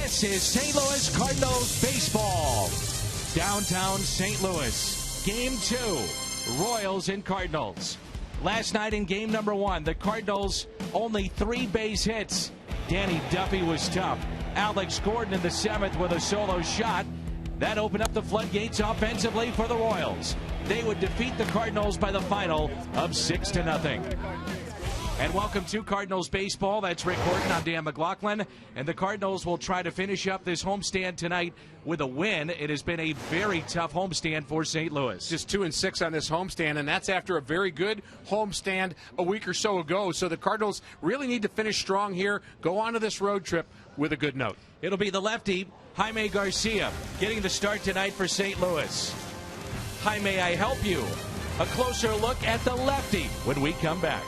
This is St. Louis Cardinals baseball. Downtown St. Louis, Game 2, Royals and Cardinals. Last night in game number 1, the Cardinals only 3 base hits. Danny Duffy was tough. Alex Gordon in the 7th with a solo shot. That opened up the floodgates offensively for the Royals. They would defeat the Cardinals by the final of 6-0. And welcome to Cardinals baseball. That's Rick Horton. I'm Dan McLaughlin. And the Cardinals will try to finish up this homestand tonight with a win. It has been a very tough homestand for St. Louis. Just 2-6 on this homestand, and that's after a very good homestand a week or so ago. So the Cardinals really need to finish strong here, go on to this road trip with a good note. It'll be the lefty, Jaime Garcia, getting the start tonight for St. Louis. Hi, may I help you? A closer look at the lefty when we come back.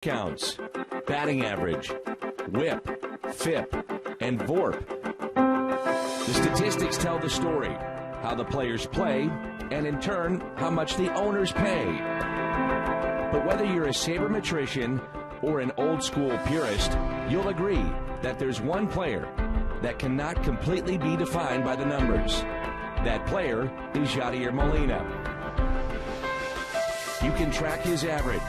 counts, batting average, whip, FIP, and VORP. The statistics tell the story, how the players play, and in turn, how much the owners pay. But whether you're a sabermetrician or an old-school purist, you'll agree that there's one player that cannot completely be defined by the numbers. That player is Yadier Molina. You can track his average.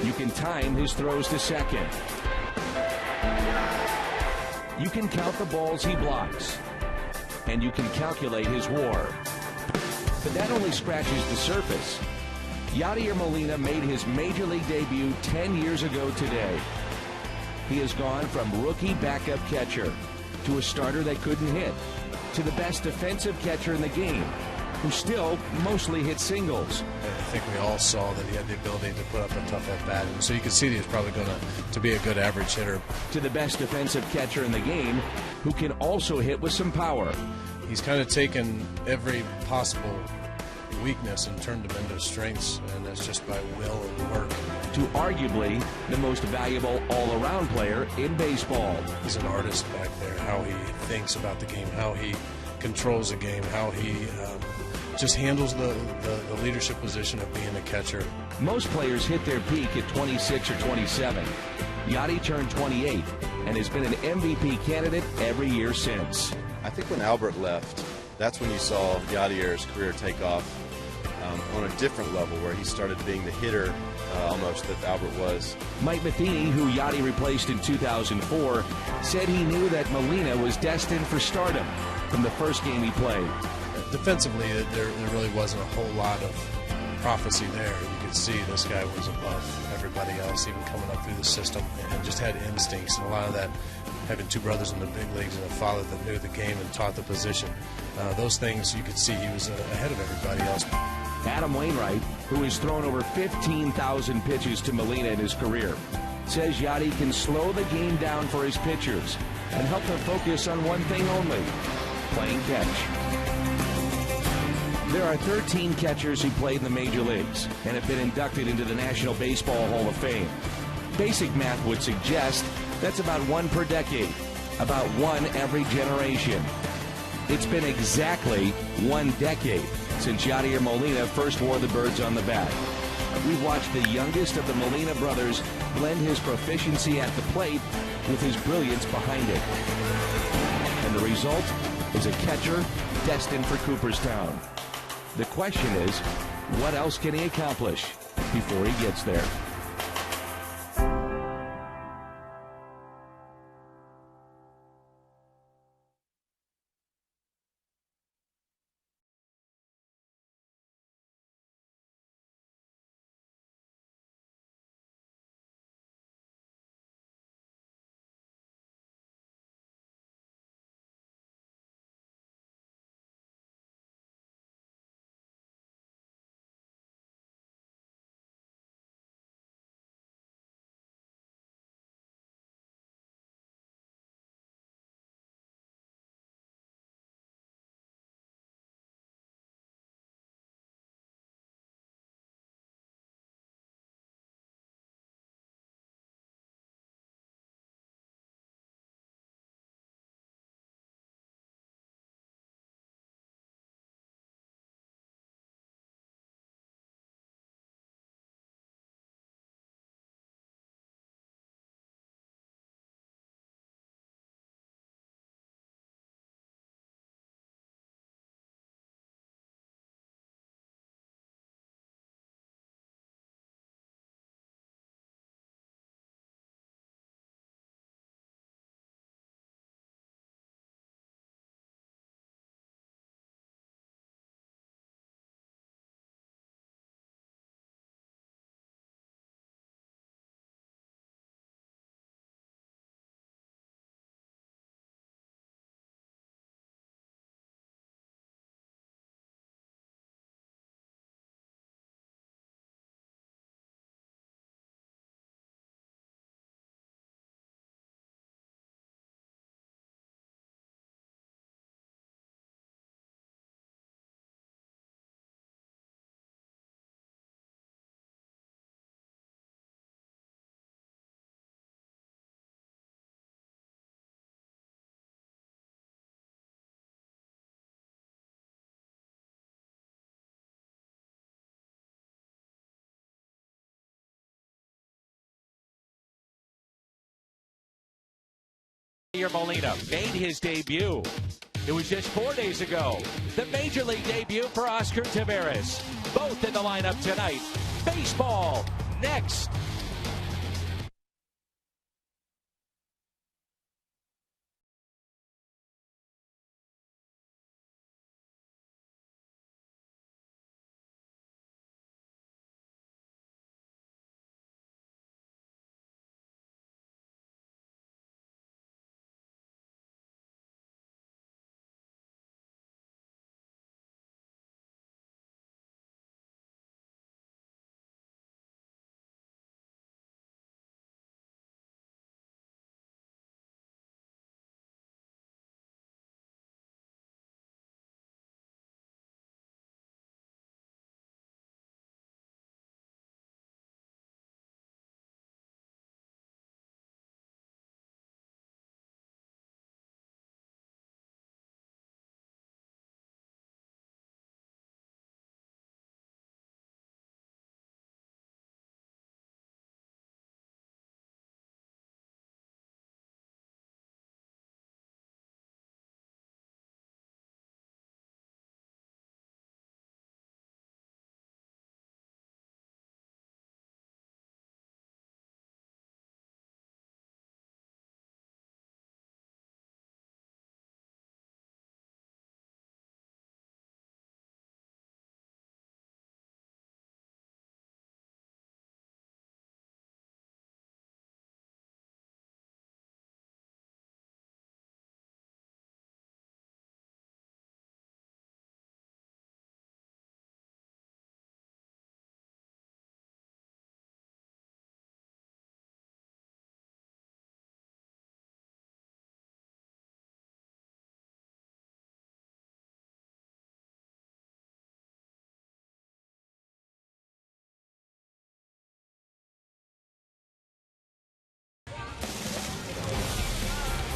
You can time his throws to second. You can count the balls he blocks. And you can calculate his WAR. But that only scratches the surface. Yadier Molina made his Major League debut 10 years ago today. He has gone from rookie backup catcher to a starter that couldn't hit, to the best defensive catcher in the game, who still mostly hit singles. I think we all saw that he had the ability to put up a tough at-bat, and so you could see that he was probably going to be a good average hitter. To the best defensive catcher in the game, who can also hit with some power. He's kind of taken every possible weakness and turned them into strengths, and that's just by will and work. To arguably the most valuable all-around player in baseball. He's an artist back there, how he thinks about the game, how he controls the game, how he just handles the leadership position of being a catcher. Most players hit their peak at 26 or 27. Yadi turned 28 and has been an MVP candidate every year since. I think when Albert left, that's when you saw Yadier's career take off on a different level, where he started being the hitter almost that Albert was. Mike Matheny, who Yadi replaced in 2004, said he knew that Molina was destined for stardom from the first game he played. Defensively, there really wasn't a whole lot of prophecy there. You could see this guy was above everybody else, even coming up through the system, and just had instincts, and a lot of that having two brothers in the big leagues and a father that knew the game and taught the position. Those things, you could see he was ahead of everybody else. Adam Wainwright, who has thrown over 15,000 pitches to Molina in his career, says Yadi can slow the game down for his pitchers and help them focus on one thing only, playing catch. There are 13 catchers who played in the major leagues and have been inducted into the National Baseball Hall of Fame. Basic math would suggest that's about one per decade, about one every generation. It's been exactly 1 decade since Yadier Molina first wore the birds on the bat. We've watched the youngest of the Molina brothers blend his proficiency at the plate with his brilliance behind it. And the result is a catcher destined for Cooperstown. The question is, what else can he accomplish before he gets there? Molina made his debut. It was just 4 days ago. The Major League debut for Oscar Taveras. Both in the lineup tonight. Baseball next.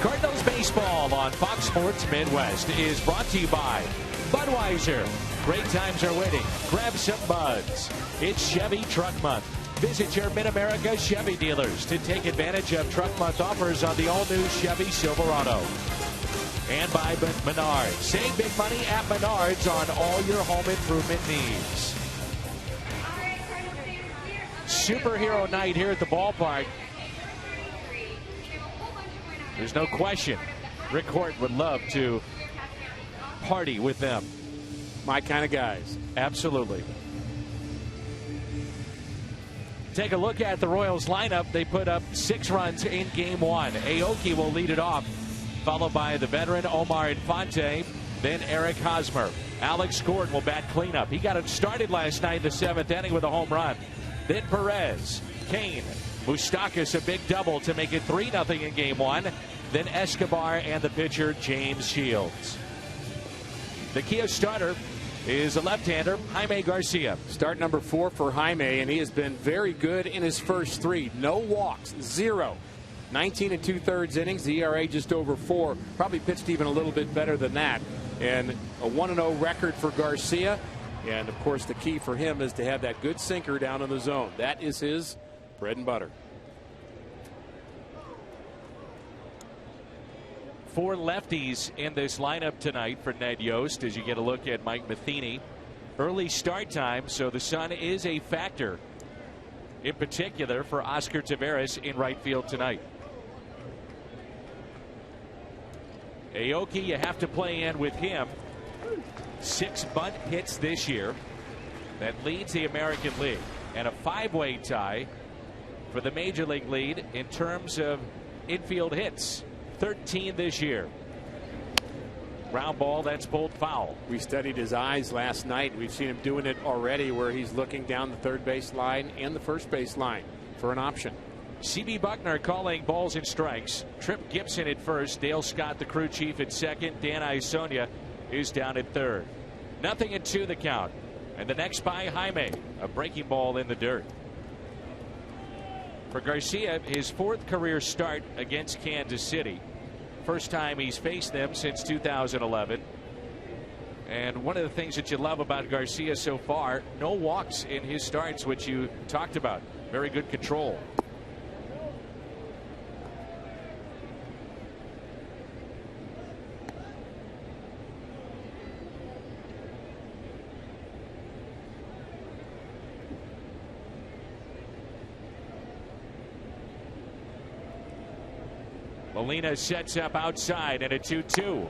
Cardinals baseball on Fox Sports Midwest is brought to you by Budweiser. Great times are waiting. Grab some buds. It's Chevy Truck Month. Visit your Mid-America Chevy dealers to take advantage of Truck Month offers on the all-new Chevy Silverado. And by Menards. Save big money at Menards on all your home improvement needs. Superhero night here at the ballpark. There's no question Rick Horton would love to party with them. My kind of guys. Absolutely. Take a look at the Royals lineup. They put up 6 runs in game 1. Aoki will lead it off, followed by the veteran Omar Infante, then Eric Hosmer. Alex Gordon will bat cleanup. He got it started last night in the 7th inning with a home run. Then Perez, Kane, Moustakas a big double to make it 3-0 in game 1. Then Escobar and the pitcher James Shields. The Kia starter is a left-hander, Jaime Garcia. Start number 4 for Jaime, and he has been very good in his first 3. No walks, 0. 19 2/3 innings, the ERA just over 4. Probably pitched even a little bit better than that. And a 1-0 record for Garcia. And, of course, the key for him is to have that good sinker down in the zone. That is his bread and butter. 4 lefties in this lineup tonight for Ned Yost as you get a look at Mike Matheny. Early start time, so the sun is a factor, in particular for Oscar Taveras in right field tonight. Aoki, you have to play in with him. 6 bunt hits this year. That leads the American League. And a 5-way tie for the Major League lead in terms of infield hits. 13 this year. Ground ball, that's pulled foul. We studied his eyes last night. We've seen him doing it already where he's looking down the third base line and the first base line for an option. C.B. Buckner calling balls and strikes. Trip Gibson at first. Dale Scott, the crew chief, at second. Dan Isonia is down at third. 0-2 the count. And the next by Jaime. A breaking ball in the dirt. For Garcia, his 4th career start against Kansas City. First time he's faced them since 2011. And one of the things that you love about Garcia so far, no walks in his starts, which you talked about. Very good control. Molina sets up outside and a 2-2.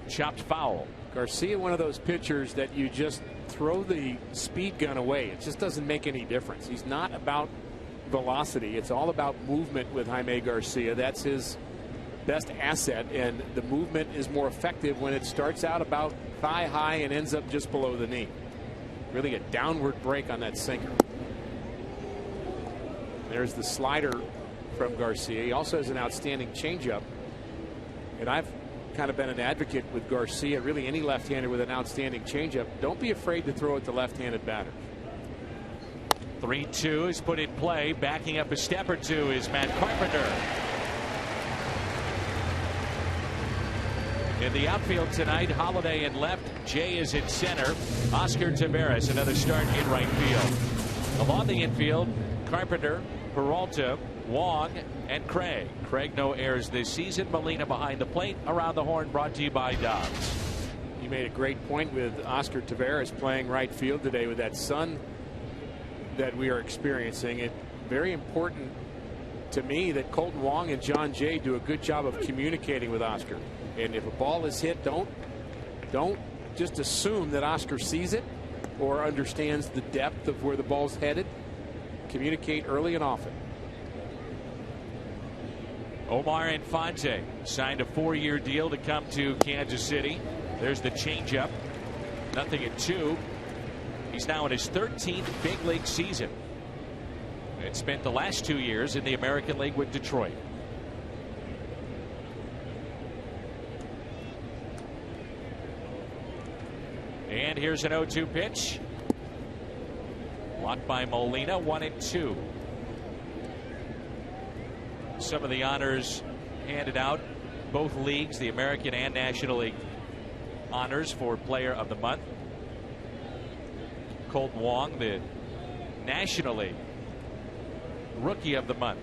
Chopped foul. Garcia, one of those pitchers that you just throw the speed gun away. It just doesn't make any difference. He's not about velocity. It's all about movement with Jaime Garcia. That's his best asset, and the movement is more effective when it starts out about thigh high and ends up just below the knee. Really a downward break on that sinker. There's the slider from Garcia. He also has an outstanding changeup, and I've kind of been an advocate with Garcia. Really, any left-hander with an outstanding changeup, don't be afraid to throw it to left-handed batters. 3-2 is put in play. Backing up a step or two is Matt Carpenter. In the outfield tonight, Holiday in left, Jay is at center. Oscar Taveras, another start in right field. Along the infield, Carpenter, Peralta, Wong, and Craig. Craig no errors this season. Molina behind the plate. Around the horn brought to you by Dobbs. You made a great point with Oscar Taveras playing right field today with that sun that we are experiencing. It's very important to me that Colton Wong and John Jay do a good job of communicating with Oscar. And if a ball is hit, don't just assume that Oscar sees it or understands the depth of where the ball's headed. Communicate early and often. Omar Infante signed a 4-year deal to come to Kansas City. There's the changeup. Nothing at 2. He's now in his 13th big league season. And spent the last 2 years in the American League with Detroit. And here's an 0-2 pitch. Blocked by Molina. 1-2. Some of the honors handed out, both leagues, the American and National League honors for Player of the Month. Colton Wong, the National League Rookie of the Month.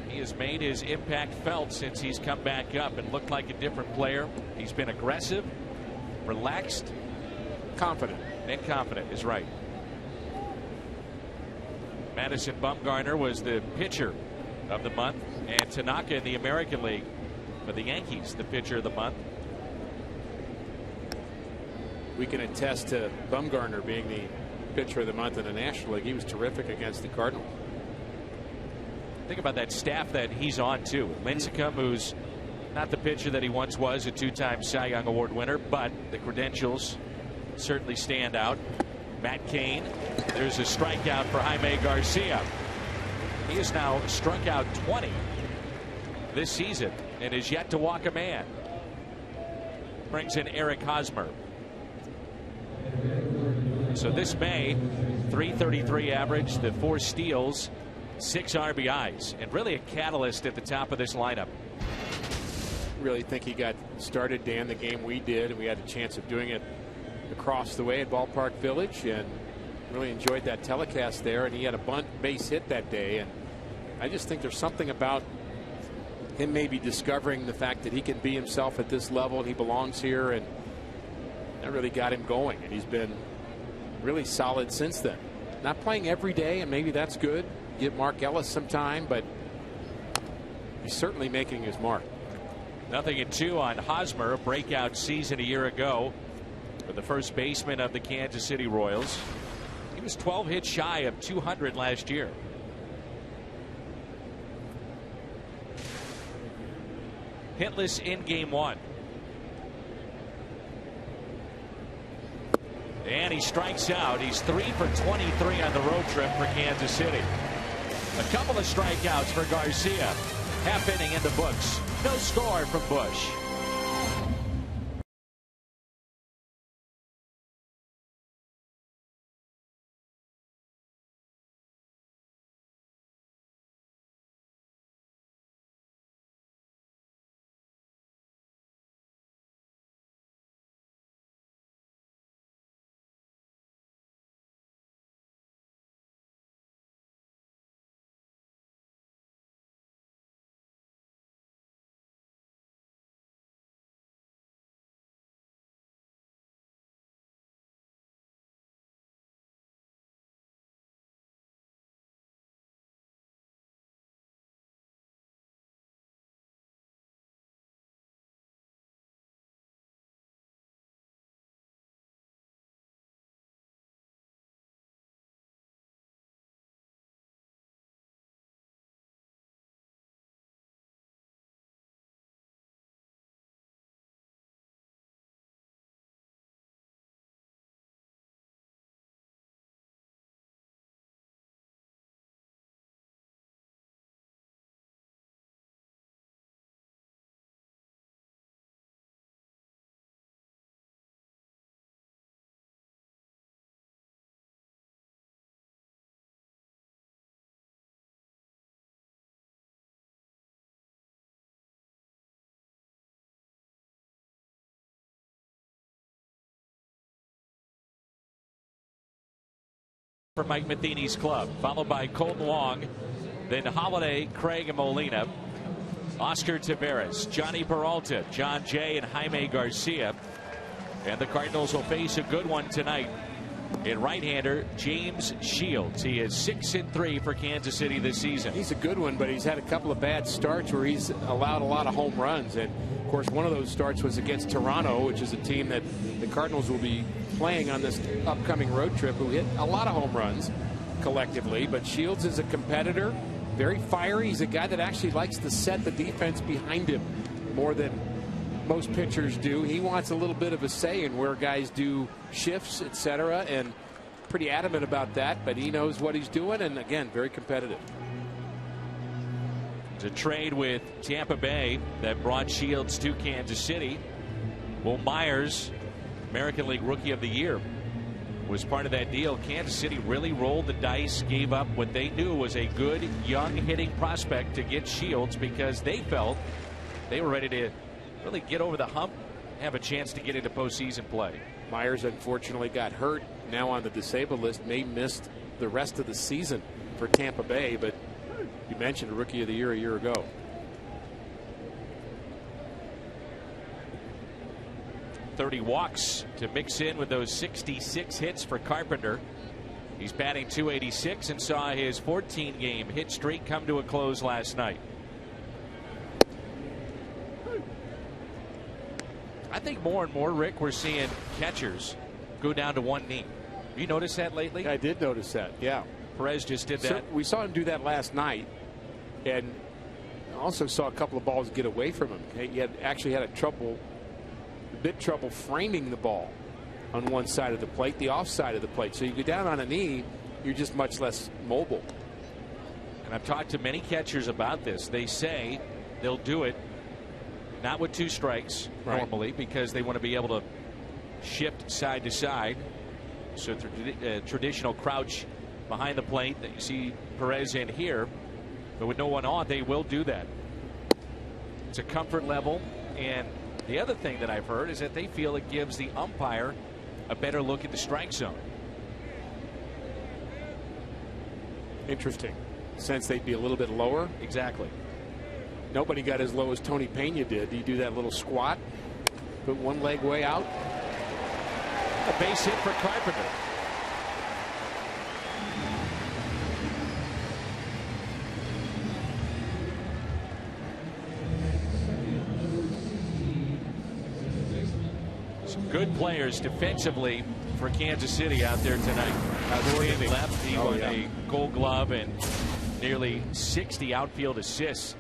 He has made his impact felt since he's come back up and looked like a different player. He's been aggressive, relaxed, confident. And confident is right. Madison Bumgarner was the pitcher of the month, and Tanaka in the American League for the Yankees, the pitcher of the month. We can attest to Bumgarner being the pitcher of the month in the National League. He was terrific against the Cardinals. Think about that staff that he's on too. Lincecum, who's not the pitcher that he once was, a 2-time Cy Young Award winner, but the credentials certainly stand out. Matt Cain. There's a strikeout for Jaime Garcia. He has now struck out 20 this season and is yet to walk a man. Brings in Eric Hosmer. So this May, .333 average, the 4 steals, 6 RBIs, and really a catalyst at the top of this lineup. Really think he got started, Dan, the game we did, and we had a chance of doing it across the way at Ballpark Village, and really enjoyed that telecast there. And he had a bunt base hit that day, and I just think there's something about him maybe discovering the fact that he can be himself at this level and he belongs here, and that really got him going, and he's been really solid since then. Not playing every day, and maybe that's good. Give Mark Ellis some time, but he's certainly making his mark. Nothing at 2 on Hosmer, a breakout season a year ago for the first baseman of the Kansas City Royals. He was 12 hits shy of 200 last year. Hitless in game 1. And he strikes out. He's 3 for 23 on the road trip for Kansas City. A couple of strikeouts for Garcia. Half inning in the books. No score from Busch. for Mike Matheny's club, followed by Colton Wong, then Holiday, Craig, and Molina, Oscar Taveras, Johnny Peralta, John Jay, and Jaime Garcia. And the Cardinals will face a good one tonight in right-hander James Shields. He is 6-3 for Kansas City this season. He's a good one, but he's had a couple of bad starts where he's allowed a lot of home runs. And, of course, one of those starts was against Toronto, which is a team that the Cardinals will be playing on this upcoming road trip, who hit a lot of home runs collectively. But Shields is a competitor, very fiery. He's a guy that actually likes to set the defense behind him more than most pitchers do. He wants a little bit of a say in where guys do shifts, etc., and pretty adamant about that, but he knows what he's doing, and again, very competitive. It's a trade with Tampa Bay that brought Shields to Kansas City. Will Myers, American League Rookie of the Year, was part of that deal. Kansas City really rolled the dice, gave up what they knew was a good young hitting prospect to get Shields because they felt they were ready to really get over the hump, have a chance to get into postseason play. Myers unfortunately got hurt, now on the disabled list, may miss the rest of the season for Tampa Bay, but you mentioned Rookie of the Year a year ago. .30 walks to mix in with those 66 hits for Carpenter. He's batting .286 and saw his 14-game hit streak come to a close last night. I think more and more, Rick, we're seeing catchers go down to one knee. Have you noticed that lately? I did notice that, yeah. Perez just did that. So we saw him do that last night, and also saw a couple of balls get away from him. He actually had a bit trouble framing the ball on one side of the plate, the off side of the plate. So you go down on a knee, you're just much less mobile. And I've talked to many catchers about this. They say they'll do it not with two strikes normally, because they want to be able to shift side to side. So traditional crouch behind the plate that you see Perez in here, but with no one on, they will do that. It's a comfort level, and the other thing that I've heard is that they feel it gives the umpire a better look at the strike zone. Interesting. Since they'd be a little bit lower. Exactly. Nobody got as low as Tony Pena did. He do that little squat, put one leg way out. A base hit for Carpenter. Some good players defensively for Kansas City out there tonight. Outstanding left. He won a Gold Glove and nearly 60 outfield assists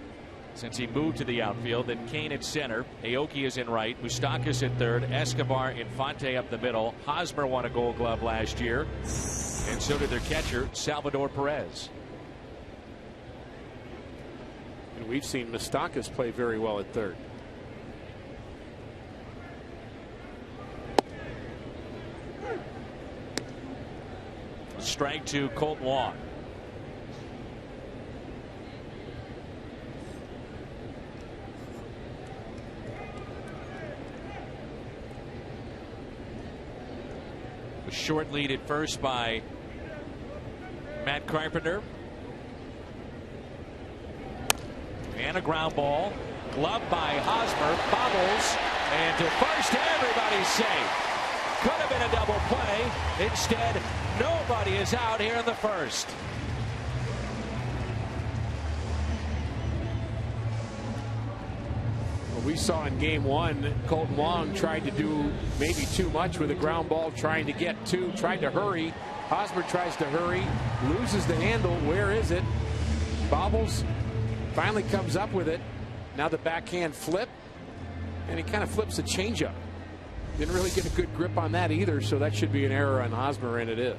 since he moved to the outfield. Then Kane at center, Aoki is in right, Moustakas at third, Escobar, Infante up the middle. Hosmer won a Gold Glove last year, and so did their catcher Salvador Perez. And we've seen Moustakas play very well at third. Strike to Colton Wong. A short lead at first by Matt Carpenter. And a ground ball. Gloved by Hosmer. Bobbles. And to first, everybody's safe. Could have been a double play. Instead, nobody is out here in the first. Well, we saw in game one, Colton Wong tried to do maybe too much with a ground ball, trying to get two, tried to hurry. Hosmer tries to hurry, loses the handle. Where is it? Bobbles finally comes up with it. Now the backhand flip, and he kind of flips a changeup. Didn't really get a good grip on that either, so that should be an error on Hosmer, and it is.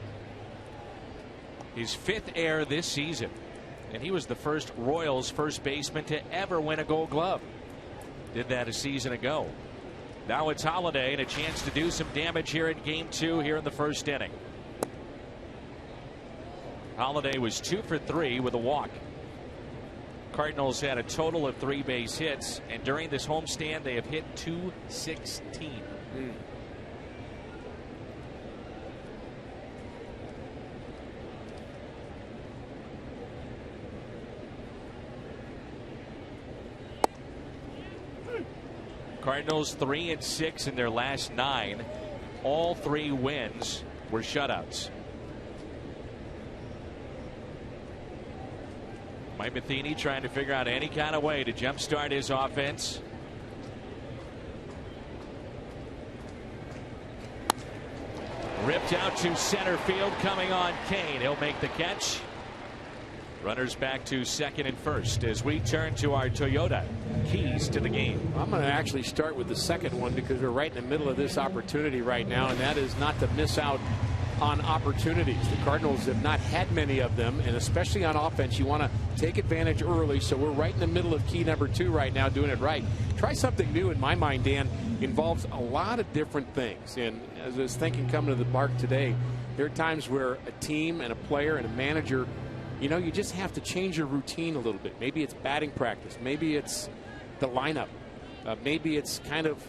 His fifth error this season, and he was the first Royals first baseman to ever win a Gold Glove. Did that a season ago. Now it's Holiday and a chance to do some damage here in game two here in the first inning. Holiday was 2 for 3 with a walk. Cardinals had a total of 3 base hits, and during this homestand they have hit .216. Cardinals 3-6 in their last 9. All 3 wins were shutouts. Mike Matheny trying to figure out any kind of way to jumpstart his offense. Ripped out to center field, coming on Kane. He'll make the catch. Runners back to second and first as we turn to our Toyota keys to the game. I'm going to actually start with the second one because we're right in the middle of this opportunity right now, and that is not to miss out on opportunities. The Cardinals have not had many of them, and especially on offense, you want to take advantage early. So we're right in the middle of key number 2 right now, doing it right. Try something new in my mind, Dan. Involves a lot of different things. And as I was thinking coming to the park today, there are times where a team and a player and a manager, you know, you just have to change your routine a little bit. Maybe it's batting practice. Maybe it's the lineup. Maybe it's kind of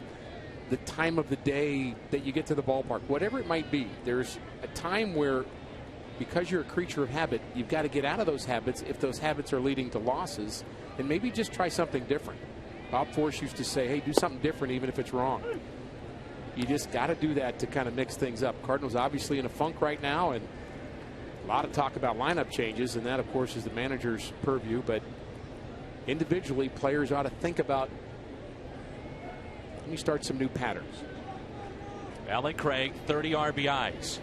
the time of the day that you get to the ballpark. Whatever it might be, there's a time where, because you're a creature of habit, you've got to get out of those habits. If those habits are leading to losses, then maybe just try something different. Bob Force used to say, hey, do something different even if it's wrong. You just got to do that to kind of mix things up. Cardinals obviously in a funk right now, and a lot of talk about lineup changes, and that, of course, is the manager's purview. But individually, players ought to think about, let me start some new patterns. Allen Craig, 30 RBIs.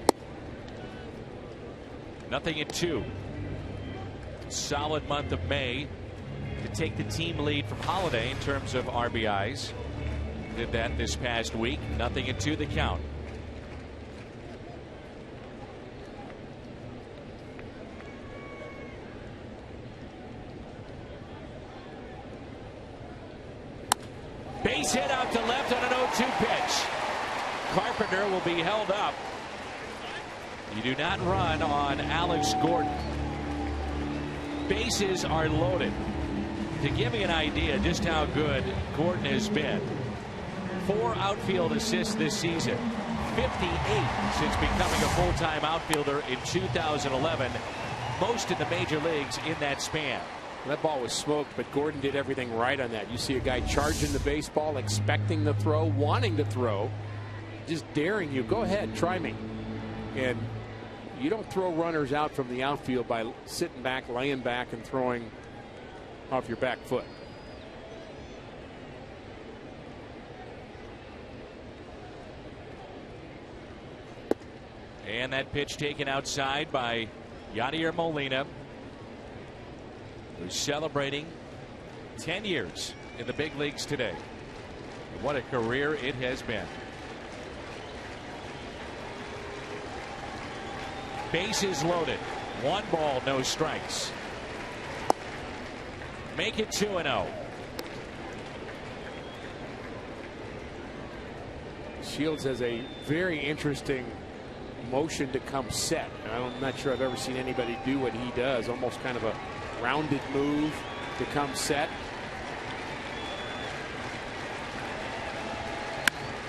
Nothing at 2. Solid month of May to take the team lead from Holiday in terms of RBIs. Did that this past week. Nothing at 2 the count. Base hit out to left on an 0-2 pitch. Carpenter will be held up. You do not run on Alex Gordon. Bases are loaded. To give you an idea just how good Gordon has been, 4 outfield assists this season, 58 since becoming a full-time outfielder in 2011, most in the major leagues in that span. That ball was smoked, but Gordon did everything right on that. You see a guy charging the baseball, expecting the throw, wanting to throw, just daring you. Go ahead, try me. And you don't throw runners out from the outfield by sitting back, laying back, and throwing off your back foot. And that pitch taken outside by Yadier Molina, who's celebrating 10 years in the big leagues today. What a career it has been. Bases loaded. 1 ball, no strikes. Make it 2-0. Shields has a very interesting motion to come set. I'm not sure I've ever seen anybody do what he does. Almost kind of a rounded move to come set.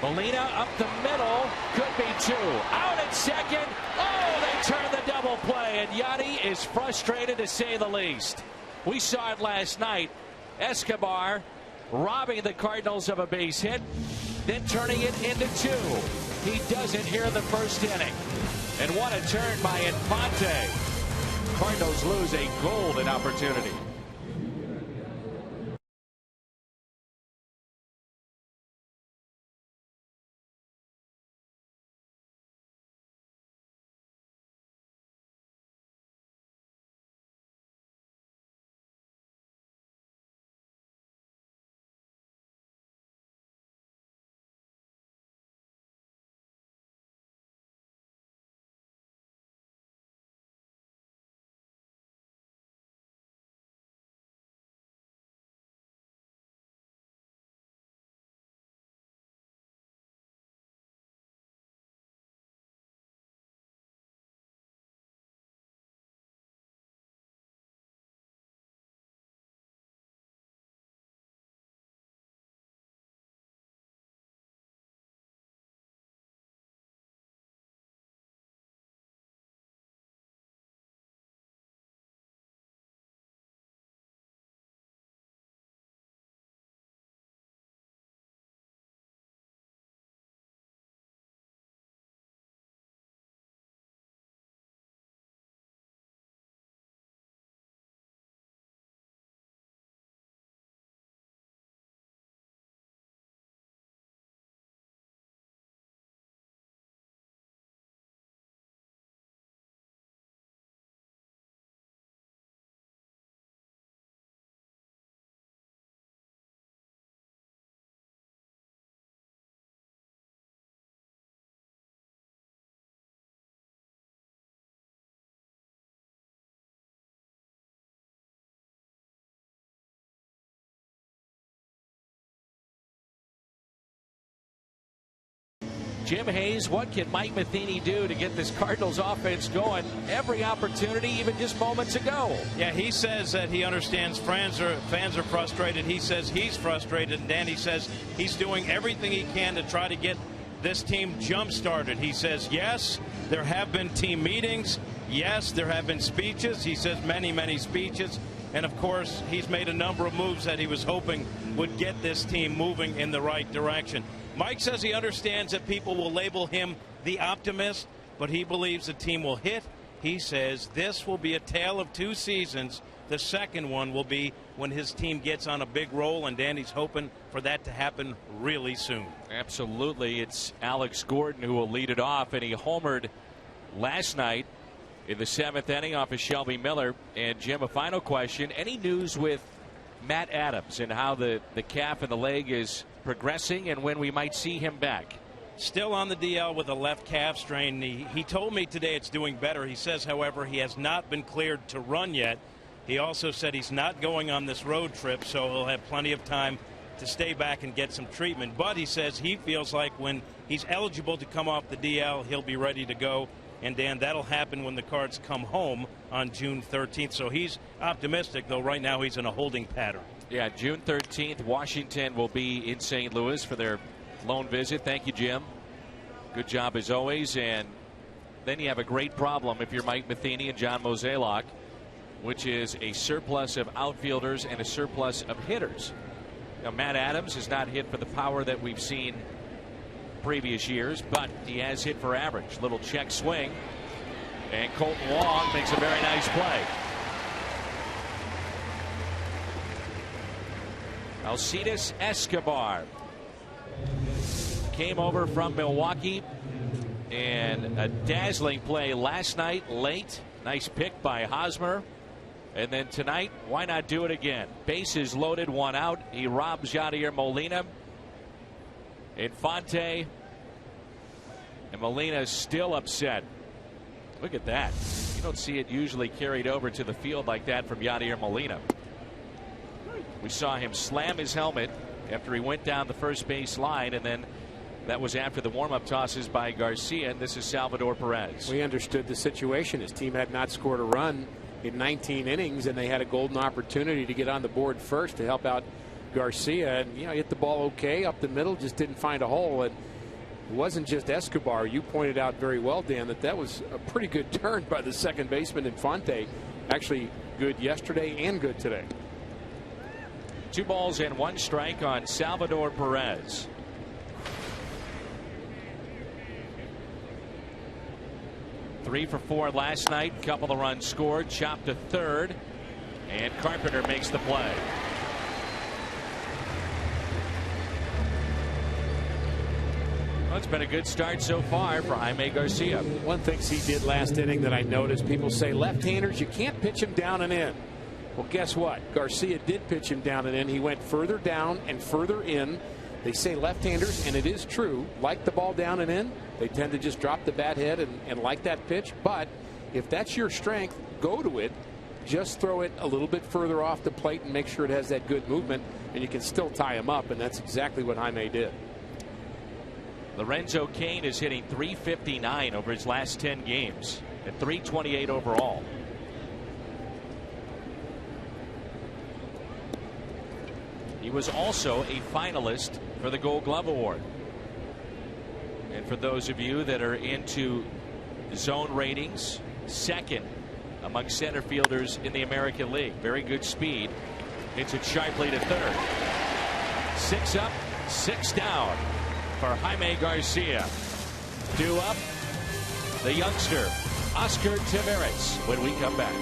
Molina up the middle. Could be 2. Out at second. Oh, they turn the double play, and Yadi is frustrated to say the least. We saw it last night. Escobar robbing the Cardinals of a base hit, then turning it into 2. He does it here in the first inning. And what a turn by Infante. Cardinals lose a golden opportunity. Jim Hayes, what can Mike Matheny do to get this Cardinals offense going? Every opportunity, even just moments ago. Yeah, he says that he understands fans are frustrated. He says he's frustrated, and Danny says he's doing everything he can to try to get this team jump-started. He says, yes, there have been team meetings. Yes, there have been speeches. He says many, many speeches. And, of course, he's made a number of moves that he was hoping would get this team moving in the right direction. Mike says he understands that people will label him the optimist, but he believes the team will hit. He says this will be a tale of two seasons. The second one will be when his team gets on a big roll, and Danny's hoping for that to happen really soon. Absolutely. It's Alex Gordon who will lead it off, and he homered last night in the 7th inning off of Shelby Miller. And, Jim, a final question. Any news with Matt Adams and how the calf and the leg is progressing and when we might see him back? Still on the DL with a left calf strain. He told me today it's doing better. He says, however, he has not been cleared to run yet. He also said he's not going on this road trip, so he'll have plenty of time to stay back and get some treatment. But he says he feels like when he's eligible to come off the DL, he'll be ready to go. And, Dan, that'll happen when the Cards come home on June 13th. So he's optimistic, though right now he's in a holding pattern. Yeah, June 13th, Washington will be in St. Louis for their lone visit. Thank you, Jim. Good job as always. And then you have a great problem if you're Mike Matheny and John Mozeliak, which is a surplus of outfielders and a surplus of hitters. Now, Matt Adams has not hit for the power that we've seen previous years, but he has hit for average. Little check swing, and Colton Wong makes a very nice play. Alcides Escobar came over from Milwaukee, and a dazzling play last night late. Nice pick by Hosmer. And then tonight, why not do it again? Bases loaded, one out. He robs Yadier Molina. Infante, and Molina's still upset. Look at that. You don't see it usually carried over to the field like that from Yadier Molina. We saw him slam his helmet after he went down the first base line, and then that was after the warm-up tosses by Garcia, and this is Salvador Perez. We understood the situation. His team had not scored a run in 19 innings, and they had a golden opportunity to get on the board first to help out Garcia, and hit the ball okay up the middle, just didn't find a hole. And it wasn't just Escobar. You pointed out very well, Dan, that was a pretty good turn by the second baseman Infante. Actually good yesterday and good today. 2 balls and 1 strike on Salvador Perez. Three for 4 last night. Couple of runs scored. Chopped to third, and Carpenter makes the play. Well, it's been a good start so far for Jaime Garcia. One thing he did last inning that I noticed, people say left-handers, you can't pitch him down and in. Well, guess what? Garcia did pitch him down and in. He went further down and further in. They say left-handers, and it is true, like the ball down and in. They tend to just drop the bat head and like that pitch. But if that's your strength, go to it. Just throw it a little bit further off the plate and make sure it has that good movement, and you can still tie him up, and that's exactly what Jaime did. Lorenzo Cain is hitting .359 over his last 10 games and .328 overall. He was also a finalist for the Gold Glove Award. And for those of you that are into zone ratings, second among center fielders in the American League. Very good speed. Hits it sharply to third. 6 up, 6 down for Jaime Garcia. 2 up, the youngster, Oscar Taveras, when we come back.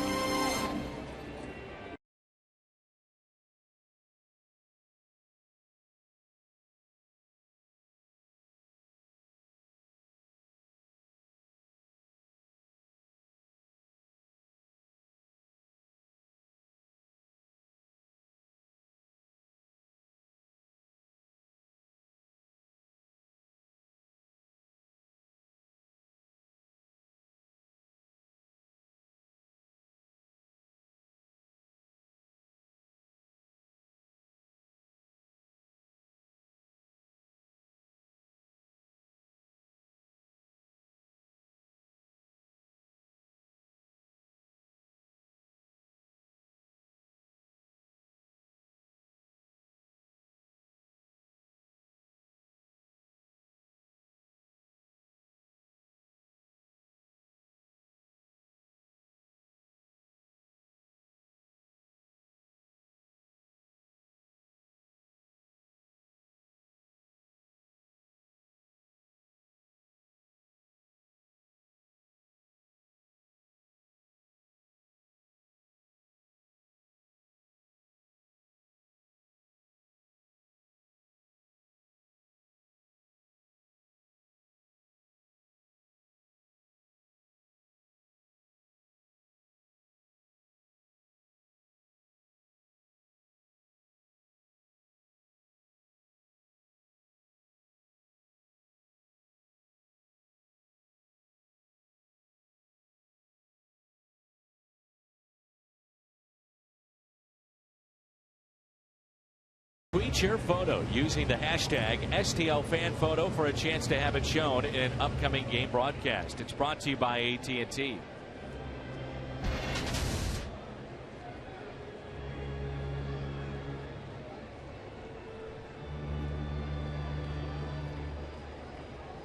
Tweet your photo using the hashtag STLFanPhoto for a chance to have it shown in an upcoming game broadcast. It's brought to you by AT&T.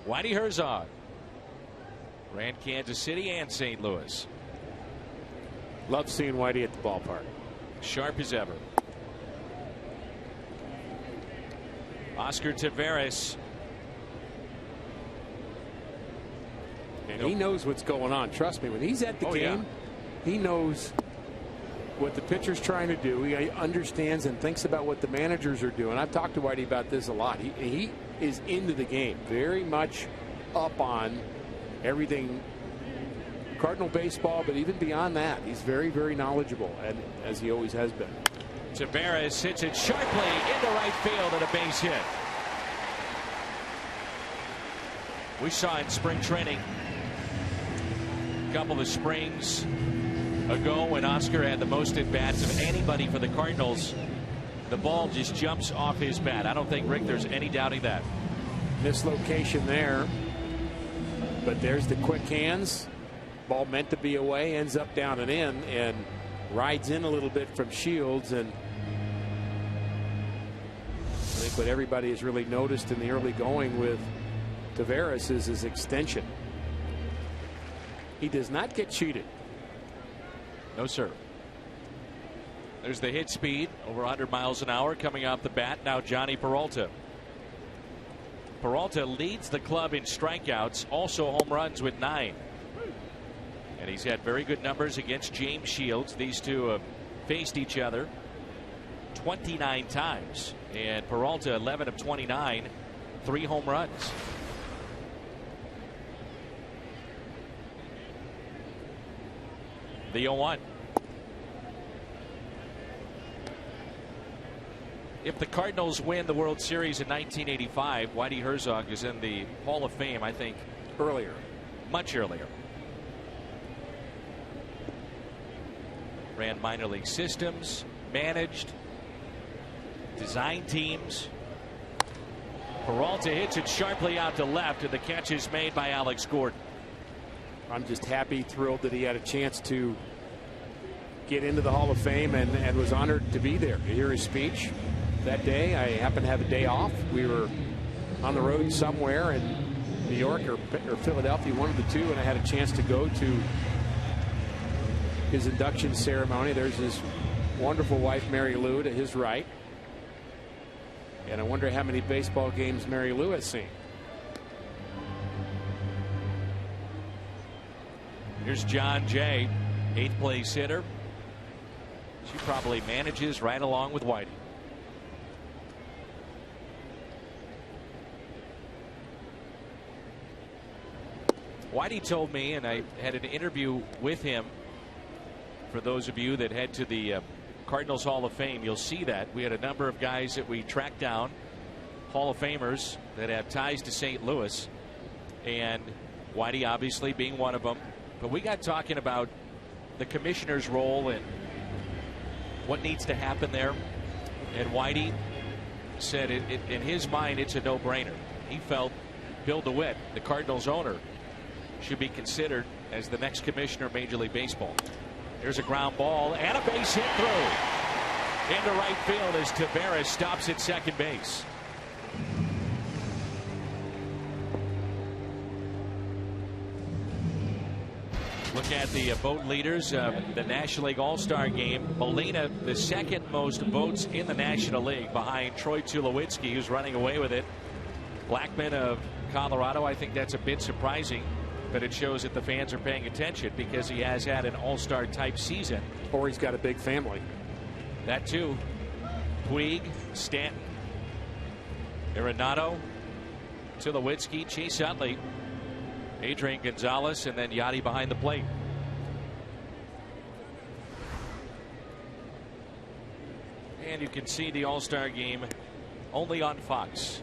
Whitey Herzog ran Kansas City and St. Louis. Love seeing Whitey at the ballpark. Sharp as ever. Oscar Taveras. And he knows what's going on. Trust me, when he's at the game, he knows what the pitcher's trying to do. He understands and thinks about what the managers are doing. I've talked to Whitey about this a lot. He is into the game, very much up on everything Cardinal baseball, but even beyond that, he's very, very knowledgeable, and as he always has been. Taveras hits it sharply into right field and a base hit. We saw in spring training a couple of springs ago when Oscar had the most at bats of anybody for the Cardinals. The ball just jumps off his bat. I don't think, Rick, there's any doubting that. Mislocation there, but there's the quick hands. Ball meant to be away, ends up down and in, and rides in a little bit from Shields. And I think what everybody has really noticed in the early going with Taveras is his extension. He does not get cheated. No, sir. There's the hit speed, over 100 miles an hour coming off the bat. Now Johnny Peralta. Peralta leads the club in strikeouts, also home runs with 9. And he's had very good numbers against James Shields. These two have faced each other 29 times. And Peralta 11 of 29, 3 home runs. The 0-1. If the Cardinals win the World Series in 1985, Whitey Herzog is in the Hall of Fame, I think, earlier, much earlier. Ran minor league systems, managed, designed teams. Peralta hits it sharply out to left, and the catch is made by Alex Gordon. I'm just happy, thrilled that he had a chance to get into the Hall of Fame and was honored to be there to hear his speech that day. I happened to have a day off. We were on the road somewhere in New York or Philadelphia, one of the two, and I had a chance to go to his induction ceremony. There's his wonderful wife, Mary Lou, to his right. And I wonder how many baseball games Mary Lou has seen. Here's John Jay, 8th place hitter. She probably manages right along with Whitey. Whitey told me, and I had an interview with him. For those of you that head to the Cardinals Hall of Fame, you'll see that we had a number of guys that we tracked down, Hall of Famers that have ties to St. Louis, and Whitey obviously being one of them. But we got talking about the commissioner's role and what needs to happen there. And Whitey said in his mind it's a no-brainer. He felt Bill DeWitt, the Cardinals owner, should be considered as the next commissioner of Major League Baseball. There's a ground ball and a base hit through into right field as Taveras stops at second base. Look at the vote leaders of the National League All-Star Game. Molina, the second most votes in the National League, behind Troy Tulowitzki, who's running away with it. Blackman of Colorado, I think that's a bit surprising, but it shows that the fans are paying attention because he has had an all-star type season. Or he's got a big family. That too. Puig, Stanton, Arenado, Tulowitzki, Chase Utley, Adrian Gonzalez, and then Yachty behind the plate. And you can see the All-Star Game only on Fox.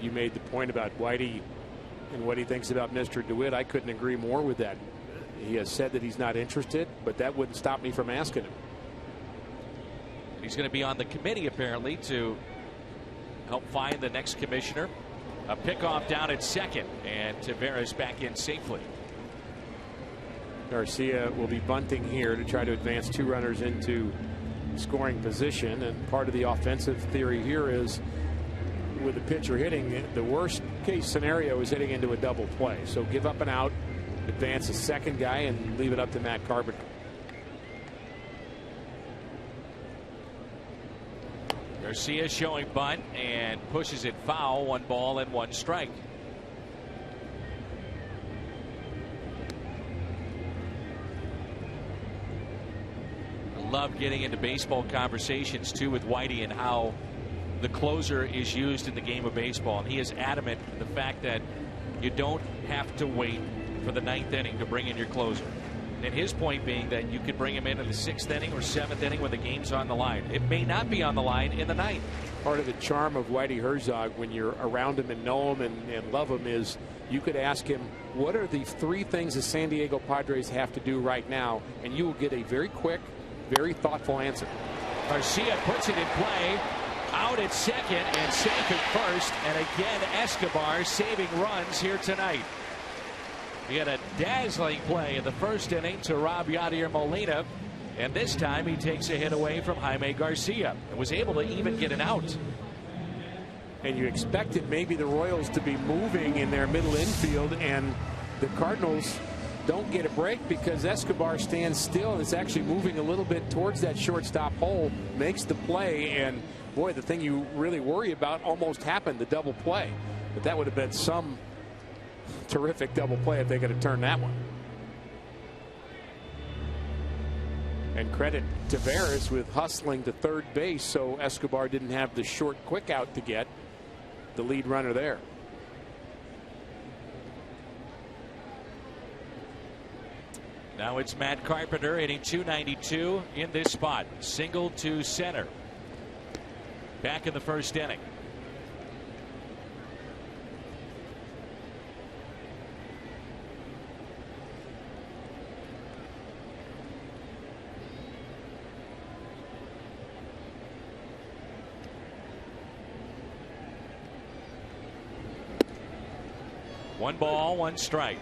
You made the point about Whitey and what he thinks about Mr. DeWitt. I couldn't agree more with that. He has said that he's not interested, but that wouldn't stop me from asking him. he's going to be on the committee apparently to help find the next commissioner. A pickoff down at second, and Taveras back in safely. Garcia will be bunting here to try to advance 2 runners into scoring position, and part of the offensive theory here is with the pitcher hitting, the worst case scenario is hitting into a double play. So give up an out, advance a second guy, and leave it up to Matt Carpenter. Garcia showing bunt and pushes it foul. 1 ball and 1 strike. I love getting into baseball conversations too with Whitey and how the closer is used in the game of baseball, and he is adamant in the fact that you don't have to wait for the 9th inning to bring in your closer. And his point being that you could bring him in the 6th inning or 7th inning when the game's on the line. It may not be on the line in the 9th. Part of the charm of Whitey Herzog when you're around him and know him and love him is you could ask him, what are the 3 things the San Diego Padres have to do right now? And you will get a very quick, very thoughtful answer. Garcia puts it in play. Out at second and safe at first. And again, Escobar saving runs here tonight. He had a dazzling play in the 1st inning to rob Yadier Molina, and this time he takes a hit away from Jaime Garcia and was able to even get an out. And you expected maybe the Royals to be moving in their middle infield, and the Cardinals don't get a break because Escobar stands still and is actually moving a little bit towards that shortstop hole, makes the play, and boy, the thing you really worry about almost happened, the double play. But that would have been some terrific double play if they could have turned that one. And credit to Taveras with hustling to third base so Escobar didn't have the short quick out to get the lead runner there. Now it's Matt Carpenter hitting .292 in this spot. Single to center. Back in the 1st inning. One ball, 1 strike.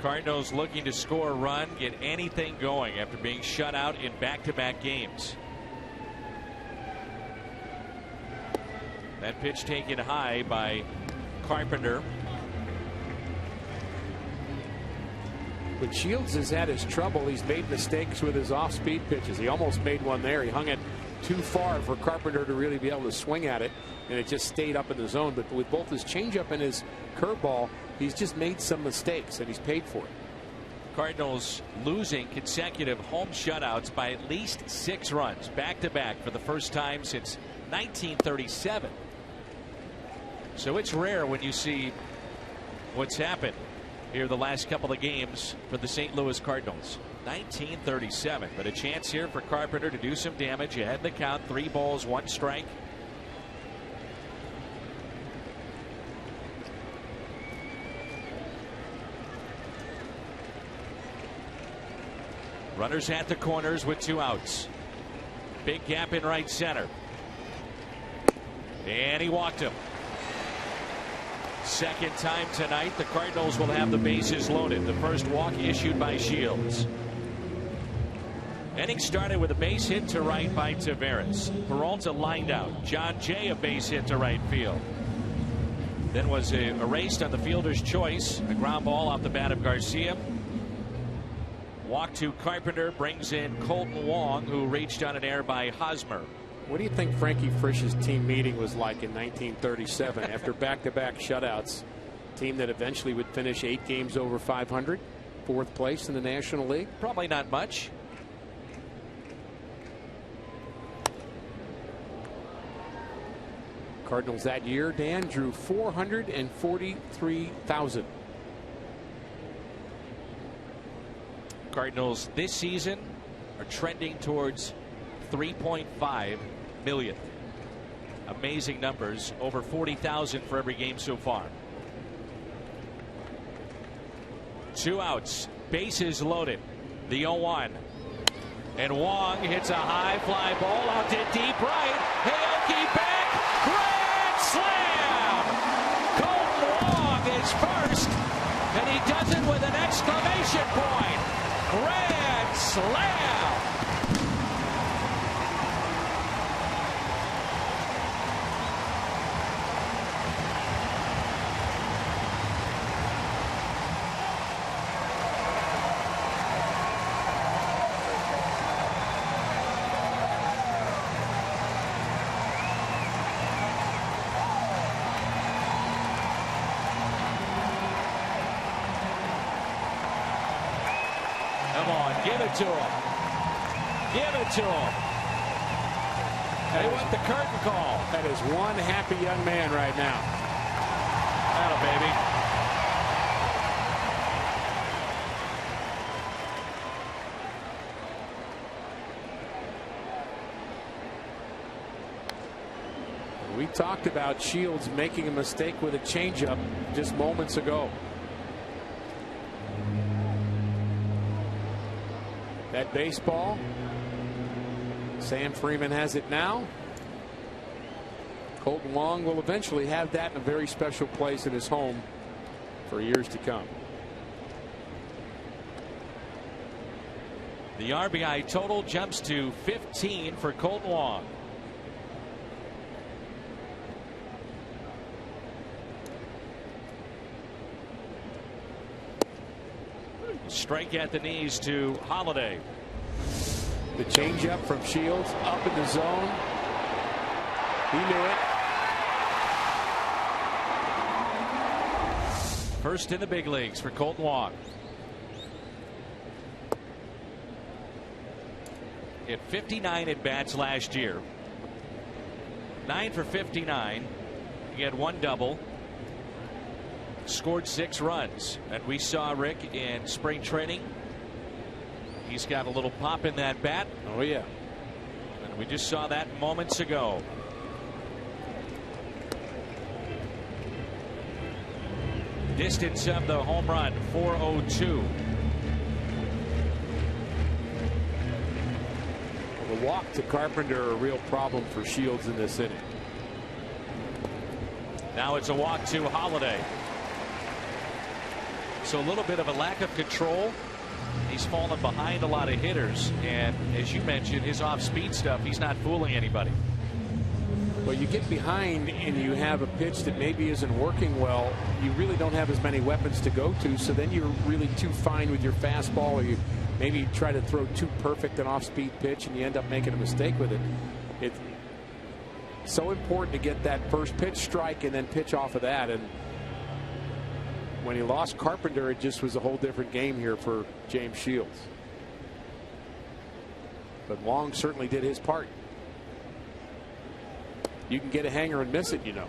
Cardinals looking to score a run, get anything going after being shut out in back-to-back games. That pitch taken high by Carpenter. When Shields has had his trouble, he's made mistakes with his off-speed pitches. He almost made one there. He hung it too far for Carpenter to really be able to swing at it, and it just stayed up in the zone. But with both his changeup and his curveball, he's just made some mistakes, and he's paid for it. Cardinals losing consecutive home shutouts by at least 6 runs back-to-back for the first time since 1937. So it's rare when you see what's happened here the last couple of games for the St. Louis Cardinals. 1937, but a chance here for Carpenter to do some damage. Ahead in the count, 3 balls, 1 strike. Runners at the corners with 2 outs. Big gap in right center. And he walked him. Second time tonight, the Cardinals will have the bases loaded. The first walk issued by Shields. Inning started with a base hit to right by Taveras. Peralta lined out. John Jay a base hit to right field. Then was erased on the fielder's choice. A ground ball off the bat of Garcia. Walk to Carpenter brings in Colton Wong, who reached on an error by Hosmer. What do you think Frankie Frisch's team meeting was like in 1937 after back-to-back shutouts? Team that eventually would finish 8 games over 500, 4th place in the National League? Probably not much. Cardinals that year, Dan, drew 443,000. Cardinals this season are trending towards 3.5 million. Amazing numbers, over 40,000 for every game so far. 2 outs, bases loaded. The 0-1. And Wong hits a high fly ball out to deep right. Aoki back, grand slam! Colton Wong is first, and he does it with an exclamation point. Grand slam! Give it to him. Give it to him. They want the curtain call. That is one happy young man right now. Atta baby. We talked about Shields making a mistake with a changeup just moments ago. That baseball, Sam Freeman has it now. Colton Wong will eventually have that in a very special place in his home for years to come. The RBI total jumps to 15 for Colton Wong. Strike at the knees to Holiday. The changeup from Shields up in the zone. He knew it. First in the big leagues for Colton Wong. Hit 59 at bats last year. 9 for 59. He had 1 double. Scored 6 runs. And we saw Rick in spring training. He's got a little pop in that bat. Oh, yeah. And we just saw that moments ago. Distance of the home run, 402. Well, the walk to Carpenter, a real problem for Shields in this inning. Now it's a walk to Holiday. So a little bit of a lack of control. He's fallen behind a lot of hitters, and as you mentioned, his off-speed stuff, he's not fooling anybody. Well, you get behind and you have a pitch that maybe isn't working well. You really don't have as many weapons to go to, so then you're really too fine with your fastball, or you maybe try to throw too perfect an off-speed pitch and you end up making a mistake with it. It's so important to get that first pitch strike and then pitch off of that. And when he lost Carpenter, it just was a whole different game here for James Shields. But Wong certainly did his part. You can get a hanger and miss it, you know.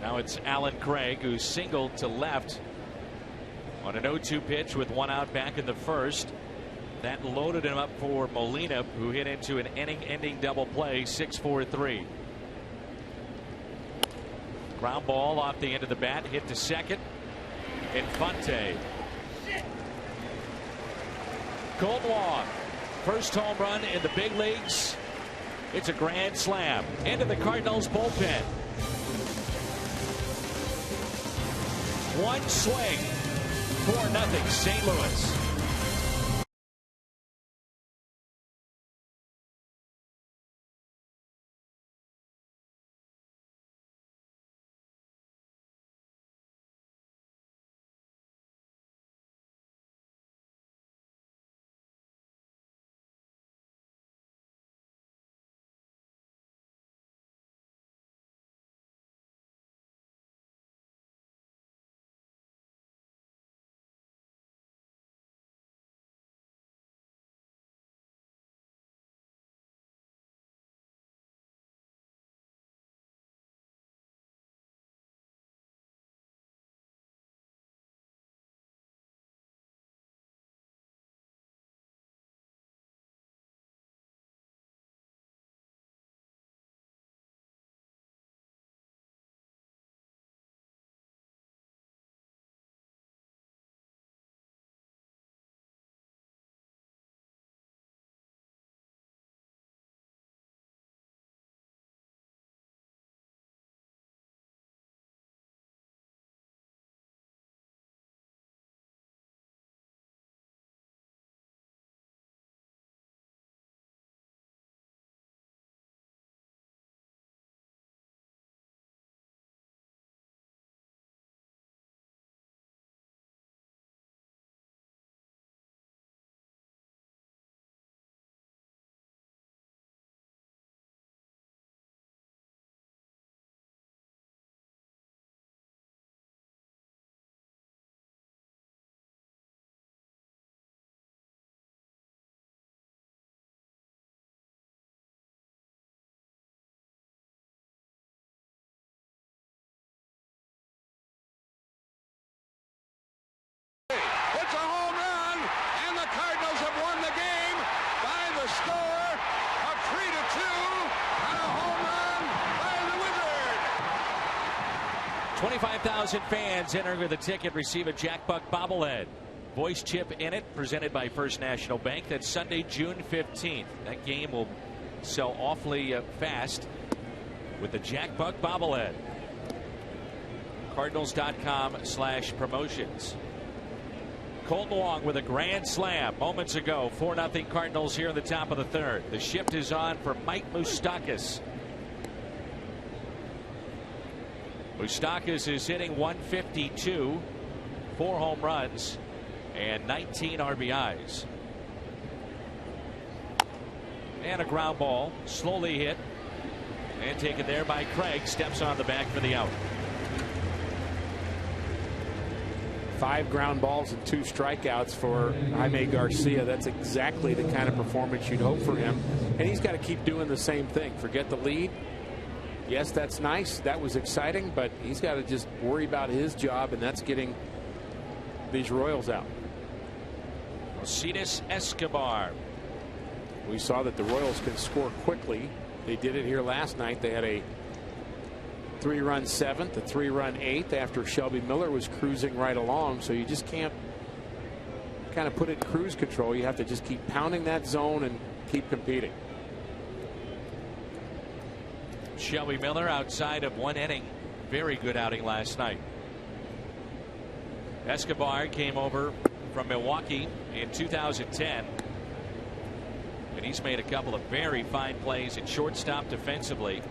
Now it's Alan Craig, who singled to left on an 0-2 pitch with 1 out back in the first. That loaded him up for Molina, who hit into an inning-ending double play, 6-4-3. Ground ball off the end of the bat, hit to second. Infante. Colton Wong, first home run in the big leagues. It's a grand slam into the Cardinals bullpen. One swing, 4-0 St. Louis. score a 3-2 and a home run by the Wizard. 25,000 fans entering with a ticket receive a Jack Buck bobblehead. Voice chip in it, presented by First National Bank. That's Sunday, June 15th. That game will sell awfully fast with the Jack Buck bobblehead. Cardinals.com/promotions. Colton Wong with a grand slam moments ago. 4-0 Cardinals here in the top of the third. The shift is on for Mike Moustakas. Moustakas is hitting 152, 4 home runs, and 19 RBIs. And a ground ball, slowly hit, and taken there by Craig. Steps on the back for the out. 5 ground balls and 2 strikeouts for Jaime Garcia. That's exactly the kind of performance you'd hope for him. And he's got to keep doing the same thing. Forget the lead. Yes, that's nice. That was exciting, but he's got to just worry about his job, and that's getting these Royals out. Alcides Escobar. We saw that the Royals can score quickly. They did it here last night. They had a 3-run 7th, a 3-run 8th after Shelby Miller was cruising right along. So you just can't kind of put it in cruise control. You have to just keep pounding that zone and keep competing. Shelby Miller outside of 1 inning. Very good outing last night. Escobar came over from Milwaukee in 2010. And he's made a couple of very fine plays at shortstop defensively.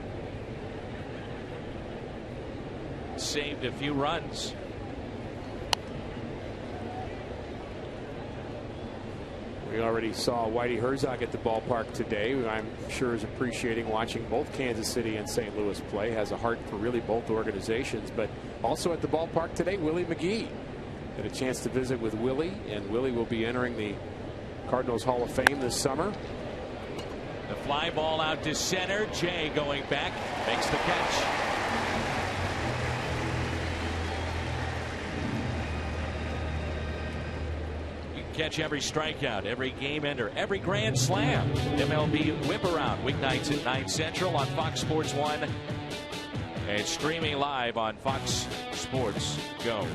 Saved a few runs. We already saw Whitey Herzog at the ballpark today, who I'm sure is appreciating watching both Kansas City and St. Louis play. Has a heart for really both organizations. But also at the ballpark today, Willie McGee. Had a chance to visit with Willie, and Willie will be entering the Cardinals Hall of Fame this summer. The fly ball out to center. Jay going back, makes the catch. Catch every strikeout, every game ender, every grand slam. MLB Whip Around, weeknights at 9 Central on Fox Sports 1 and streaming live on Fox Sports Go.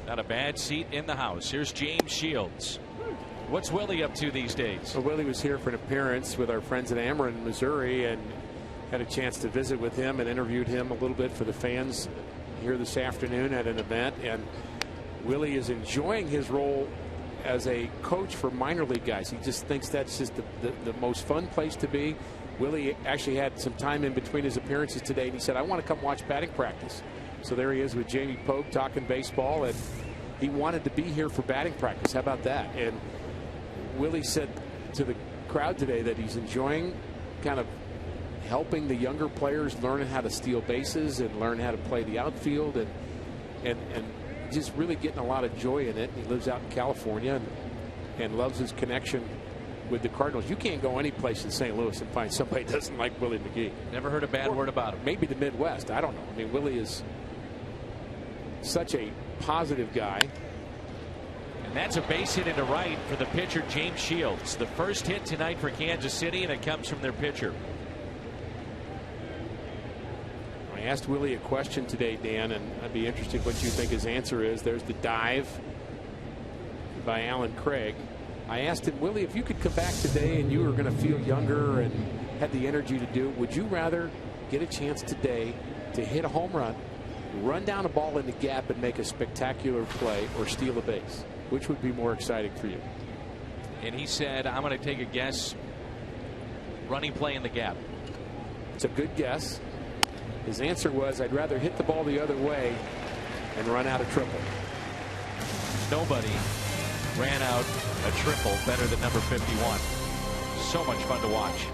Not a bad seat in the house. Here's James Shields. What's Willie up to these days? Well, Willie was here for an appearance with our friends at Ameren, Missouri, and had a chance to visit with him and interviewed him a little bit for the fans here this afternoon at an event. And Willie is enjoying his role as a coach for minor league guys. He just thinks that's just the most fun place to be. Willie actually had some time in between his appearances today, and he said, I want to come watch batting practice. So there he is with Jamie Pogue talking baseball, and he wanted to be here for batting practice. How about that? And Willie said to the crowd today that he's enjoying kind of helping the younger players learn how to steal bases and learn how to play the outfield, and just really getting a lot of joy in it. He lives out in California and loves his connection with the Cardinals. You can't go any place in St. Louis and find somebody that doesn't like Willie McGee. Never heard a bad word about him. Maybe the Midwest. I don't know. I mean, Willie is such a positive guy. And that's a base hit into right for the pitcher, James Shields. The first hit tonight for Kansas City, and it comes from their pitcher. I asked Willie a question today, Dan, and I'd be interested what you think his answer is. There's the dive by Alan Craig. I asked him, Willie, if you could come back today and you were going to feel younger and had the energy to do it, would you rather get a chance today to hit a home run down a ball in the gap and make a spectacular play, or steal a base? Which would be more exciting for you? And he said, I'm going to take a guess, running play in the gap. It's a good guess. His answer was, I'd rather hit the ball the other way and run out a triple. Nobody ran out a triple better than number 51. So much fun to watch.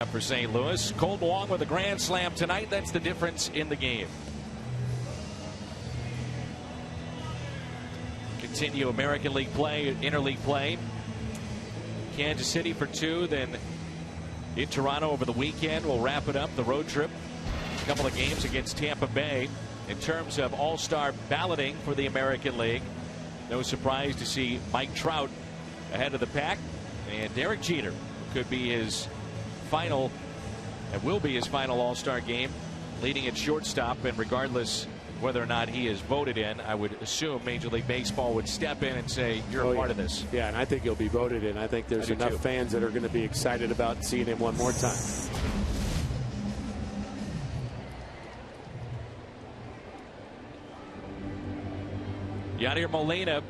For St. Louis, Colt Wong with a grand slam tonight. That's the difference in the game. Continue American League play, interleague play. Kansas City for 2, then in Toronto over the weekend. We'll wrap it up, the road trip. A couple of games against Tampa Bay. In terms of all-star balloting for the American League, no surprise to see Mike Trout ahead of the pack, and Derek Jeter could be his final, and will be his final all-star game, leading at shortstop. And regardless whether or not he is voted in, I would assume Major League Baseball would step in and say, you're a part of this. Yeah, and I think he'll be voted in. I think there's enough fans that are going to be excited about seeing him one more time. Yadier Molina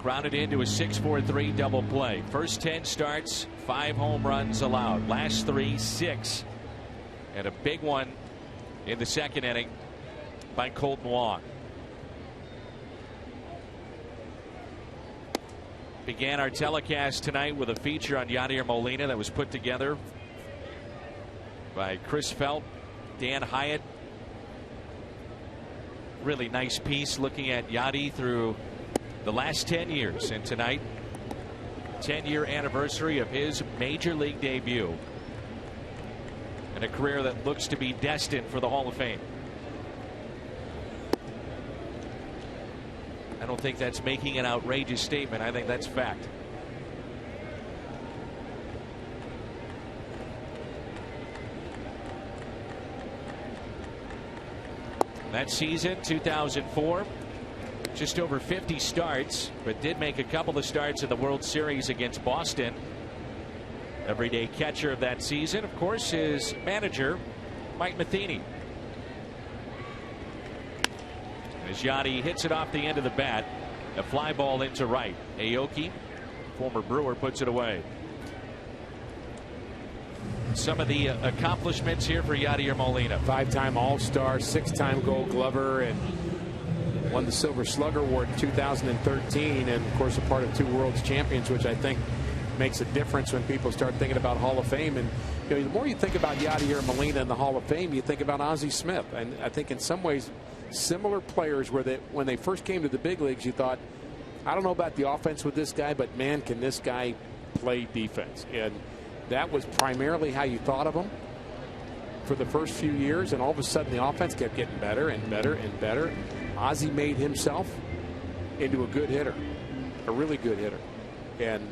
grounded into a 6-4-3 double play. First 10 starts, 5 home runs allowed. Last 3, 6. And a big one in the second inning by Colt Wong. Began our telecast tonight with a feature on Yadier Molina that was put together by Chris Felt, Dan Hyatt. Really nice piece looking at Yadi through the last 10 years, and tonight 10-year anniversary of his major league debut, and a career that looks to be destined for the Hall of Fame. I don't think that's making an outrageous statement. I think that's fact. That season, 2004, just over 50 starts, but did make a couple of starts in the World Series against Boston. Everyday catcher of that season, of course, his manager, Mike Matheny. As Yadi hits it off the end of the bat, a fly ball into right. Aoki, former Brewer, puts it away. Some of the accomplishments here for Yadier Molina. 5-time All-Star, 6-time Gold Glover, and won the Silver Slugger Award in 2013, and of course a part of 2 World's Champions, which I think makes a difference when people start thinking about Hall of Fame. And you know, the more you think about Yadier Molina in the Hall of Fame, you think about Ozzie Smith. And I think in some ways similar players, where when they first came to the big leagues, you thought, I don't know about the offense with this guy, but man, can this guy play defense. And that was primarily how you thought of him for the first few years, and all of a sudden the offense kept getting better and better and better. Ozzie made himself into a good hitter, a really good hitter, and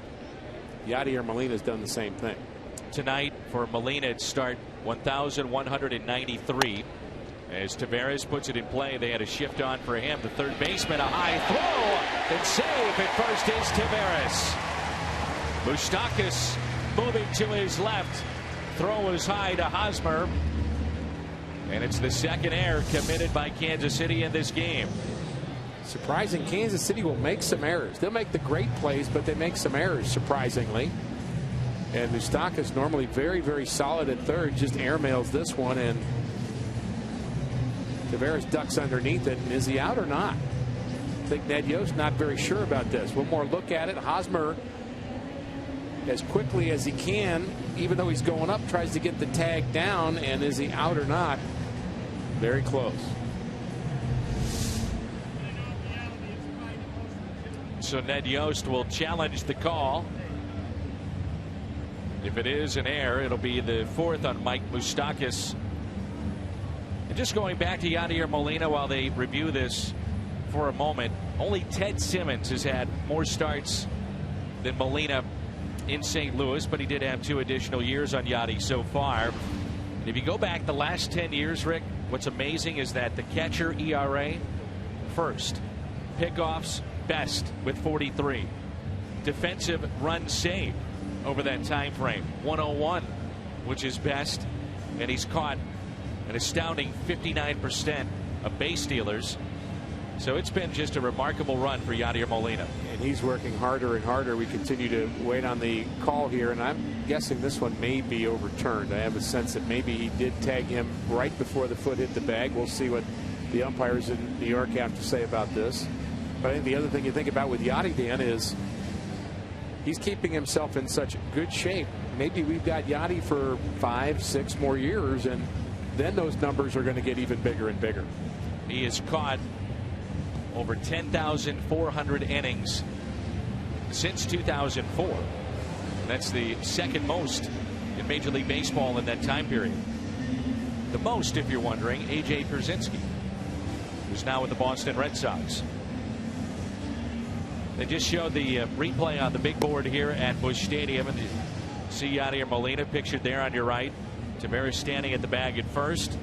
Yadier Molina's done the same thing. Tonight for Molina, it start 1,193. As Taveras puts it in play, they had a shift on for him. The third baseman, a high throw, and save at first is Taveras. Moustakas moving to his left. Throw is high to Hosmer. And it's the second error committed by Kansas City in this game. Surprising, Kansas City will make some errors. They'll make the great plays, but they make some errors, surprisingly. And Moustakas, normally very, very solid at third, just airmails this one, and Taveras ducks underneath it. And is he out or not? I think Ned Yost not very sure about this. One more look at it. Hosmer, as quickly as he can, even though he's going up, tries to get the tag down. And is he out or not? Very close. So Ned Yost will challenge the call. If it is an error, it'll be the 4th on Mike Moustakas. And just going back to Yadier Molina while they review this for a moment, only Ted Simmons has had more starts than Molina in St. Louis, but he did have 2 additional years on Yadi so far. And if you go back the last 10 years, Rick, what's amazing is that the catcher ERA, first. Pickoffs, best with 43. Defensive runs saved over that time frame, 101, which is best. And he's caught an astounding 59% of base stealers. So it's been just a remarkable run for Yadier Molina. And he's working harder and harder. We continue to wait on the call here, and I'm guessing this one may be overturned. I have a sense that maybe he did tag him right before the foot hit the bag. We'll see what the umpires in New York have to say about this. But I think the other thing you think about with Yadi, Dan, is he's keeping himself in such good shape maybe we've got Yachty for 5-6 more years, and then those numbers are going to get even bigger and bigger. He has caught over 10,400 innings since 2004. That's the second most in Major League Baseball in that time period. The most, if you're wondering, A.J. Pierzynski, who's now with the Boston Red Sox. They just showed the replay on the big board here at Busch Stadium, and you see Yadier Molina pictured there on your right. Tavares standing at the bag at first.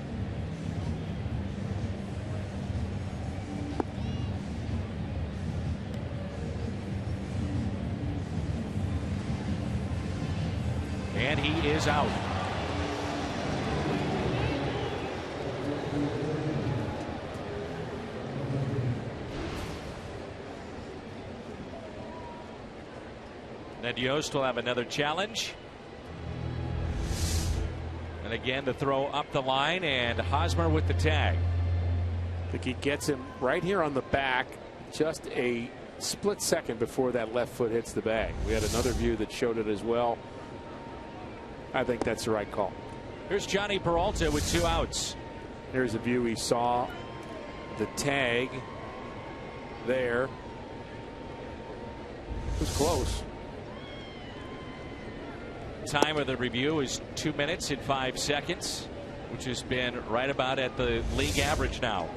And he is out. Ned Yost will have another challenge. And again, the throw up the line, and Hosmer with the tag. I think he gets him right here on the back, just a split second before that left foot hits the bag. We had another view that showed it as well. I think that's the right call. Here's Johnny Peralta with 2 outs. Here's a view. He saw the tag there. It was close. Time of the review is 2 minutes and 5 seconds, which has been right about at the league average now.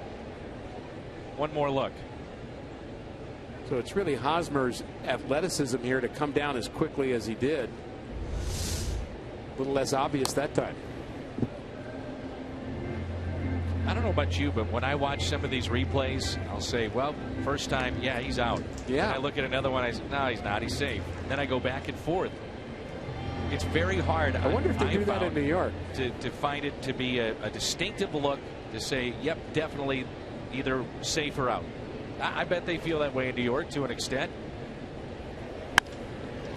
One more look. So it's really Hosmer's athleticism here to come down as quickly as he did. A little less obvious that time. I don't know about you, but when I watch some of these replays, I'll say, well, first time, yeah, he's out. Yeah. And I look at another one, I say, no, he's not, he's safe. Then I go back and forth. It's very hard. I wonder if they do that in New York. To find it to be a distinctive look to say, yep, definitely either safe or out. I bet they feel that way in New York to an extent.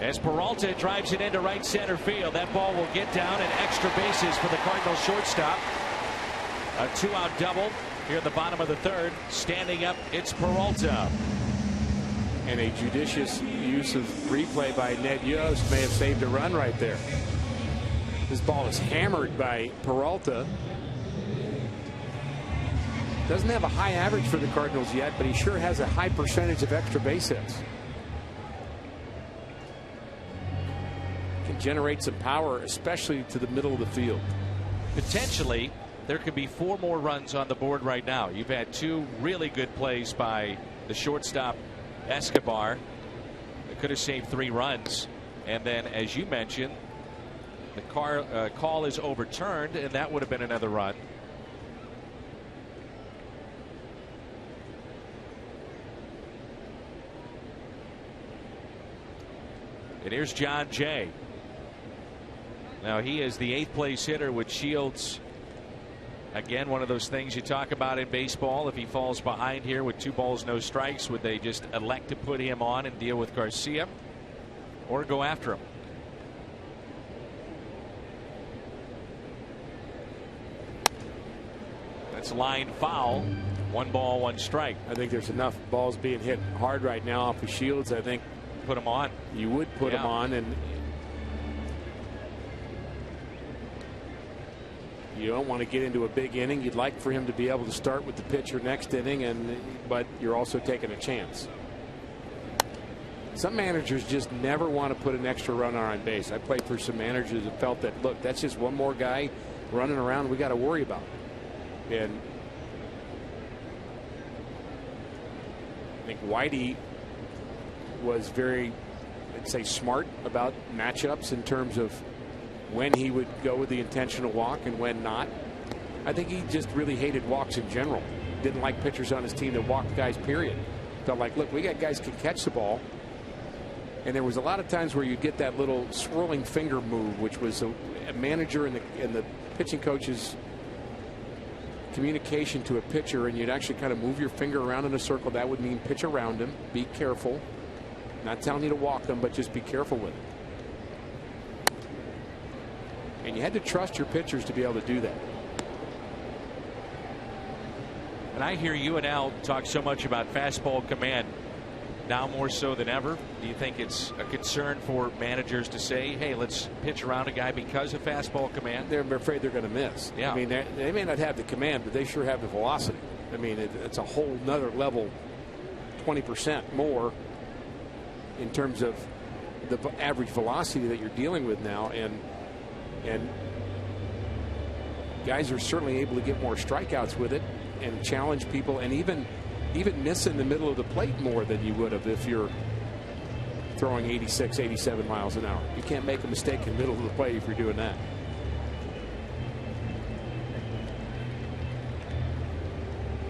As Peralta drives it into right center field, that ball will get down, and extra bases for the Cardinals shortstop. A 2-out double here at the bottom of the third. Standing up, it's Peralta. And a judicious use of replay by Ned Yost may have saved a run right there. This ball is hammered by Peralta. Doesn't have a high average for the Cardinals yet, but he sure has a high percentage of extra base hits. Can generate some power, especially to the middle of the field. Potentially, there could be 4 more runs on the board right now. You've had 2 really good plays by the shortstop Escobar. It could have saved 3 runs. And then, as you mentioned, the call is overturned, and that would have been another run. And here's John Jay. Now he is the 8th place hitter, which shields, again, one of those things you talk about in baseball. If he falls behind here with 2 balls, no strikes, would they just elect to put him on and deal with Garcia, or go after him? That's line foul. 1 ball, 1 strike. I think there's enough balls being hit hard right now off of Shields. I think put him on. You would put him on, and you don't want to get into a big inning. You'd like for him to be able to start with the pitcher next inning, but you're also taking a chance. Some managers just never want to put an extra runner on base. I played for some managers that felt that, look, that's just one more guy running around we got to worry about. And I think Whitey was very, I'd say, smart about matchups in terms of when he would go with the intentional walk and when not. I think he just really hated walks in general. Didn't like pitchers on his team that walked guys, period. Felt like, look, we got guys who can catch the ball. And there was a lot of times where you get that little swirling finger move, which was a manager and the pitching coach's communication to a pitcher, and you'd actually kind of move your finger around in a circle. That would mean pitch around him. Be careful. Not telling you to walk them, but just be careful with it. And you had to trust your pitchers to be able to do that. And I hear you and Al talk so much about fastball command. now more so than ever? Do you think it's a concern for managers to say, hey, let's pitch around a guy because of fastball command? They're afraid they're going to miss. Yeah. I mean, they may not have the command, but they sure have the velocity. I mean, it's a whole nother level, 20% more in terms of the average velocity that you're dealing with now. And guys are certainly able to get more strikeouts with it and challenge people, and even miss in the middle of the plate more than you would have if you're throwing 86, 87 miles an hour. You can't make a mistake in the middle of the plate if you're doing that.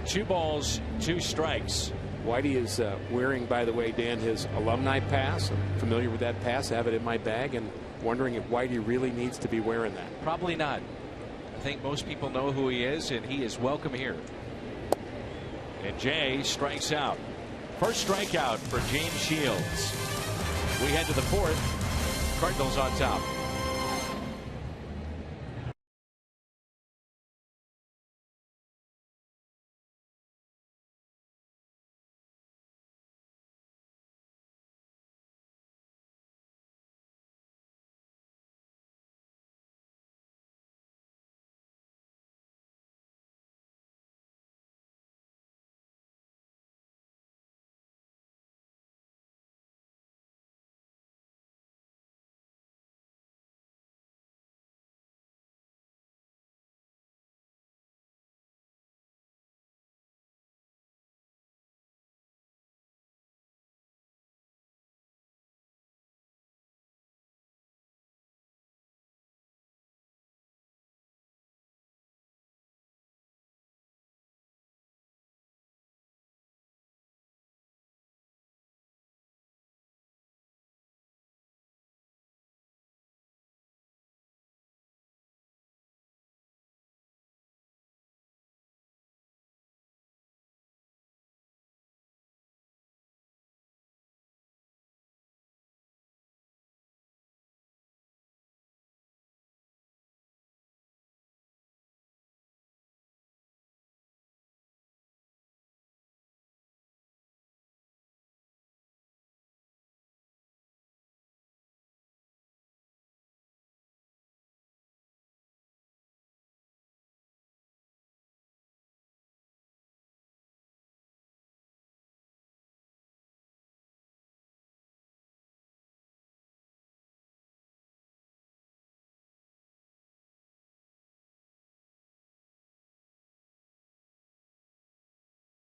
Two balls, two strikes. Whitey is wearing, by the way, Dan, his alumni pass. I'm familiar with that pass. I have it in my bag, and wondering if Whitey really needs to be wearing that. Probably not. I think most people know who he is, and he is welcome here. And Jay strikes out. First strikeout for James Shields. We head to the fourth. Cardinals on top.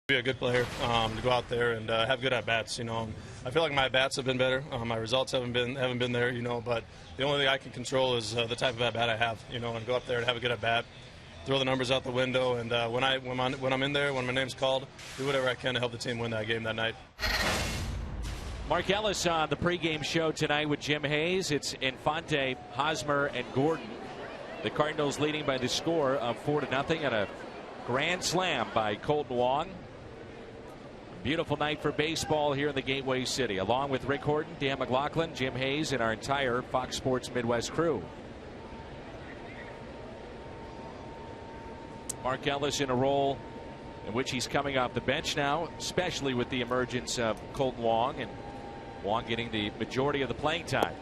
Be a good player to go out there and have good at bats. You know, I feel like my at bats have been better. My results haven't been there. You know, but the only thing I can control is the type of at bat I have. You know, and go up there and have a good at bat, throw the numbers out the window, and when I'm in there, when my name's called, do whatever I can to help the team win that game that night. Mark Ellis on the pregame show tonight with Jim Hayes. It's Infante, Hosmer, and Gordon. The Cardinals leading by the score of 4-0 and a grand slam by Colton Wong. Beautiful night for baseball here in the Gateway City. Along with Rick Horton, Dan McLaughlin, Jim Hayes, and our entire Fox Sports Midwest crew. Mark Ellis in a role in which he's coming off the bench now, especially with the emergence of Colton Wong, and Wong getting the majority of the playing time.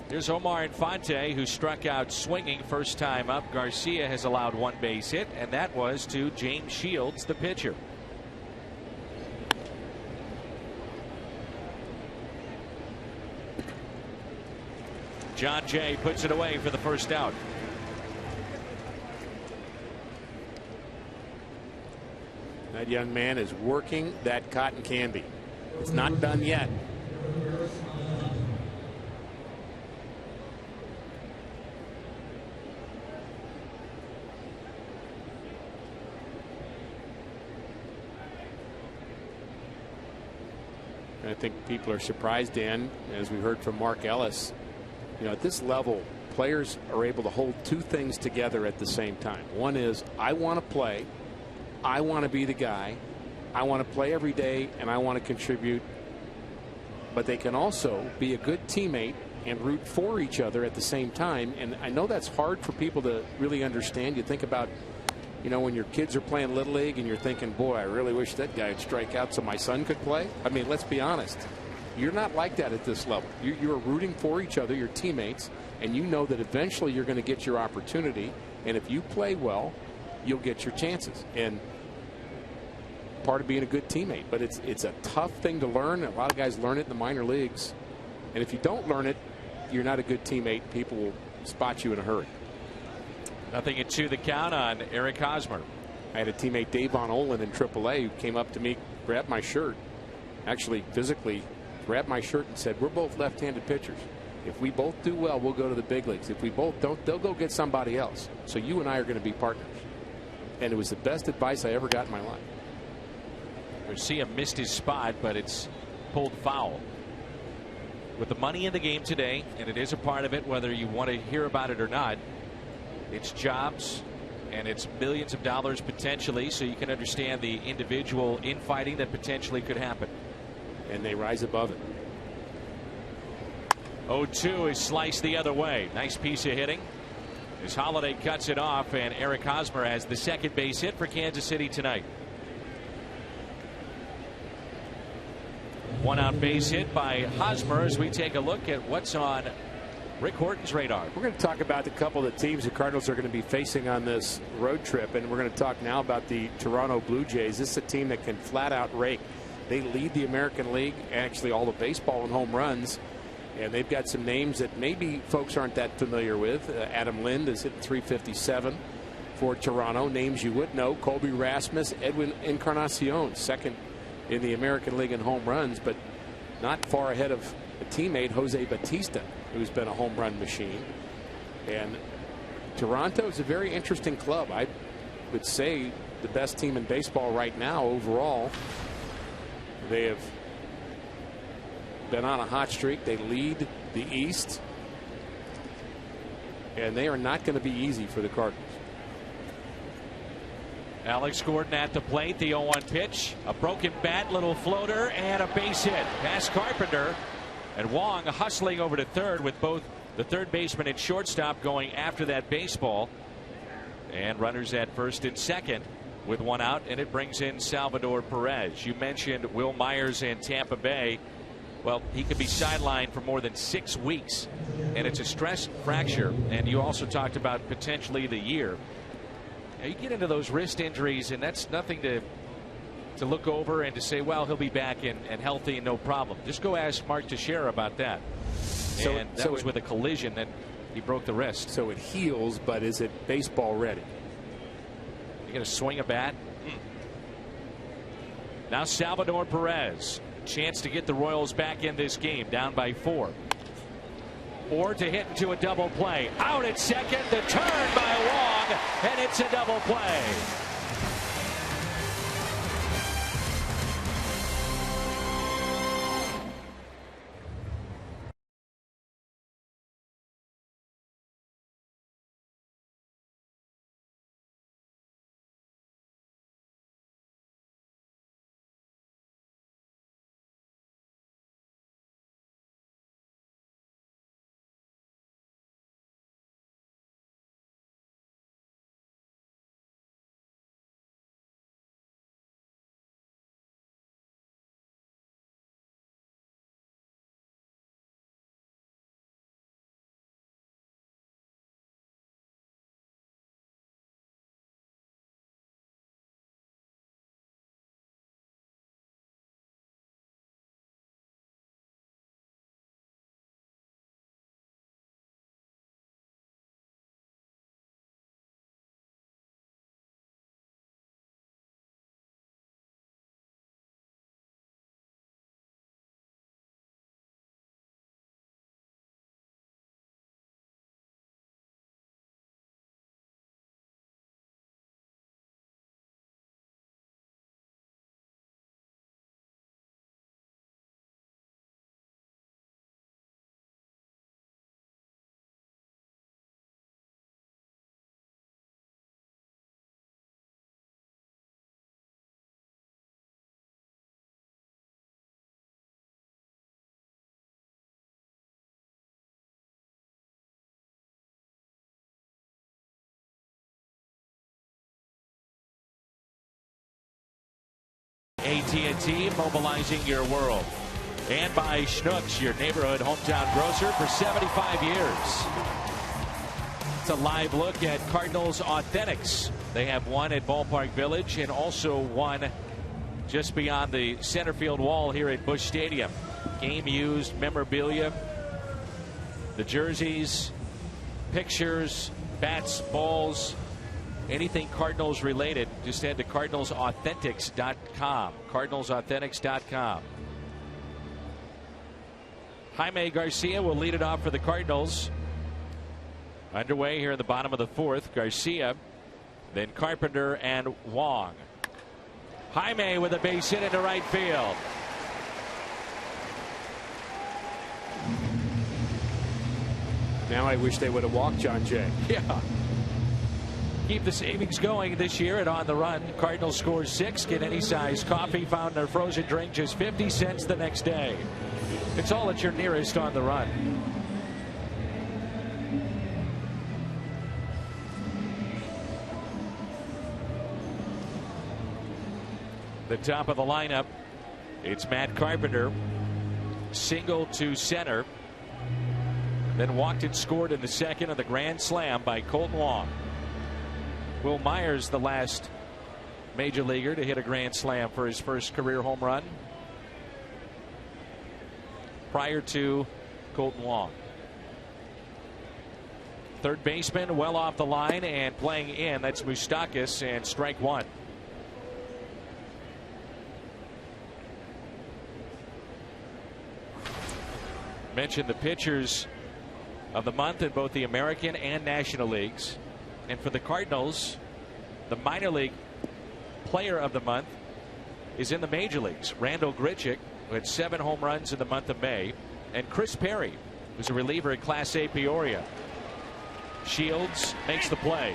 Here's Omar Infante, who struck out swinging first time up. Garcia has allowed one base hit, and that was to James Shields, the pitcher. John Jay puts it away for the first out. That young man is working that cotton candy. It's not done yet. I think people are surprised, Dan, as we heard from Mark Ellis. You know, at this level, players are able to hold two things together at the same time. One is, I want to play, I want to be the guy, I want to play every day, and I want to contribute. But they can also be a good teammate and root for each other at the same time. And I know that's hard for people to really understand. You think about, You know, when your kids are playing Little League and you're thinking, boy, I really wish that guy would strike out so my son could play. I mean, let's be honest. You're not like that at this level. You're rooting for each other, your teammates, and you know that eventually you're going to get your opportunity. And if you play well, you'll get your chances. And part of being a good teammate. But it's a tough thing to learn. A lot of guys learn it in the minor leagues. And if you don't learn it, you're not a good teammate. People will spot you in a hurry. 0-2 the count on Eric Hosmer. I had a teammate, Davon Olin, in AAA, who came up to me, grabbed my shirt, actually physically grabbed my shirt and said, we're both left-handed pitchers. If we both do well, we'll go to the big leagues. If we both don't, they'll go get somebody else. So you and I are going to be partners. And it was the best advice I ever got in my life. Garcia missed his spot, but it's pulled foul. With the money in the game today, and it is a part of it, whether you want to hear about it or not, it's jobs and it's millions of dollars potentially, so you can understand the individual infighting that potentially could happen. And they rise above it. 0-2 is sliced the other way. Nice piece of hitting as Holiday cuts it off, and Eric Hosmer has the second base hit for Kansas City tonight. One out base hit by Hosmer as we take a look at what's on Rick Horton's radar. We're going to talk about a couple of the teams the Cardinals are going to be facing on this road trip, and we're going to talk now about the Toronto Blue Jays. This is a team that can flat out rake. They lead the American League, actually all of baseball in home runs, and they've got some names that maybe folks aren't that familiar with. Adam Lind is hitting .357 for Toronto. Names you would know: Colby Rasmus, Edwin Encarnacion, second in the American League in home runs, but not far ahead of a teammate, Jose Bautista, who's been a home run machine. And Toronto is a very interesting club. I would say the best team in baseball right now overall. They have been on a hot streak. They lead the East, and they are not going to be easy for the Cardinals. Alex Gordon at the plate. The 0-1 pitch. A broken bat, little floater, and a base hit. Past Carpenter. And Wong hustling over to third with both the third baseman and shortstop going after that baseball. And runners at first and second with one out, and it brings in Salvador Perez. You mentioned Will Myers in Tampa Bay. Well, he could be sidelined for more than 6 weeks, and it's a stress fracture. And you also talked about potentially the year. Now, you get into those wrist injuries, and that's nothing to look over and to say, well, he'll be back and healthy and no problem. Just go ask Mark Teixeira about that. And that was with a collision, and he broke the wrist. So it heals, but is it baseball ready? You going to swing a bat? Now Salvador Perez. Chance to get the Royals back in this game, down by 4. Or to hit into a double play. Out at second, the turn by Wong, and it's a double play. AT&T, mobilizing your world. And by Schnucks, your neighborhood hometown grocer for 75 years. It's a live look at Cardinals Authentics. They have one at Ballpark Village and also one just beyond the center field wall here at Busch Stadium. Game used memorabilia, the jerseys, pictures, bats, balls, anything Cardinals related. Just head to CardinalsAuthentics.com. CardinalsAuthentics.com. Jaime Garcia will lead it off for the Cardinals. Underway here in the bottom of the fourth. Garcia, then Carpenter and Wong. Jaime with a base hit into right field. Now I wish they would have walked John Jay. Yeah. Keep the savings going this year at On the Run. Cardinals score 6. Get any size coffee, fountain, or frozen drink, just 50 cents the next day. It's all at your nearest On the Run. The top of the lineup, it's Matt Carpenter. Single to center. Then walked and scored in the second of the grand slam by Colton Wong. Will Myers, the last major leaguer to hit a grand slam for his first career home run, prior to Colton Wong. Third baseman well off the line and playing in. That's Moustakas, and strike one. Mentioned the pitchers of the month in both the American and National Leagues. And for the Cardinals, the minor league player of the month is in the major leagues. Randall Grichuk, who had 7 home runs in the month of May, and Chris Perry, who's a reliever at Class A Peoria. Shields makes the play.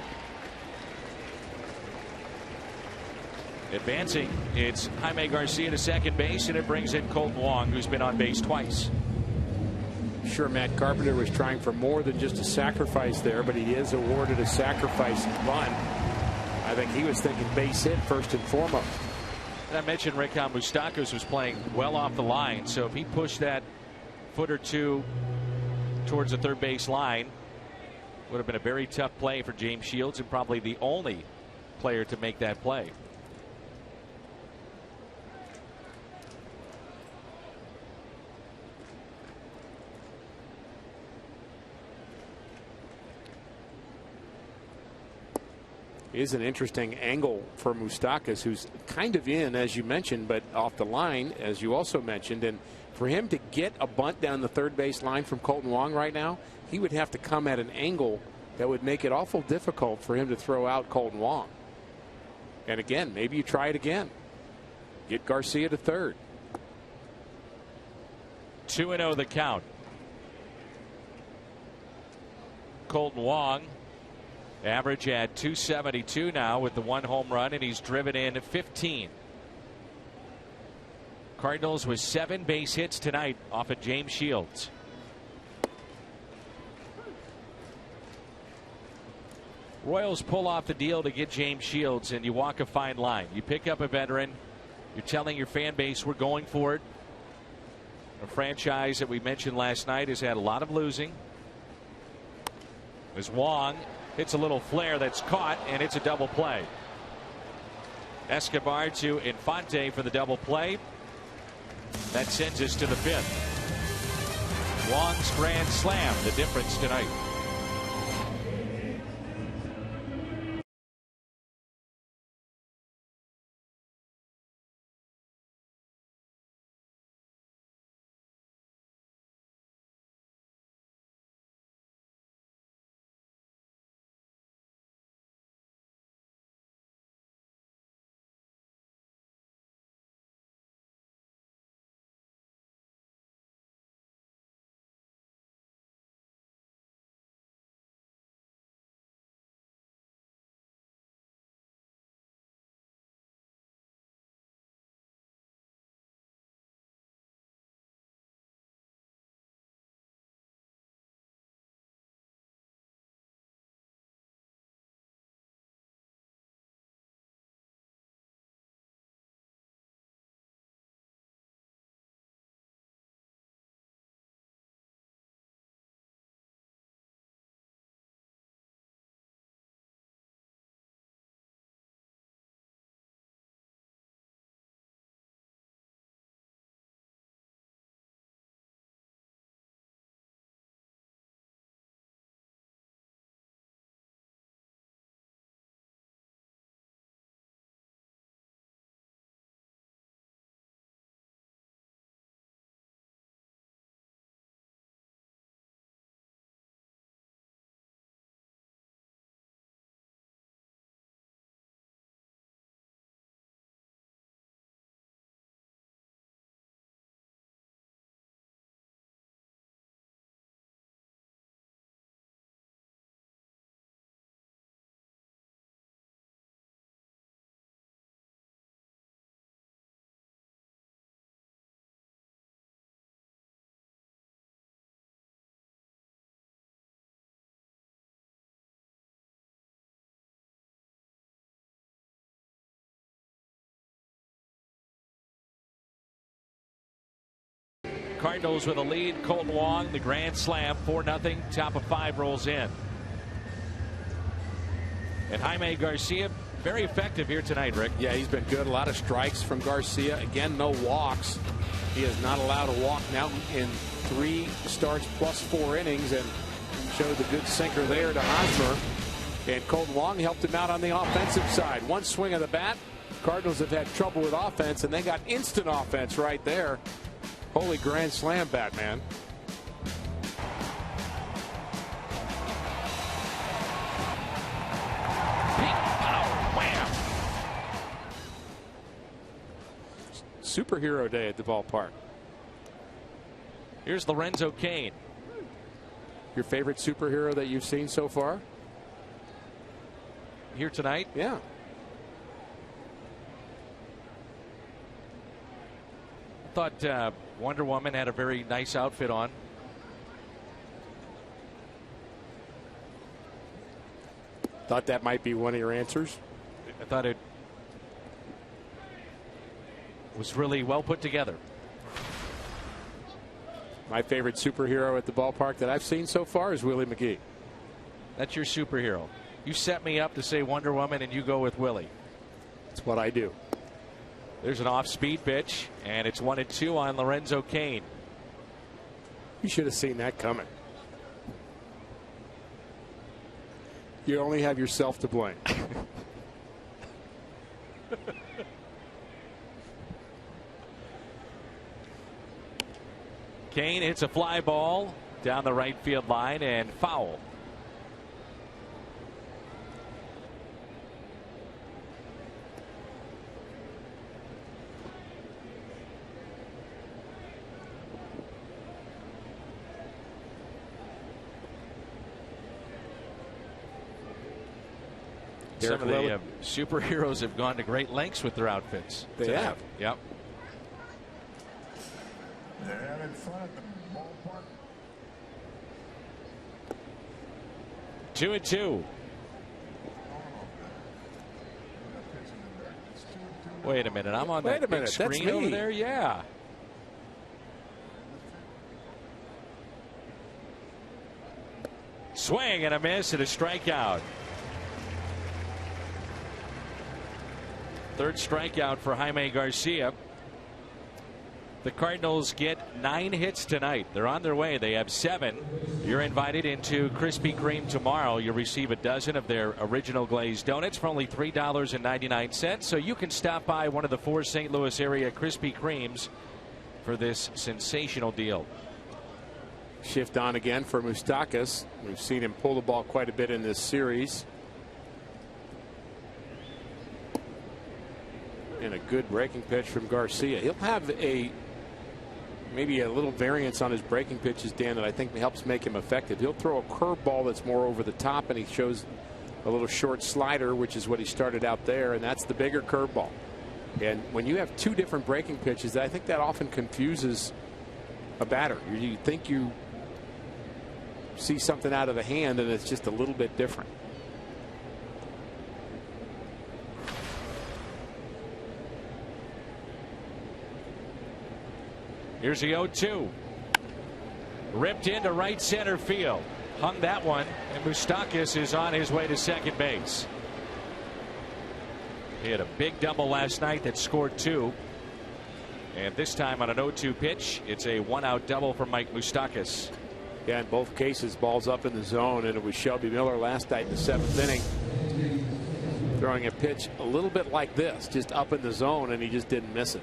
Advancing, it's Jaime Garcia to second base, and it brings in Colton Wong, who's been on base twice. Sure, Matt Carpenter was trying for more than just a sacrifice there, but he is awarded a sacrifice bunt. I think he was thinking base hit first and foremost. And I mentioned Rickon Moustakas was playing well off the line, so if he pushed that foot or two towards the third base line, would have been a very tough play for James Shields, and probably the only player to make that play. Is an interesting angle for Moustakas, who's kind of in, as you mentioned, but off the line, as you also mentioned. And for him to get a bunt down the third base line from Colton Wong right now, he would have to come at an angle that would make it awful difficult for him to throw out Colton Wong. And again, maybe you try it again. Get Garcia to third. 2-0 the count. Colton Wong, average at 272 now with the 1 home run, and he's driven in 15. Cardinals with 7 base hits tonight off of James Shields. Royals pull off the deal to get James Shields, and you walk a fine line. You pick up a veteran. You're telling your fan base we're going for it. A franchise that we mentioned last night has had a lot of losing. As Wong hits a little flare that's caught, and it's a double play. Escobar to Infante for the double play. That sends us to the 5th. Wong's grand slam, the difference tonight. Cardinals with a lead. Colton Wong, the grand slam, 4-0. Top of 5 rolls in. And Jaime Garcia, very effective here tonight, Rick. Yeah, he's been good. A lot of strikes from Garcia. Again, no walks. He is not allowed a walk now in 3 starts plus 4 innings, and showed the good sinker there to Hosmer. And Colton Wong helped him out on the offensive side. One swing of the bat. Cardinals have had trouble with offense, and they got instant offense right there. Holy grand slam, Batman. Superhero day at the ballpark. Here's Lorenzo Cain. Your favorite superhero that you've seen so far? Here tonight? Yeah. Thought Wonder Woman had a very nice outfit on. Thought that might be one of your answers? I thought it was really well put together. My favorite superhero at the ballpark that I've seen so far is Willie McGee. That's your superhero. You set me up to say Wonder Woman, and you go with Willie. That's what I do. There's an off-speed pitch, and it's 1-2 on Lorenzo Cain. You should have seen that coming. You only have yourself to blame. Cain hits a fly ball down the right field line and foul. Some of the superheroes have gone to great lengths with their outfits. They have. Yep. They're in front of the ballpark. 2-2. Wait a minute. I'm on that big screen over there. Yeah. Swing and a miss and a strikeout. Third strikeout for Jaime Garcia. The Cardinals get 9 hits tonight. They're on their way. They have 7. You're invited into Krispy Kreme tomorrow. You'll receive a dozen of their original glazed donuts for only $3.99. So you can stop by one of the 4 St. Louis area Krispy Kremes for this sensational deal. Shift on again for Moustakas. We've seen him pull the ball quite a bit in this series. And a good breaking pitch from Garcia. He'll have maybe a little variance on his breaking pitches, Dan, that I think helps make him effective. He'll throw a curveball that's more over the top, and he shows a little short slider, which is what he started out there, and that's the bigger curveball. And when you have 2 different breaking pitches, I think that often confuses a batter. You think you see something out of the hand, and it's just a little bit different. Here's the 0-2. Ripped into right center field. Hung that one, and Moustakas is on his way to second base. He had a big double last night that scored 2. And this time on an 0-2 pitch, it's a 1-out double for Mike Moustakas. Yeah, in both cases, balls up in the zone, and it was Shelby Miller last night in the 7th inning throwing a pitch a little bit like this, just up in the zone, and he just didn't miss it.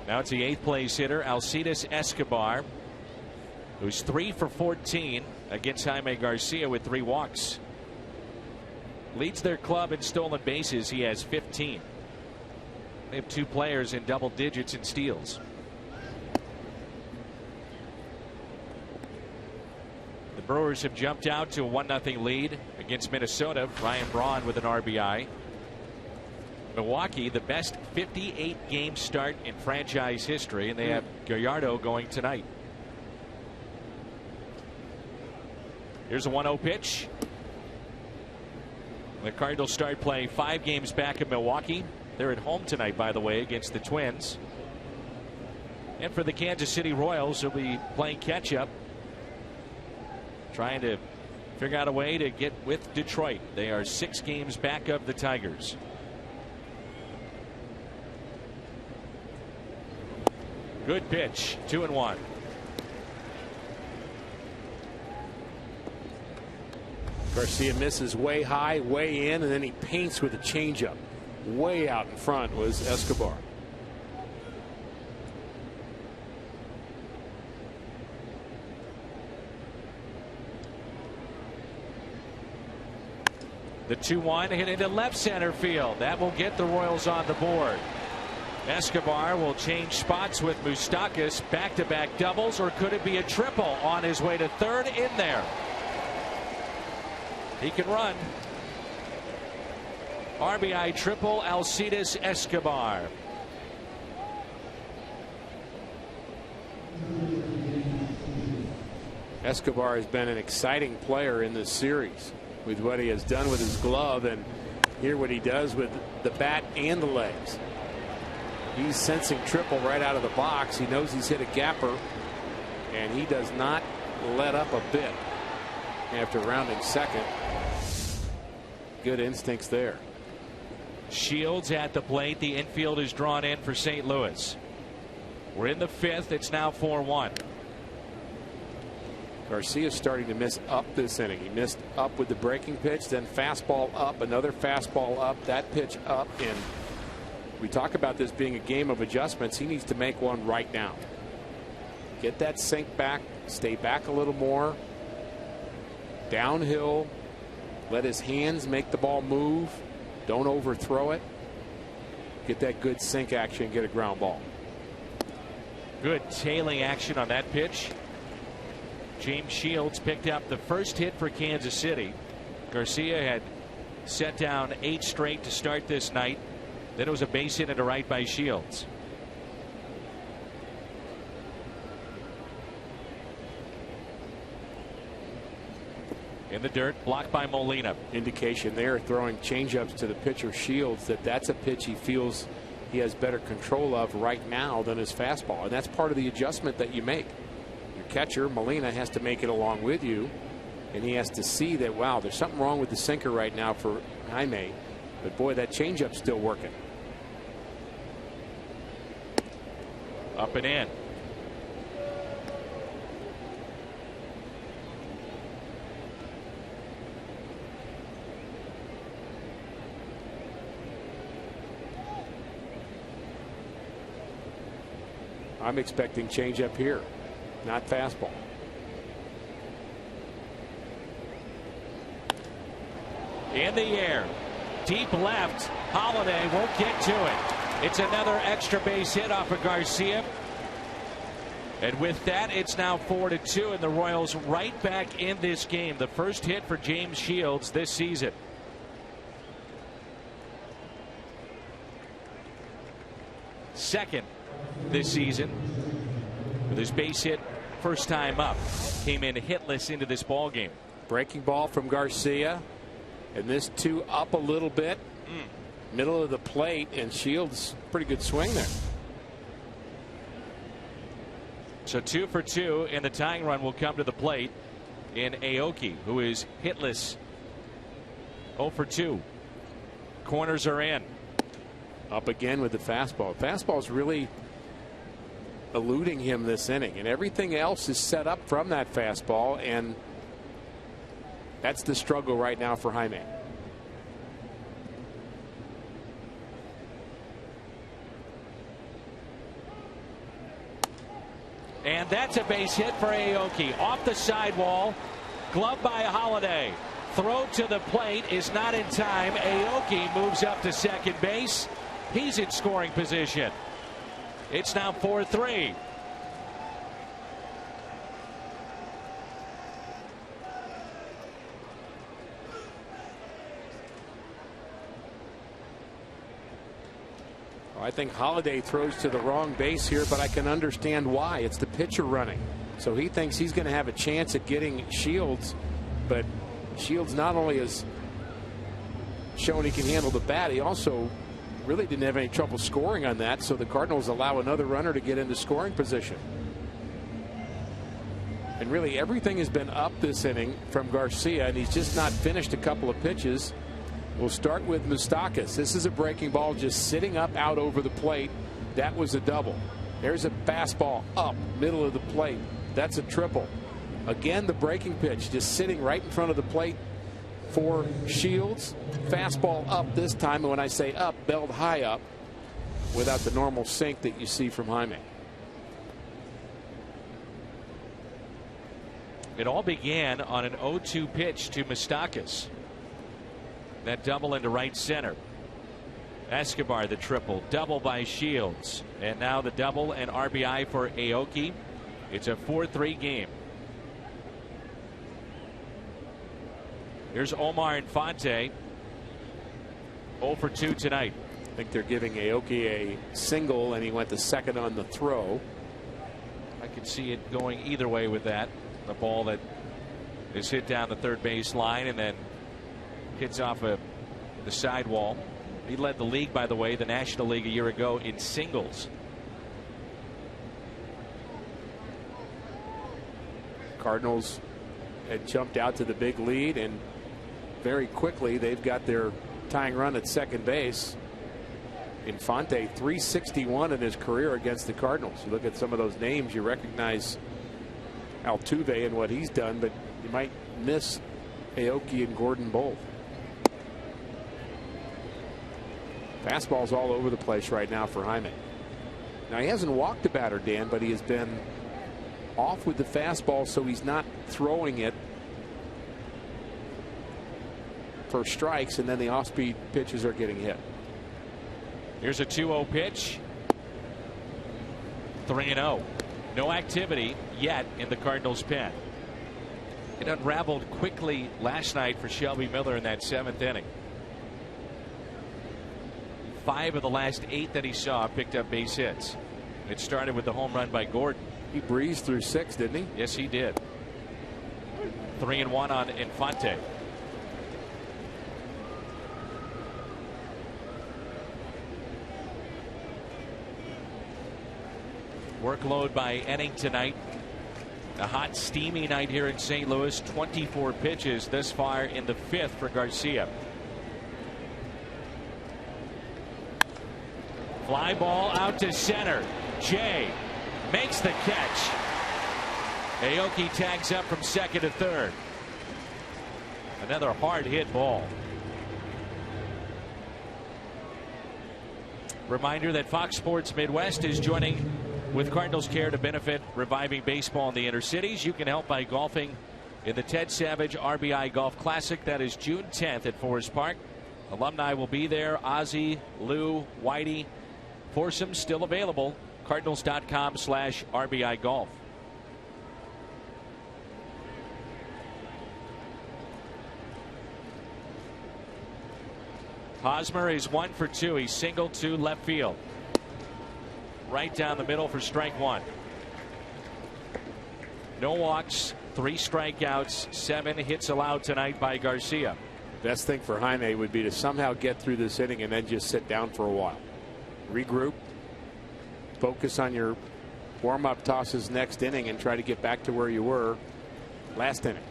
Now it's the 8th place hitter, Alcides Escobar, who's 3 for 14 against Jaime Garcia with 3 walks. Leads their club in stolen bases. He has 15. They have 2 players in double digits in steals. The Brewers have jumped out to a 1-0 lead against Minnesota. Ryan Braun with an RBI. Milwaukee, the best 58-game start in franchise history, and they have Gallardo going tonight. Here's a 1-0 pitch. The Cardinals start playing 5 games back in Milwaukee. They're at home tonight, by the way, against the Twins. And for the Kansas City Royals, they'll be playing catch-up, trying to figure out a way to get with Detroit. They are 6 games back of the Tigers. Good pitch, 2-1. Garcia misses way high, way in, and then he paints with a changeup. Way out in front was Escobar. The 2-1 hit into left center field. That will get the Royals on the board. Escobar will change spots with Moustakas. Back-to-back doubles, or could it be a triple on his way to third? In there. He can run. RBI triple, Alcides Escobar. Escobar has been an exciting player in this series with what he has done with his glove, and here what he does with the bat and the legs. He's sensing triple right out of the box. He knows he's hit a gapper, and he does not let up a bit after rounding second. Good instincts there. Shields at the plate. The infield is drawn in for St. Louis. We're in the 5th. It's now 4-1. Garcia's starting to miss up this inning. He missed up with the breaking pitch, then fastball up, another fastball up, that pitch up. And we talk about this being a game of adjustments. He needs to make one right now. Get that sink back, stay back a little more, downhill, let his hands make the ball move, don't overthrow it, get that good sink action, get a ground ball. Good tailing action on that pitch. James Shields picked up the first hit for Kansas City. Garcia had set down 8 straight to start this night. Then it was a base hit into right by Shields. In the dirt, blocked by Molina. Indication there, throwing changeups to the pitcher Shields, that's a pitch he feels he has better control of right now than his fastball. And that's part of the adjustment that you make. Your catcher, Molina, has to make it along with you. And he has to see that, wow, there's something wrong with the sinker right now for Jaime. But boy, that changeup's still working. Up and in. I'm expecting changeup here, not fastball. In the air, deep left. Holiday won't get to it. It's another extra base hit off of Garcia. And with that, it's now 4-2, and the Royals right back in this game. The first hit for James Shields this season. Second this season with his base hit first time up. Came in hitless into this ball game. Breaking ball from Garcia, and this 2 up a little bit. Middle of the plate, and Shields, pretty good swing there. So 2 for 2, and the tying run will come to the plate in Aoki, who is hitless. 0 for 2. Corners are in. Up again with the fastball. Fastball's really eluding him this inning, and everything else is set up from that fastball, and that's the struggle right now for Jaime. And that's a base hit for Aoki. Off the sidewall. Glove by Holiday. Throw to the plate is not in time. Aoki moves up to second base. He's in scoring position. It's now 4-3. I think Holiday throws to the wrong base here, but I can understand why. It's the pitcher running. So he thinks he's going to have a chance at getting Shields, but Shields not only has shown he can handle the bat, he also really didn't have any trouble scoring on that, so the Cardinals allow another runner to get into scoring position. And really everything has been up this inning from Garcia, and he's just not finished a couple of pitches. We'll start with Moustakas. This is a breaking ball just sitting up out over the plate. That was a double. There's a fastball up middle of the plate. That's a triple. Again, the breaking pitch just sitting right in front of the plate for Shields. Fastball up this time, and when I say up, belled high up without the normal sink that you see from Jaime. It all began on an 0-2 pitch to Moustakas. That double into right center. Escobar the triple, double by Shields, and now the double and RBI for Aoki. It's a 4-3 game. Here's Omar Infante, 0 for 2 tonight. I think they're giving Aoki a single, and he went to second on the throw. I could see it going either way with that. The ball that is hit down the third base line and then hits off the sidewall. He led the league, by the way, the National League a year ago in singles. Cardinals had jumped out to the big lead, and very quickly they've got their tying run at second base. Infante, 361 in his career against the Cardinals. You look at some of those names, you recognize Altuve and what he's done, but you might miss Aoki and Gordon both. Fastballs all over the place right now for Jaime. Now, he hasn't walked the batter, Dan, but he has been off with the fastball, so he's not throwing it for strikes, and then the off-speed pitches are getting hit. Here's a 2-0 pitch. 3-0. No activity yet in the Cardinals' pen. It unraveled quickly last night for Shelby Miller in that 7th inning. 5 of the last 8 that he saw picked up base hits. It started with the home run by Gordon. He breezed through 6, didn't he? Yes, he did. 3-1 on Infante. Workload by inning tonight. A hot, steamy night here in St. Louis. 24 pitches thus far in the 5th for Garcia. Fly ball out to center. Jay makes the catch. Aoki tags up from second to third. Another hard hit ball. Reminder that Fox Sports Midwest is joining with Cardinals Care to benefit reviving baseball in the inner cities. You can help by golfing in the Ted Savage RBI Golf Classic. That is June 10th at Forest Park. Alumni will be there. Ozzie, Lou, Whitey. Foursomes still available. Cardinals.com/RBI Golf. Hosmer is 1 for 2. He's singled to left field. Right down the middle for strike 1. No walks, 3 strikeouts, 7 hits allowed tonight by Garcia. Best thing for Jaime would be to somehow get through this inning and then just sit down for a while. Regroup, focus on your warm-up tosses next inning, and try to get back to where you were last inning.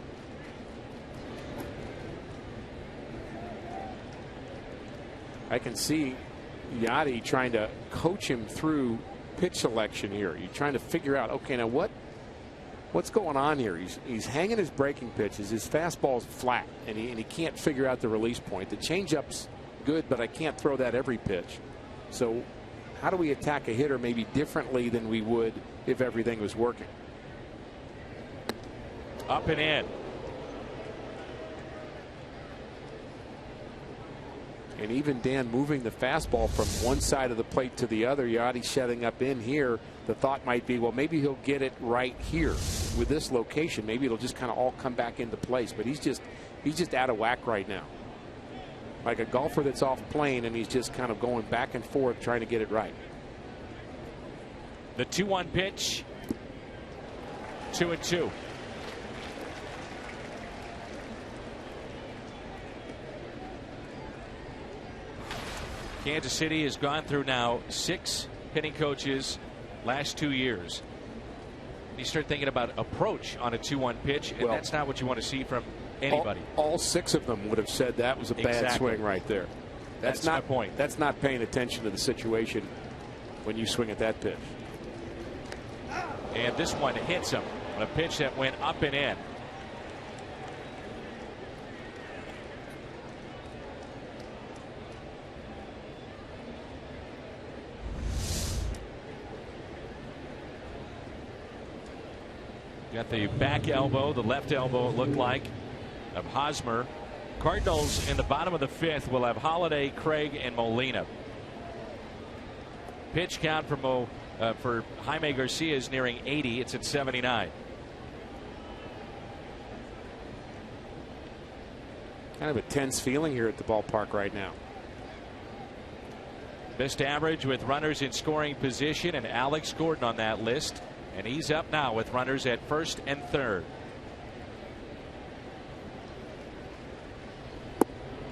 I can see Yachty trying to coach him through pitch selection here. You're trying to figure out, okay, now what's going on here? He's hanging his breaking pitches. His fastball's flat, and he can't figure out the release point. The changeup's good, but I can't throw that every pitch. So how do we attack a hitter maybe differently than we would if everything was working? Up and in. And even Dan moving the fastball from one side of the plate to the other, Yachty setting up in here. The thought might be, well, maybe he'll get it right here with this location. Maybe it'll just kind of all come back into place. But he's just out of whack right now. Like a golfer that's off plane, and he's just kind of going back and forth trying to get it right. The 2-1 pitch. 2-2. Kansas City has gone through now 6 hitting coaches last 2 years. You start thinking about approach on a 2-1 pitch, and that's not what you want to see from anybody. All 6 of them would have said that was a bad swing right there. That's not my point. That's not paying attention to the situation when you swing at that pitch. And this one hits him on a pitch that went up and in. Got the back elbow, the left elbow, it looked like, of Hosmer. Cardinals in the bottom of the 5th will have Holiday, Craig, and Molina. Pitch count for Jaime Garcia is nearing 80. It's at 79. Kind of a tense feeling here at the ballpark right now. Best average with runners in scoring position, and Alex Gordon on that list. And he's up now with runners at 1st and 3rd.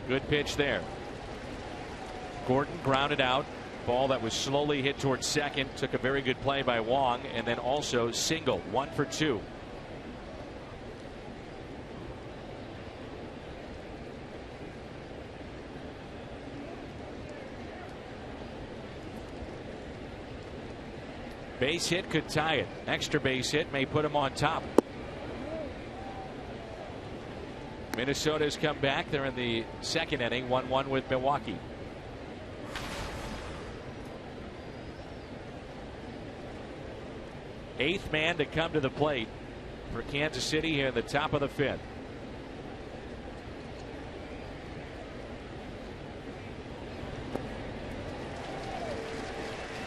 Good pitch there. Gordon grounded out. Ball that was slowly hit towards 2nd. Took a very good play by Wong, and then also single, 1 for 2. Base hit could tie it. Extra base hit may put him on top. Minnesota's come back. They're in the 2nd inning, 1-1 with Milwaukee. Eighth man to come to the plate for Kansas City here in the top of the 5th.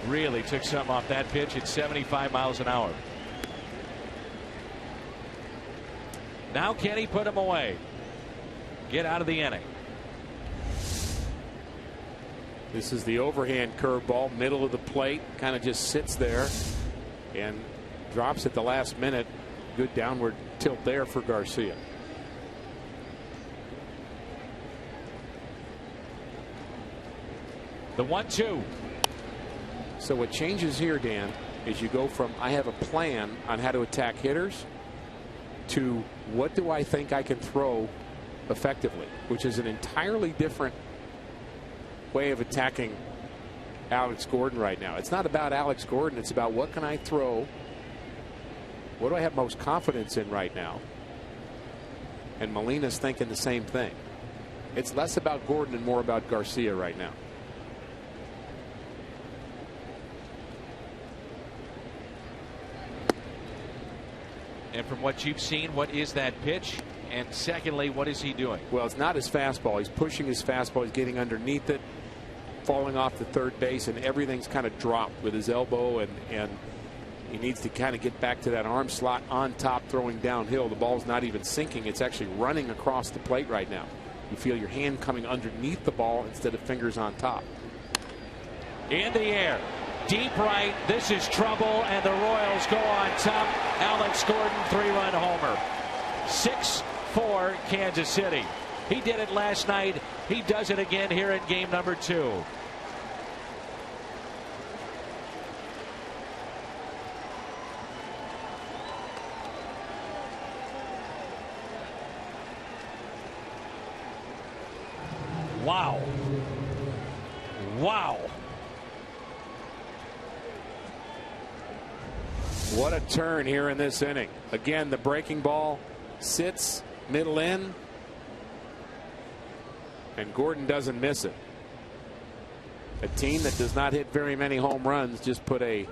Really took something off that pitch at 75 miles an hour. Now can he put him away? Get out of the inning. This is the overhand curveball, middle of the plate, kind of just sits there and drops at the last minute. Good downward tilt there for Garcia. The 1-2. So what changes here, Dan, is you go from I have a plan on how to attack hitters to what do I think I can throw effectively, which is an entirely different way of attacking Alex Gordon right now. It's not about Alex Gordon. It's about what can I throw? What do I have most confidence in right now? And Molina's thinking the same thing. It's less about Gordon and more about Garcia right now. And from what you've seen, what is that pitch? And secondly, what is he doing? Well, it's not his fastball. He's pushing his fastball. He's getting underneath it, falling off the third base, and everything's kind of dropped with his elbow, and he needs to kind of get back to that arm slot on top, throwing downhill. The ball's not even sinking. It's actually running across the plate right now. You feel your hand coming underneath the ball instead of fingers on top. In the air. Deep right. This is trouble, and the Royals go on top. Alex Gordon, 3-run homer. 6-4 Kansas City. He did it last night. He does it again here in game number 2. Wow. Wow. What a turn here in this inning. Again, the breaking ball sits middle in, and Gordon doesn't miss it. A team that does not hit very many home runs just put a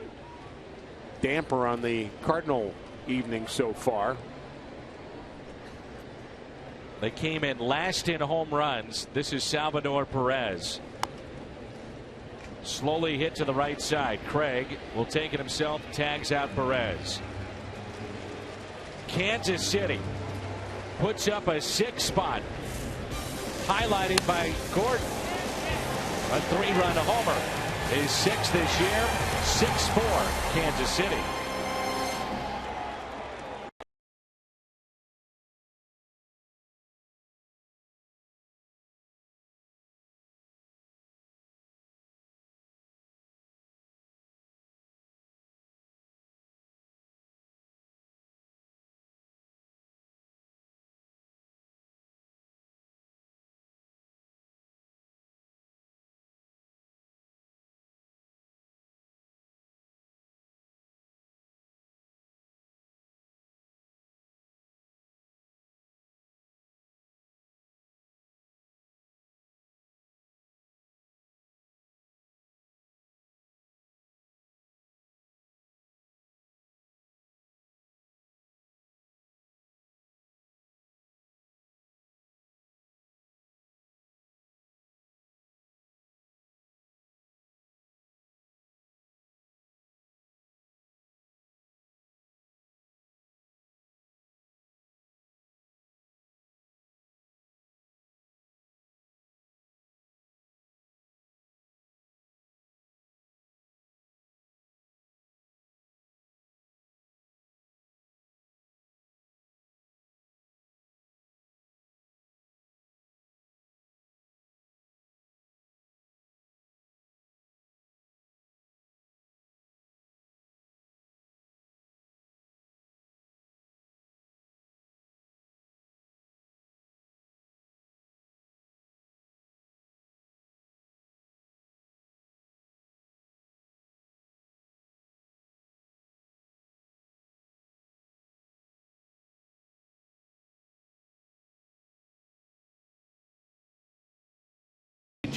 damper on the Cardinal evening so far. They came in last in home runs. This is Salvador Perez. Slowly hit to the right side. Craig will take it himself, tags out Perez. Kansas City puts up a 6 spot, highlighted by Gordon. A 3-run homer. His 6th this year. 6-4 Kansas City.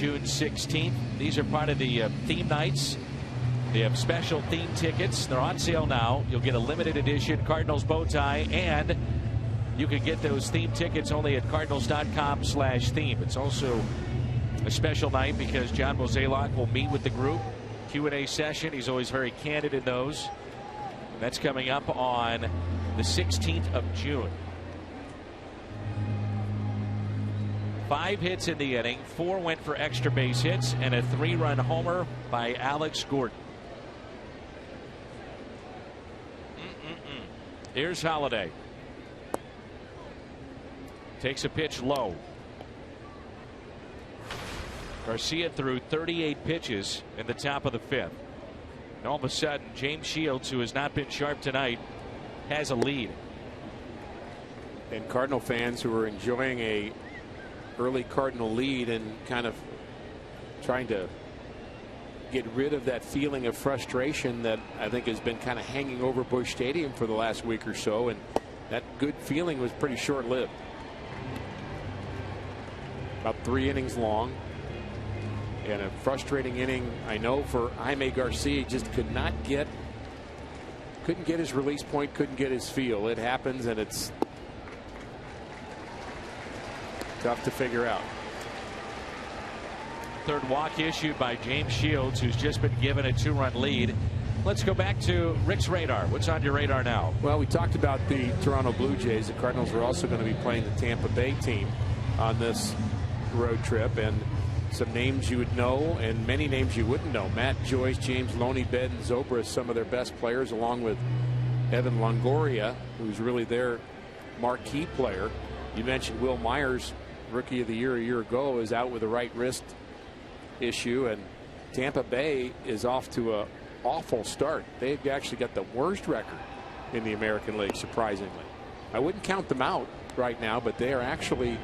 June 16th. These are part of the theme nights. They have special theme tickets. They're on sale now. You'll get a limited edition Cardinals bow tie, and you can get those theme tickets only at cardinals.com/theme. It's also a special night because John Mozeliak will meet with the group. Q&A session. He's always very candid in those. That's coming up on the 16th of June. 5 hits in the inning. 4 went for extra base hits and a 3-run homer by Alex Gordon. Here's Holiday. Takes a pitch low. Garcia threw 38 pitches in the top of the 5th. And all of a sudden, James Shields, who has not been sharp tonight, has a lead. And Cardinal fans who are enjoying a early Cardinal lead and kind of trying to get rid of that feeling of frustration that I think has been kind of hanging over Busch Stadium for the last week or so, and that good feeling was pretty short-lived. About 3 innings long, and a frustrating inning, I know, for Jaime Garcia. Just couldn't get his release point, couldn't get his feel. It happens, and it's tough to figure out. 3rd walk issued by James Shields, who's just been given a 2-run lead. Let's go back to Rick's radar. What's on your radar now? Well, we talked about the Toronto Blue Jays. The Cardinals are also going to be playing the Tampa Bay team on this road trip, and some names you would know and many names you wouldn't know. Matt Joyce, James Loney, Bed, and Zobrist, some of their best players, along with Evan Longoria, who's really their marquee player. You mentioned Will Myers, Rookie of the Year a year ago, is out with a right wrist issue, and Tampa Bay is off to a awful start. They've actually got the worst record in the American League, surprisingly. I wouldn't count them out right now, but they are actually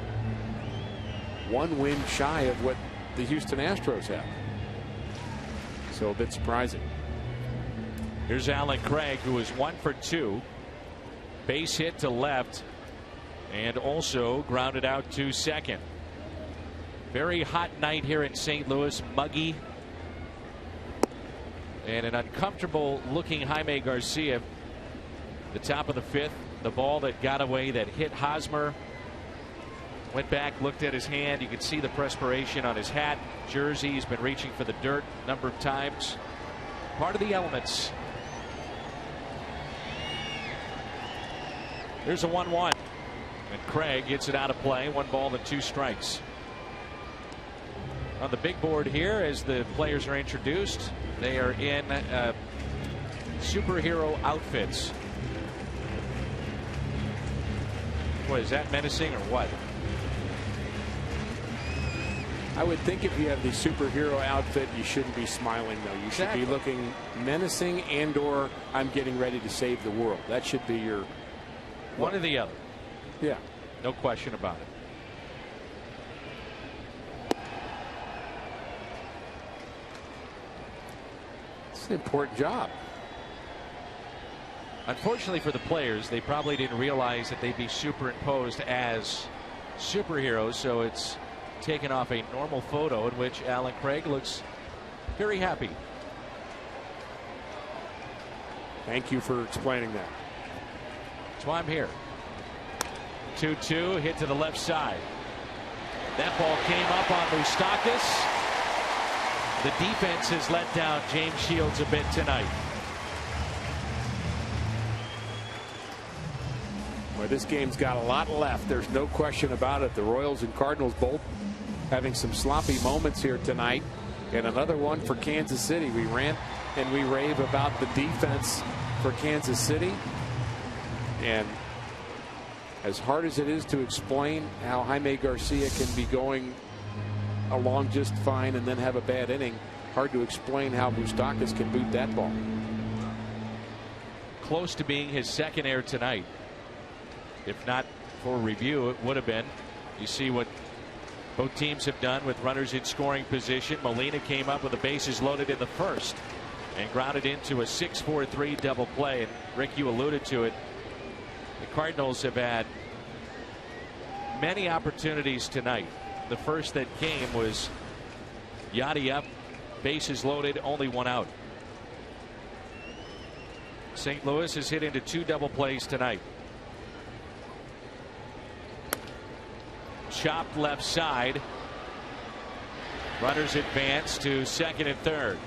1 win shy of what the Houston Astros have. So a bit surprising. Here's Alan Craig, who is 1 for 2. Base hit to left and also grounded out to second. Very hot night here in St. Louis. Muggy. And an uncomfortable looking Jaime Garcia. The top of the 5th. The ball that got away, that hit Hosmer. Went back, looked at his hand. You could see the perspiration on his hat, jersey. He's been reaching for the dirt a number of times. Part of the elements. There's a 1-1. And Craig gets it out of play. 1 ball and 2 strikes. On the big board here, as the players are introduced, they are in superhero outfits. Boy, is that menacing or what? I would think if you have the superhero outfit, you shouldn't be smiling, though. You should be looking menacing and/or I'm getting ready to save the world. That should be your one or the other. Yeah, no question about it. It's an important job. Unfortunately for the players, they probably didn't realize that they'd be superimposed as superheroes, so it's taken off a normal photo in which Alan Craig looks very happy. Thank you for explaining that. That's why I'm here. 2-2, hit to the left side. That ball came up on Moustakas. The defense has let down James Shields a bit tonight. Well, this game's got a lot left. There's no question about it. The Royals and Cardinals both having some sloppy moments here tonight. And another one for Kansas City. We rant and we rave about the defense for Kansas City. And as hard as it is to explain how Jaime Garcia can be going along just fine and then have a bad inning, hard to explain how Moustakas can boot that ball. Close to being his 2nd error tonight. If not for review, it would have been. You see what both teams have done with runners in scoring position. Molina came up with the bases loaded in the 1st and grounded into a 6-4-3 double play. And Rick, you alluded to it. The Cardinals have had many opportunities tonight. The first that came was Yachty up, bases loaded, only one out. St. Louis has hit into 2 double plays tonight. Chopped left side. Runners advance to second and third.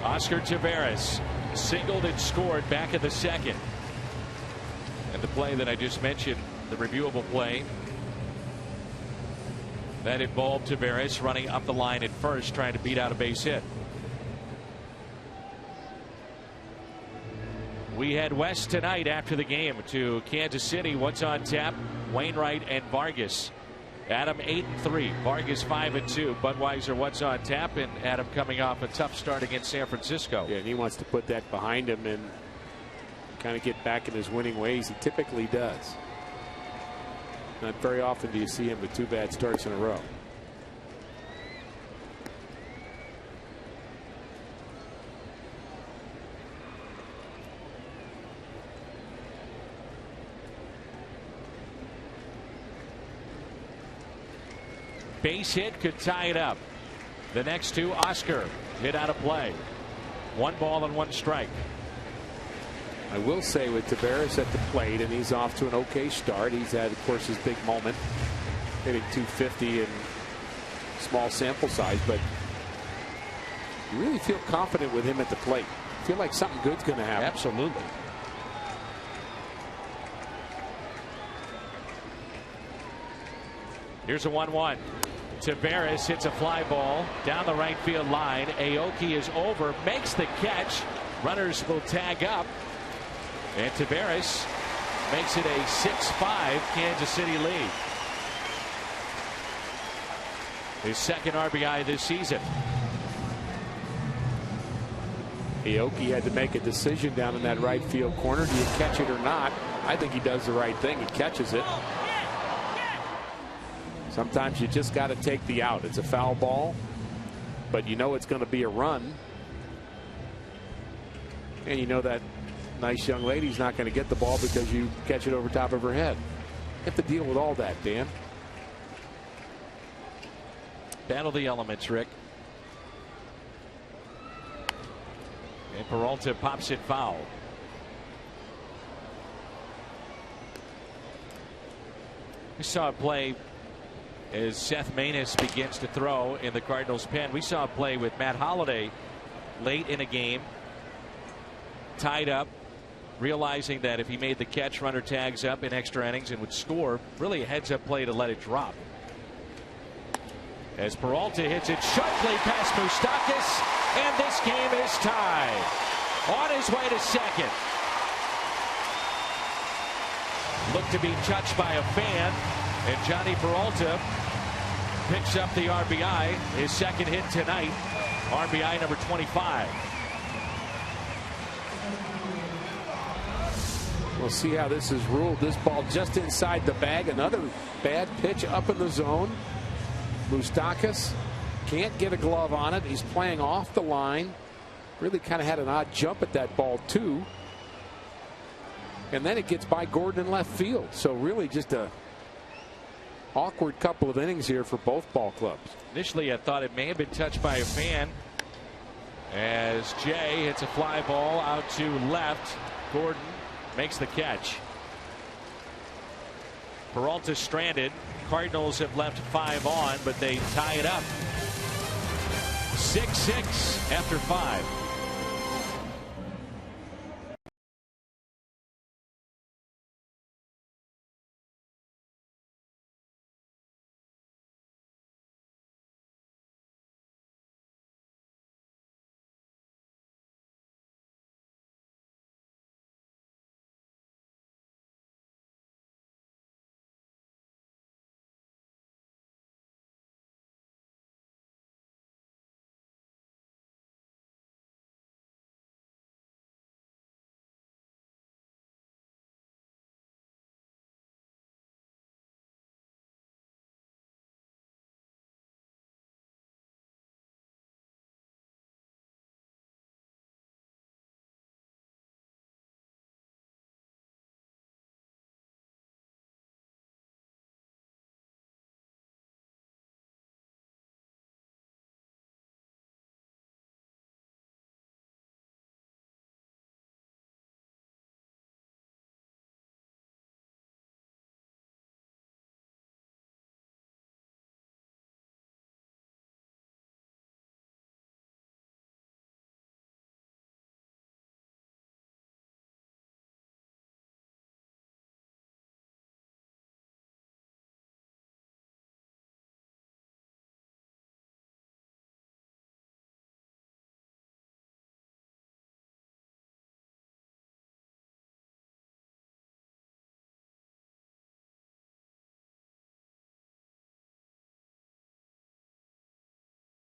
Oscar Taveras singled and scored back in the second. And the play that I just mentioned, the reviewable play, that involved Taveras running up the line at first, trying to beat out a base hit. We head west tonight after the game to Kansas City. What's on tap? Wainwright and Vargas. Adam 8-3, Vargas 5-2. Budweiser, what's on tap? And Adam coming off a tough start against San Francisco. Yeah, and he wants to put that behind him and kind of get back in his winning ways. He typically does. Not very often do you see him with 2 bad starts in a row. Base hit could tie it up. The next 2, Oscar hit out of play. 1 ball and 1 strike. I will say with Taveras at the plate, and he's off to an okay start. He's had, of course, his big moment, hitting 250 in small sample size, but you really feel confident with him at the plate. Feel like something good's going to happen. Absolutely. Here's a 1-1. Taveras hits a fly ball down the right field line. Aoki is over, makes the catch. Runners will tag up. And Taveras makes it a 6-5 Kansas City lead. His second RBI this season. Aoki had to make a decision down in that right field corner. Do you catch it or not? I think he does the right thing. He catches it. Sometimes you just got to take the out. It's a foul ball, but you know it's going to be a run. And you know that nice young lady's not going to get the ball because you catch it over top of her head. You have to deal with all that, Dan. Battle the elements, Rick. And Peralta pops it foul. We saw a play as Seth Maness begins to throw in the Cardinals pen. We saw a play with Matt Holliday late in a game, tied up, realizing that if he made the catch, runner tags up in extra innings and would score. Really a heads-up play to let it drop. As Peralta hits it sharply past Moustakas, and this game is tied. On his way to second. Looked to be touched by a fan, and Johnny Peralta picks up the RBI, his second hit tonight, RBI number 25. We'll see how this is ruled. This ball just inside the bag. Another bad pitch up in the zone. Moustakas can't get a glove on it. He's playing off the line. Really kind of had an odd jump at that ball too. And then it gets by Gordon in left field. So really just a awkward couple of innings here for both ball clubs. Initially I thought it may have been touched by a fan as Jay hits a fly ball out to left. Gordon makes the catch. Peralta stranded. Cardinals have left 5 on, but they tie it up 6-6 after 5.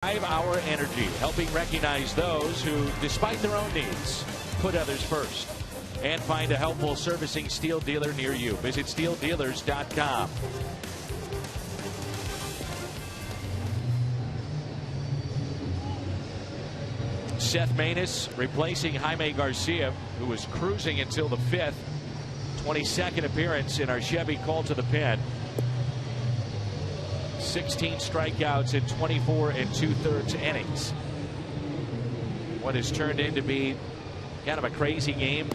5-hour energy, helping recognize those who, despite their own needs, put others first. And find a helpful servicing steel dealer near you. Visit steeldealers.com. Seth Maness replacing Jaime Garcia, who was cruising until the 5th. 22nd appearance in our Chevy call to the pen. 16 strikeouts in 24 2/3 innings. What has turned into be kind of a crazy game.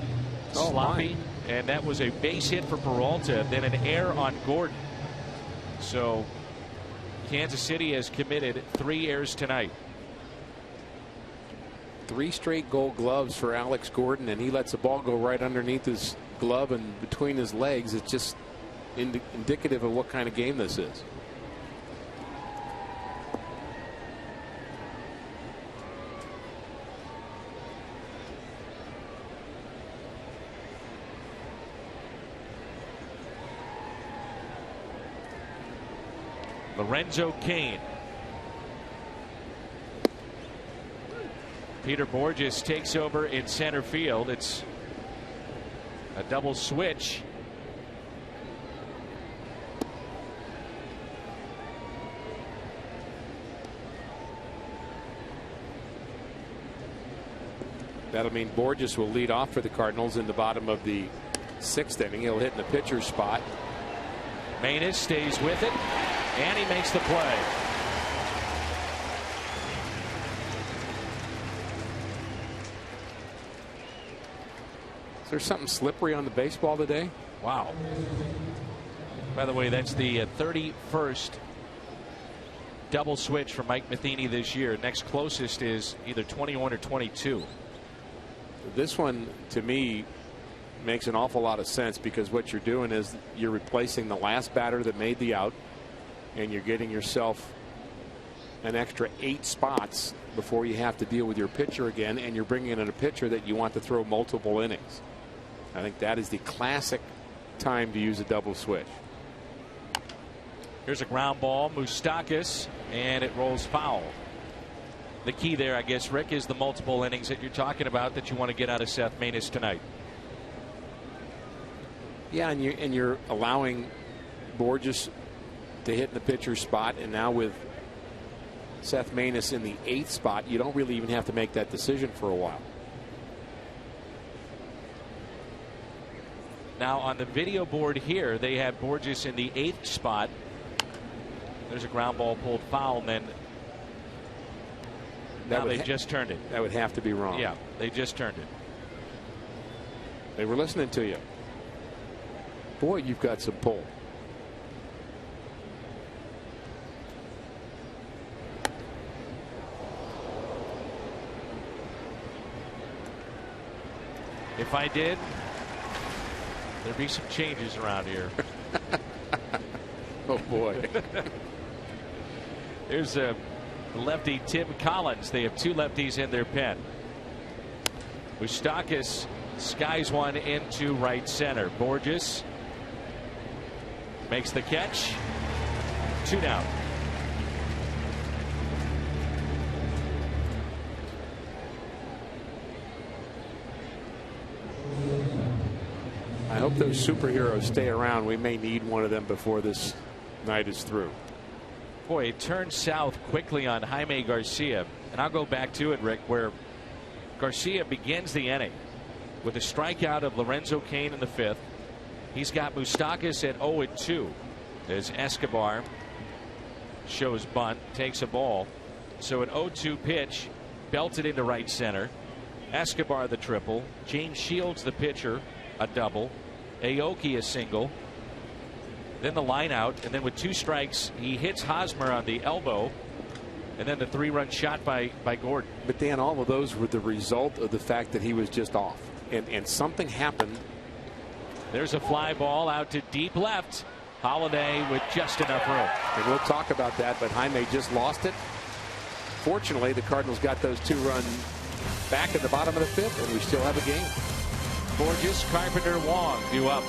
Sloppy. And that was a base hit for Peralta, then an error on Gordon. So Kansas City has committed 3 errors tonight. 3 straight Gold Gloves for Alex Gordon, and he lets the ball go right underneath his glove and between his legs. It's just indicative of what kind of game this is. Lorenzo Cain. Peter Borges takes over in center field. It's a double switch. That'll mean Borges will lead off for the Cardinals in the bottom of the 6th inning. He'll hit in the pitcher's spot. Maness stays with it, and he makes the play. Is there something slippery on the baseball today? Wow. By the way, that's the 31st double switch for Mike Matheny this year. Next closest is either 21 or 22. This one, to me, makes an awful lot of sense, because what you're doing is you're replacing the last batter that made the out, and you're getting yourself an extra 8 spots before you have to deal with your pitcher again, and you're bringing in a pitcher that you want to throw multiple innings. I think that is the classic time to use a double switch. Here's a ground ball, Moustakas, and it rolls foul. The key there, I guess, Rick, is the multiple innings that you're talking about that you want to get out of Seth Maness tonight. Yeah, and you're allowing Borges to hit in the pitcher's spot, and now with Seth Maness in the 8th spot, you don't really even have to make that decision for a while. Now on the video board here, they have Borges in the 8th spot. There's a ground ball pulled foul, and then now they've just turned it. That would have to be wrong. Yeah, they just turned it. They were listening to you. Boy, you've got some pull. If I did, there'd be some changes around here. Oh boy. There's a lefty, Tim Collins. They have 2 lefties in their pen. Moustakas skies one into right center. Borges makes the catch. 2 down. I hope those superheroes stay around. We may need one of them before this night is through. Boy, it turned south quickly on Jaime Garcia. And I'll go back to it, Rick, where Garcia begins the inning with a strikeout of Lorenzo Cain in the 5th. He's got Moustakas at 0-2 as Escobar shows bunt, takes a ball. So an 0-2 pitch belted into right center. Escobar the triple. James Shields the pitcher a double. Aoki a single. Then the line out, and then with 2 strikes he hits Hosmer on the elbow, and then the 3-run shot by Gordon. But Dan, all of those were the result of the fact that he was just off, and something happened. There's a fly ball out to deep left. Holiday with just enough room. And we'll talk about that, but Jaime just lost it. Fortunately, the Cardinals got those 2 runs back at the bottom of the 5th, and we still have a game. Borges, Carpenter, Wong due up.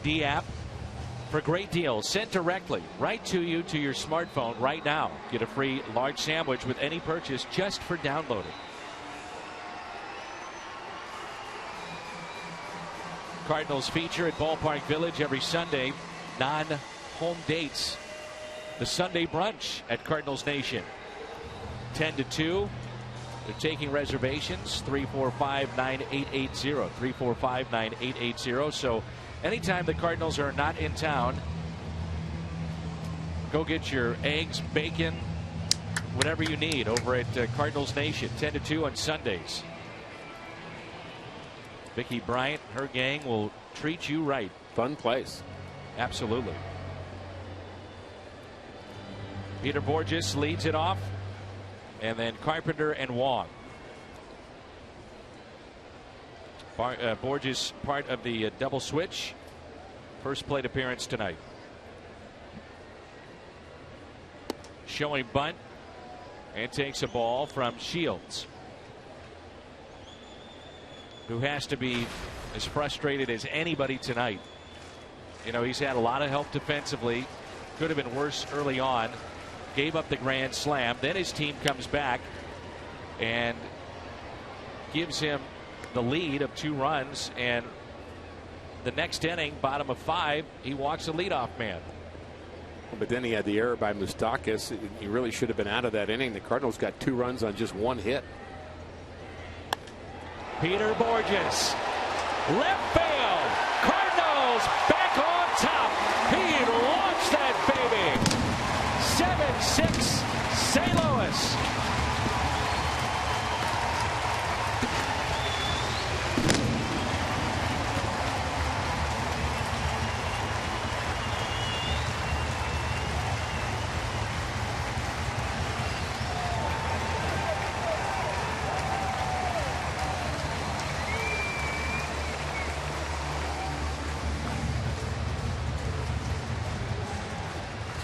D app for great deals sent directly right to you to your smartphone right now. Get a free large sandwich with any purchase just for downloading. Cardinals feature at Ballpark Village every Sunday. Non-home dates. The Sunday brunch at Cardinals Nation. 10 to 2. They're taking reservations. 345-9880. 345-9880. So anytime the Cardinals are not in town, go get your eggs, bacon, whatever you need over at Cardinals Nation. 10 to 2 on Sundays. Vicki Bryant, her gang will treat you right. Fun place. Absolutely. Peter Borges leads it off, and then Carpenter and Wong. Borges part of the double switch. First plate appearance tonight. Showing bunt and takes a ball from Shields, who has to be as frustrated as anybody tonight. You know, he's had a lot of help defensively. Could have been worse early on. Gave up the grand slam. Then his team comes back and gives him the lead of 2 runs. And the next inning, bottom of 5, he walks the leadoff man. But then he had the error by Moustakas. He really should have been out of that inning. The Cardinals got 2 runs on just 1 hit. Peter Borges, left field. Cardinals back on top. He launched that baby. 7-6 St. Louis.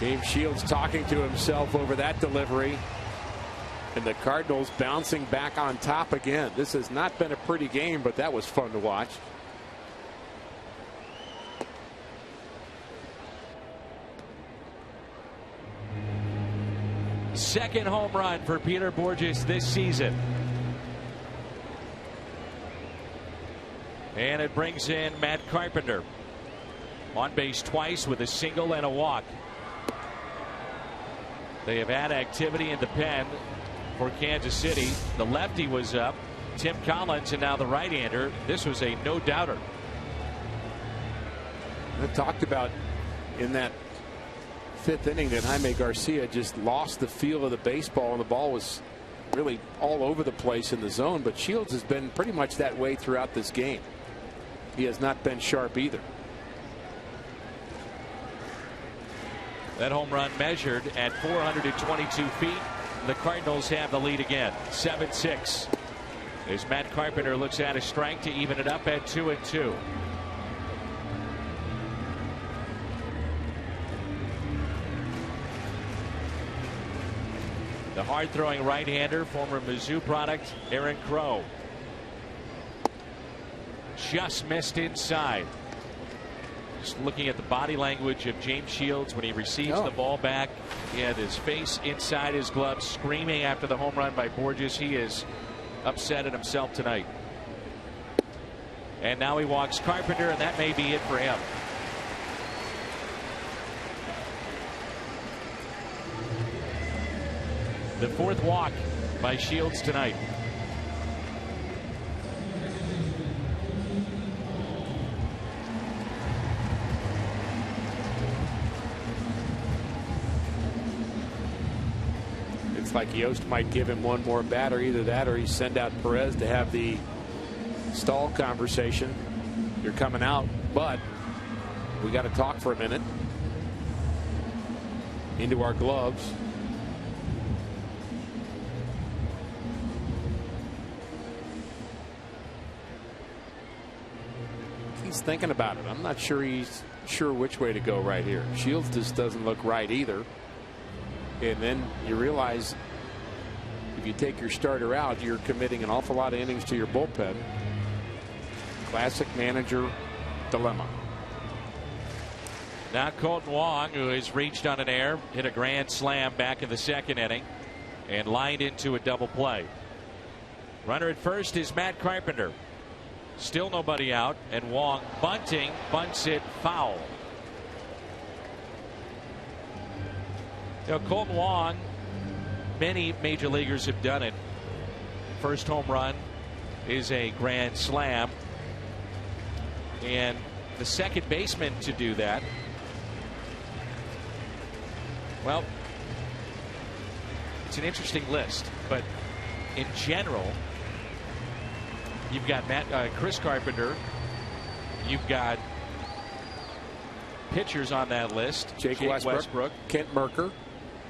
James Shields talking to himself over that delivery. And the Cardinals bouncing back on top again. This has not been a pretty game, but that was fun to watch. Second home run for Peter Borges this season. And it brings in Matt Carpenter. On base twice with a single and a walk. They have had activity in the pen for Kansas City. The lefty was up. Tim Collins, and now the right-hander. This was a no-doubter. I talked about in that 5th inning that Jaime Garcia just lost the feel of the baseball, and the ball was really all over the place in the zone. But Shields has been pretty much that way throughout this game. He has not been sharp either. That home run measured at 422 feet. The Cardinals have the lead again, 7-6. As Matt Carpenter looks at a strike to even it up at 2-2. The hard-throwing right-hander, former Mizzou product, Aaron Crow. Just missed inside. Just looking at the body language of James Shields when he receives the ball back. He had his face inside his glove, screaming after the home run by Borges. He is upset at himself tonight. And now he walks Carpenter, and that may be it for him. The 4th walk by Shields tonight. Like Yost might give him one more batter. Either that or he send out Perez to have the stall conversation. You're coming out, but we got to talk for a minute. Into our gloves. He's thinking about it. I'm not sure he's sure which way to go right here. Shields just doesn't look right either. And then you realize if you take your starter out, you're committing an awful lot of innings to your bullpen. Classic manager dilemma. Now Colton Wong, who has reached on an air, hit a grand slam back in the second inning and lined into a double play. Runner at first is Matt Carpenter. Still nobody out, and Wong bunting, bunts it foul. Colton Wong, many major leaguers have done it. First home run is a grand slam, and the second baseman to do that, well, it's an interesting list, but in general, you've got Chris Carpenter, you've got pitchers on that list: Jake Westbrook, Kent Mercker,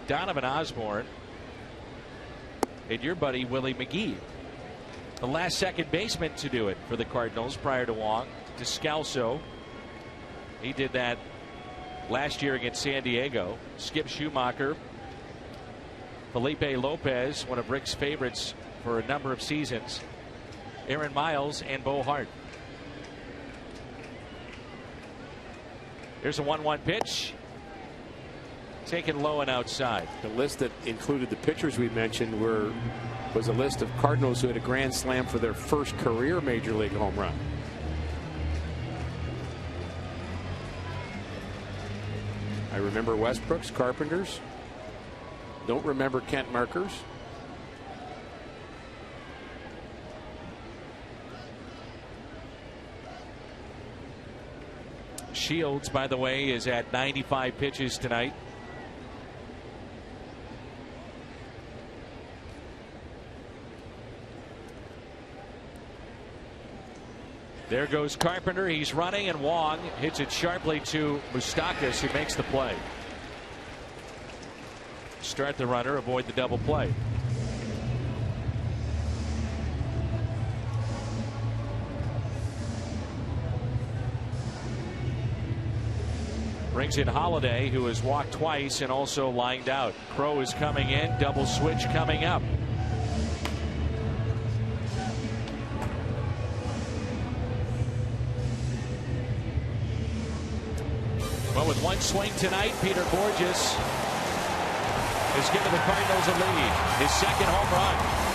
Donovan Osborne, and your buddy Willie McGee. The last second baseman to do it for the Cardinals prior to Wong, Descalso. He did that last year against San Diego. Skip Schumacher, Felipe Lopez, one of Rick's favorites for a number of seasons, Aaron Miles, and Bo Hart. There's a 1-1 pitch. Taken low and outside. The list that included the pitchers we mentioned was a list of Cardinals who had a grand slam for their first career major league home run. I remember Westbrook's, Carpenter's. Don't remember Kent Merker's. Shields, by the way, is at 95 pitches tonight. There goes Carpenter. He's running, and Wong hits it sharply to Moustakas, who makes the play. Start the runner, avoid the double play. Brings in Holiday, who has walked twice and also lined out. Crow is coming in. Double switch coming up. Well, with one swing tonight, Peter Borges has given the Cardinals a lead. His second home run.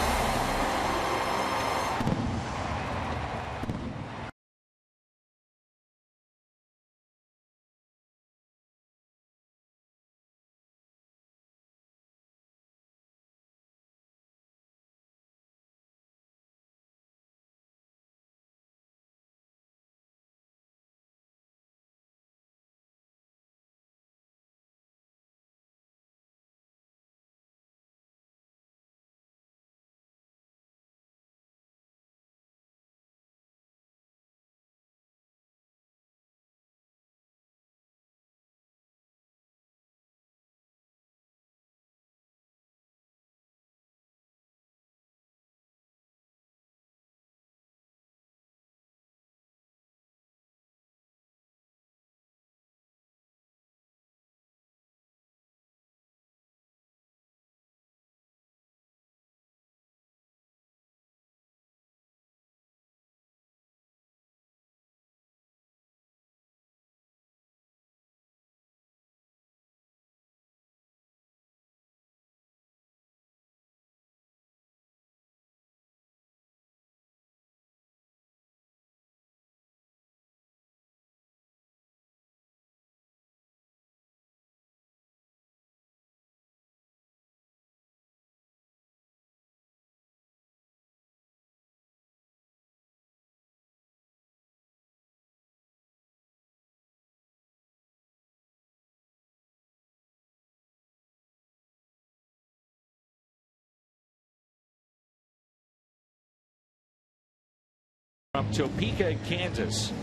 From Topeka, Kansas,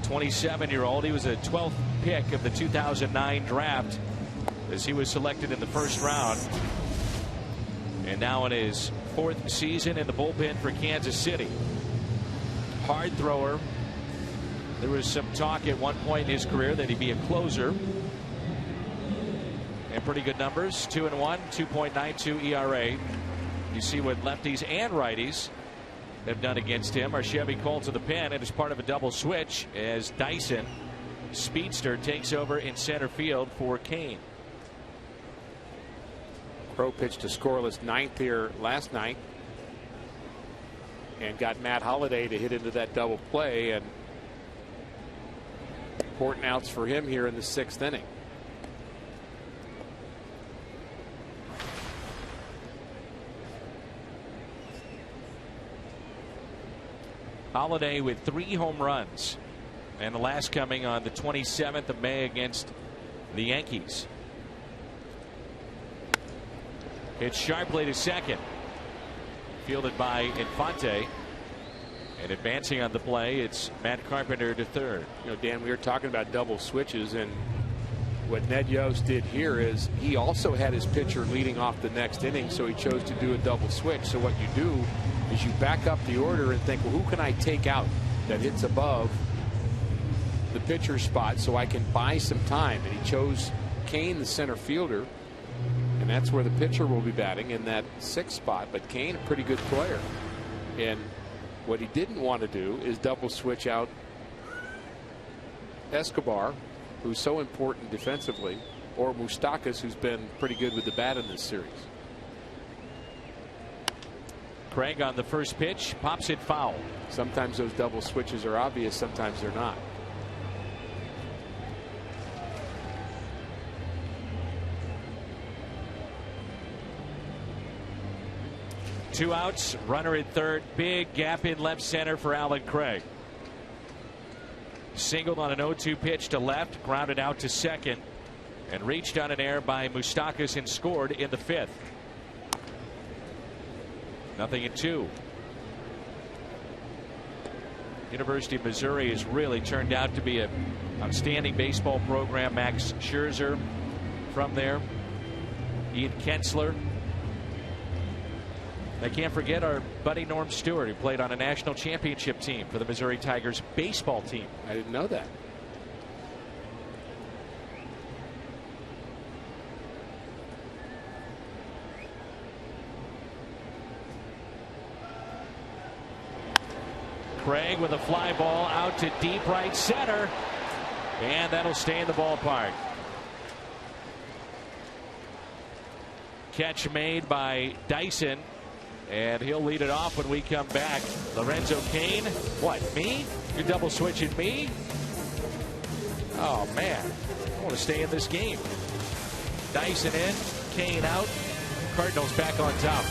27-year-old. He was a 12th pick of the 2009 draft as he was selected in the first round. And now in his fourth season in the bullpen for Kansas City. Hard thrower. There was some talk at one point in his career that he'd be a closer. And pretty good numbers. 2-1, 2.92 ERA. You see what lefties and righties have done against him. Our Chevy called to the pen, and as part of a double switch as Dyson speedster, takes over in center field for Kane. Crow pitched a scoreless ninth here last night and got Matt Holliday to hit into that double play, and important outs for him here in the 6th inning. Holliday with 3 home runs, and the last coming on the 27th of May against the Yankees. It's sharply to second. Fielded by Infante. And advancing on the play, it's Matt Carpenter to third. You know, Dan, we were talking about double switches, and what Ned Yost did here is he also had his pitcher leading off the next inning, so he chose to do a double switch. So what you do is you back up the order and think, well, who can I take out that hits above the pitcher's spot so I can buy some time? And he chose Kane, the center fielder, and that's where the pitcher will be batting, in that 6th spot. But Kane, a pretty good player. And what he didn't want to do is double switch out Escobar, who's so important defensively, or Moustakas, who's been pretty good with the bat in this series. Craig on the first pitch, pops it foul. Sometimes those double switches are obvious, sometimes they're not. Two outs, runner at third, big gap in left center for Alan Craig. Singled on an 0-2 pitch to left, grounded out to second, and reached on an error by Moustakas and scored in the 5th. 0-2. University of Missouri has really turned out to be an outstanding baseball program. Max Scherzer from there, Ian Kinsler. I can't forget our buddy Norm Stewart, who played on a national championship team for the Missouri Tigers baseball team. I didn't know that. Craig with a fly ball out to deep right center, and that'll stay in the ballpark. Catch made by Dyson, and he'll lead it off when we come back. Lorenzo Cain. What, me? You're double switching me? Oh, man. I want to stay in this game. Dyson in, Cain out. Cardinals back on top.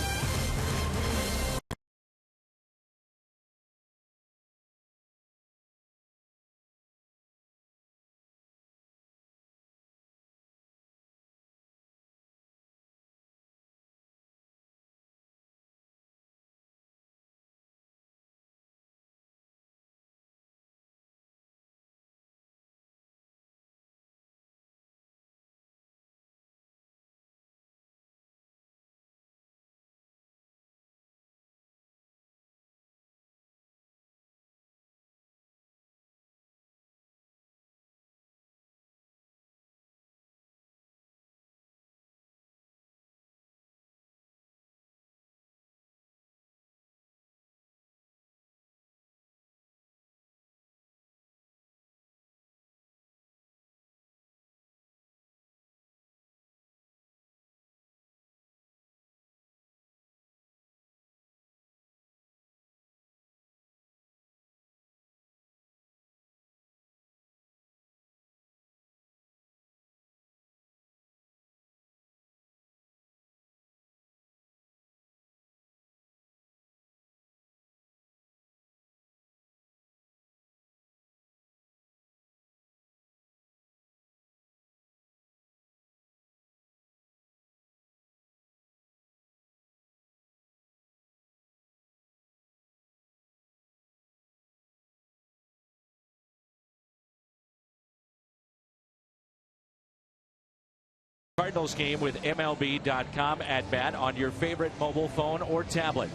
Cardinals game with MLB.com at bat on your favorite mobile phone or tablet.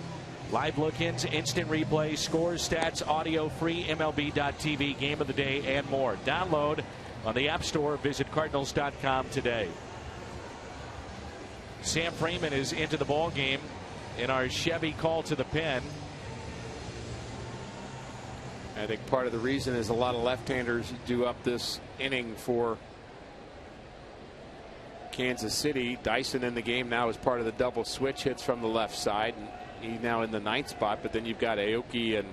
Live look-ins, instant replay, scores, stats, audio, free MLB.tv, game of the day, and more. Download on the App Store. Visit Cardinals.com today. Sam Freeman is into the ball game in our Chevy call to the pen. I think part of the reason is a lot of left-handers due up this inning for Kansas City. Dyson in the game now as part of the double switch, hits from the left side, and he's now in the 9th spot. But then you've got Aoki and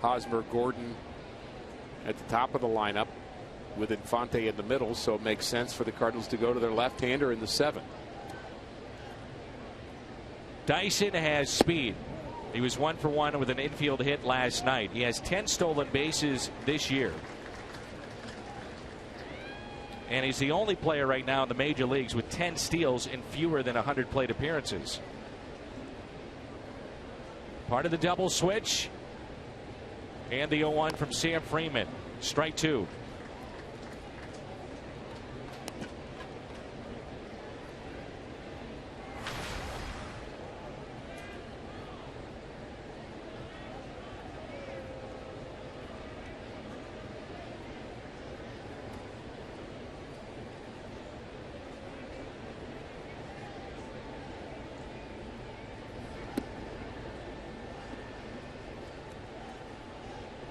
Hosmer, Gordon at the top of the lineup with Infante in the middle, so it makes sense for the Cardinals to go to their left-hander in the 7th. Dyson has speed. He was 1 for 1 with an infield hit last night. He has 10 stolen bases this year. And he's the only player right now in the major leagues with 10 steals in fewer than 100 plate appearances. Part of the double switch. And the 0-1 from Sam Freeman. Strike 2.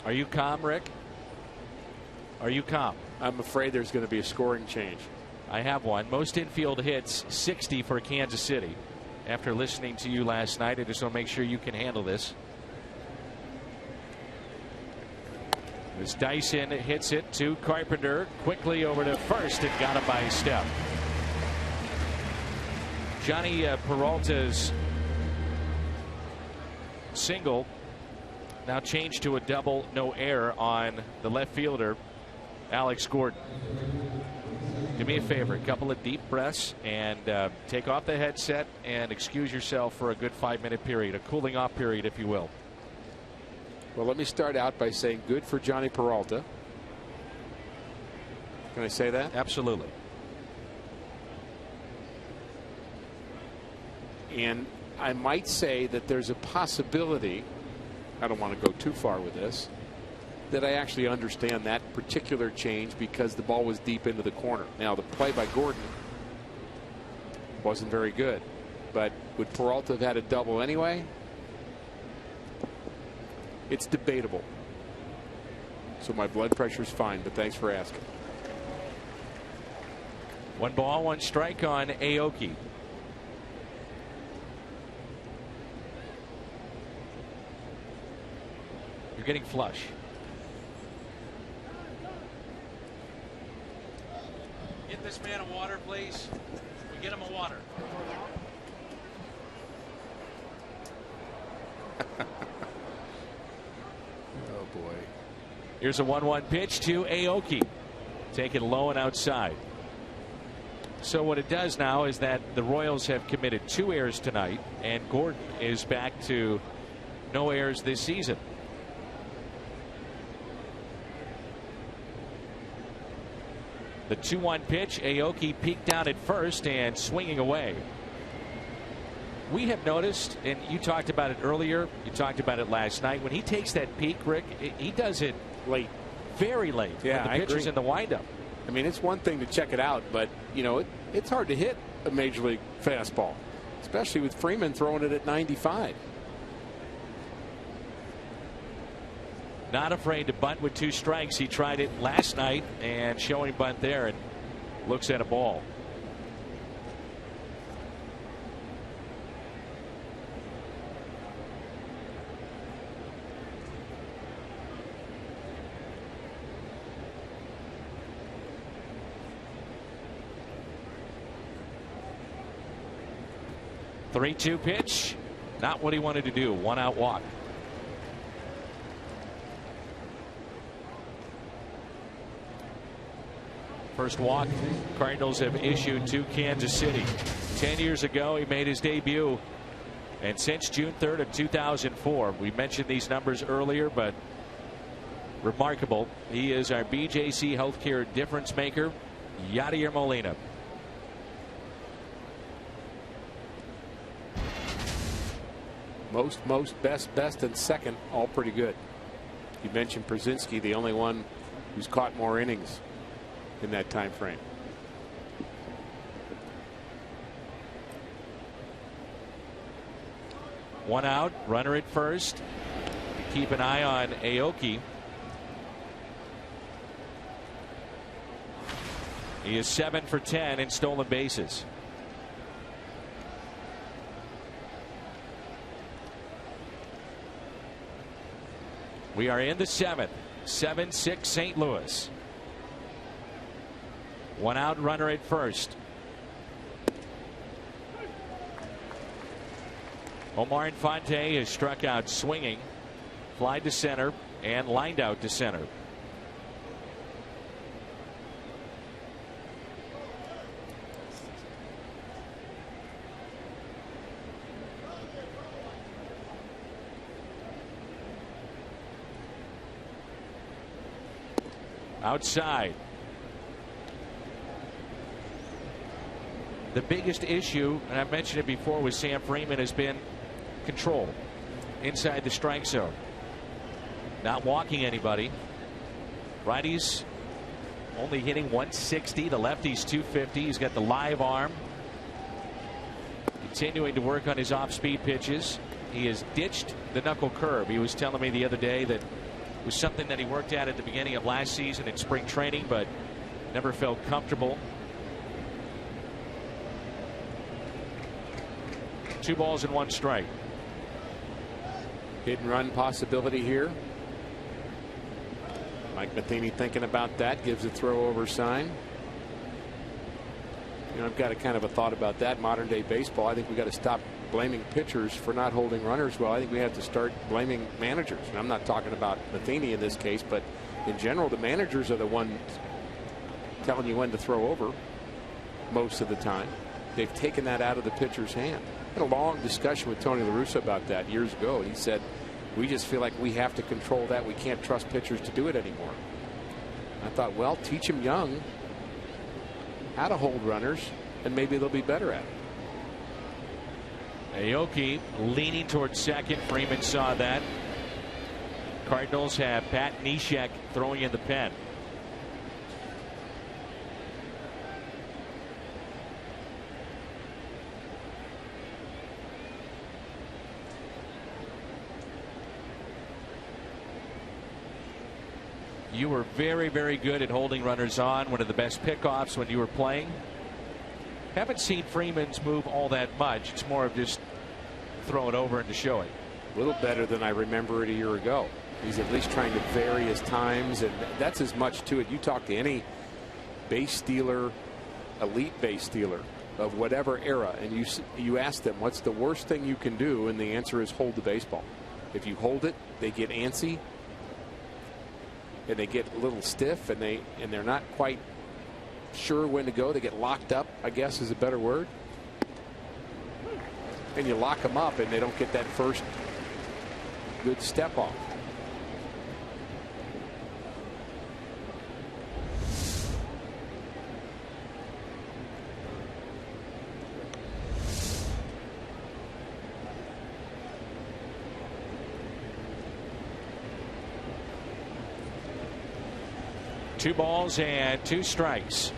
Are you calm, Rick? Are you calm? I'm afraid there's going to be a scoring change. I have one. Most infield hits, 60 for Kansas City. After listening to you last night, I just want to make sure you can handle this. As Dyson hits it to Carpenter, quickly over to first and got him by a step. Johnny Peralta's single now changed to a double, no error on the left fielder, Alex Gordon. Do me a favor, a couple of deep breaths and take off the headset and excuse yourself for a good 5-minute period, a cooling off period, if you will. Well, let me start out by saying good for Johnny Peralta. Can I say that? Absolutely. And I might say that there's a possibility, I don't want to go too far with this, that I actually understand that particular change because the ball was deep into the corner. Now, the play by Gordon wasn't very good, but would Peralta have had a double anyway? It's debatable. So my blood pressure's fine, but thanks for asking. 1 ball, 1 strike on Aoki. You're getting flush. Get this man a water, please. We get him a water. Oh boy. Here's a 1-1 pitch to Aoki. Taken low and outside. So what it does now is that the Royals have committed 2 errors tonight, and Gordon is back to no errors this season. The 2-1 pitch, Aoki peeked down at first and swinging away. We have noticed, and you talked about it earlier, you talked about it last night, when he takes that peek, Rick, he does it late, very late. Yeah, when the pitcher's in the windup. I mean, it's one thing to check it out, but, you know, it's hard to hit a major league fastball, especially with Freeman throwing it at 95. Not afraid to bunt with 2 strikes. He tried it last night and showing bunt there and looks at a ball. The 3-2 pitch. Not what he wanted to do. 1-out walk. First walk Cardinals have issued to Kansas City. 10 years ago he made his debut, and since June 3rd of 2004, we mentioned these numbers earlier, but remarkable. He is our BJC Healthcare difference maker, Yadier Molina. Most, best, and second, all pretty good. You mentioned Przinsky, the only one who's caught more innings in that time frame. One out, runner at first. Keep an eye on Aoki. He is 7 for 10 in stolen bases. We are in the 7th. 7-6 St. Louis. 1 out, runner at first. Omar Infante has struck out swinging, fly to center, and lined out to center. Outside. The biggest issue, and I've mentioned it before, with Sam Freeman has been control inside the strike zone. Not walking anybody. Righties only hitting 160. The lefties 250. He's got the live arm. Continuing to work on his off-speed pitches. He has ditched the knuckle curve. He was telling me the other day that was something that he worked at the beginning of last season in spring training, but never felt comfortable. 2 balls and 1 strike. Hit and run possibility here. Mike Matheny thinking about that, gives a throw over sign. You know, I've got a kind of a thought about that. Modern day baseball, I think we got to stop blaming pitchers for not holding runners well. I think we have to start blaming managers. And I'm not talking about Matheny in this case, but in general, the managers are the ones telling you when to throw over most of the time. They've taken that out of the pitcher's hand. I had a long discussion with Tony La Russa about that years ago. He said, we just feel like we have to control that. We can't trust pitchers to do it anymore. I thought, well, teach them young how to hold runners, and maybe they'll be better at it. Aoki leaning towards second. Freeman saw that. Cardinals have Pat Neshek throwing in the pen. You were very, very good at holding runners on. One of the best pickoffs when you were playing. Haven't seen Freeman's move all that much. It's more of just throw it over and to show it. A little better than I remember it a year ago. He's at least trying to vary his times, and that's as much to it. You talk to any base stealer, elite base stealer of whatever era, and you ask them what's the worst thing you can do, and the answer is hold the baseball. If you hold it, they get antsy and they get a little stiff, and they're not quite sure when to go. They get locked up, I guess is a better word. And you lock them up and they don't get that first good step off. Two balls and 2 strikes.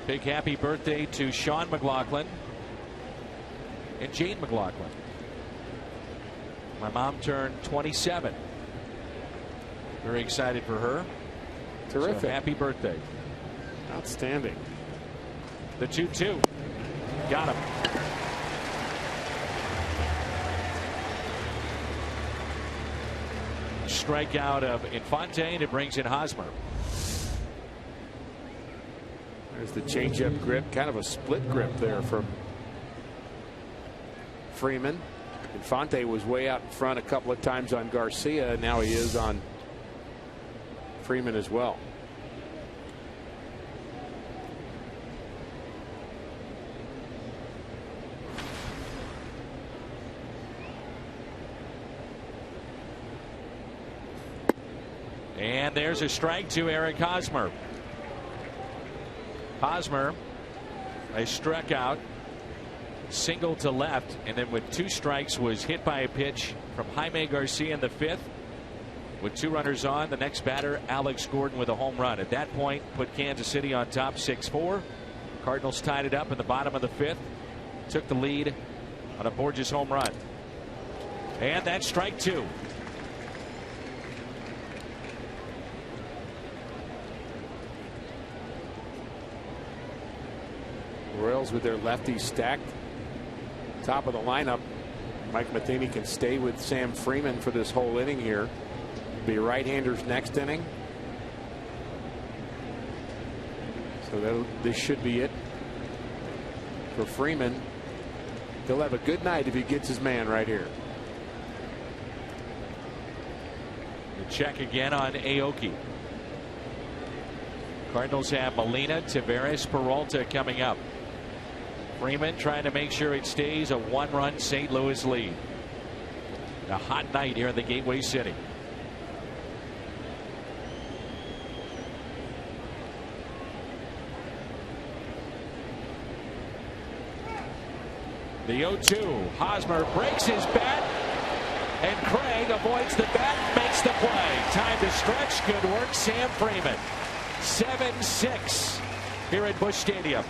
Big happy birthday to Sean McLaughlin and Jane McLaughlin. My mom turned 27. Very excited for her. Terrific. So happy birthday. Outstanding. The 2-2. Got him. Strikeout of Infante, and it brings in Hosmer. There's the changeup grip, kind of a split grip there from Freeman. Infante was way out in front a couple of times on Garcia. Now he is on Freeman as well. And there's a strike to Eric Hosmer. Hosmer, a struck out, single to left, and then with 2 strikes was hit by a pitch from Jaime Garcia in the 5th. With 2 runners on, the next batter, Alex Gordon, with a home run. At that point, put Kansas City on top 6-4. Cardinals tied it up in the bottom of the 5th. Took the lead on a Borges home run. And that's strike two. Royals with their lefties stacked top of the lineup. Mike Matheny can stay with Sam Freeman for this whole inning here. Be right-handers next inning. So this should be it for Freeman. He'll have a good night if he gets his man right here. The check again on Aoki. Cardinals have Molina, Taveras, Peralta coming up. Freeman trying to make sure it stays a one-run St. Louis lead. A hot night here in the Gateway City. The 0-2. Hosmer breaks his bat, and Craig avoids the bat, makes the play. Time to stretch. Good work, Sam Freeman. 7-6 here at Busch Stadium.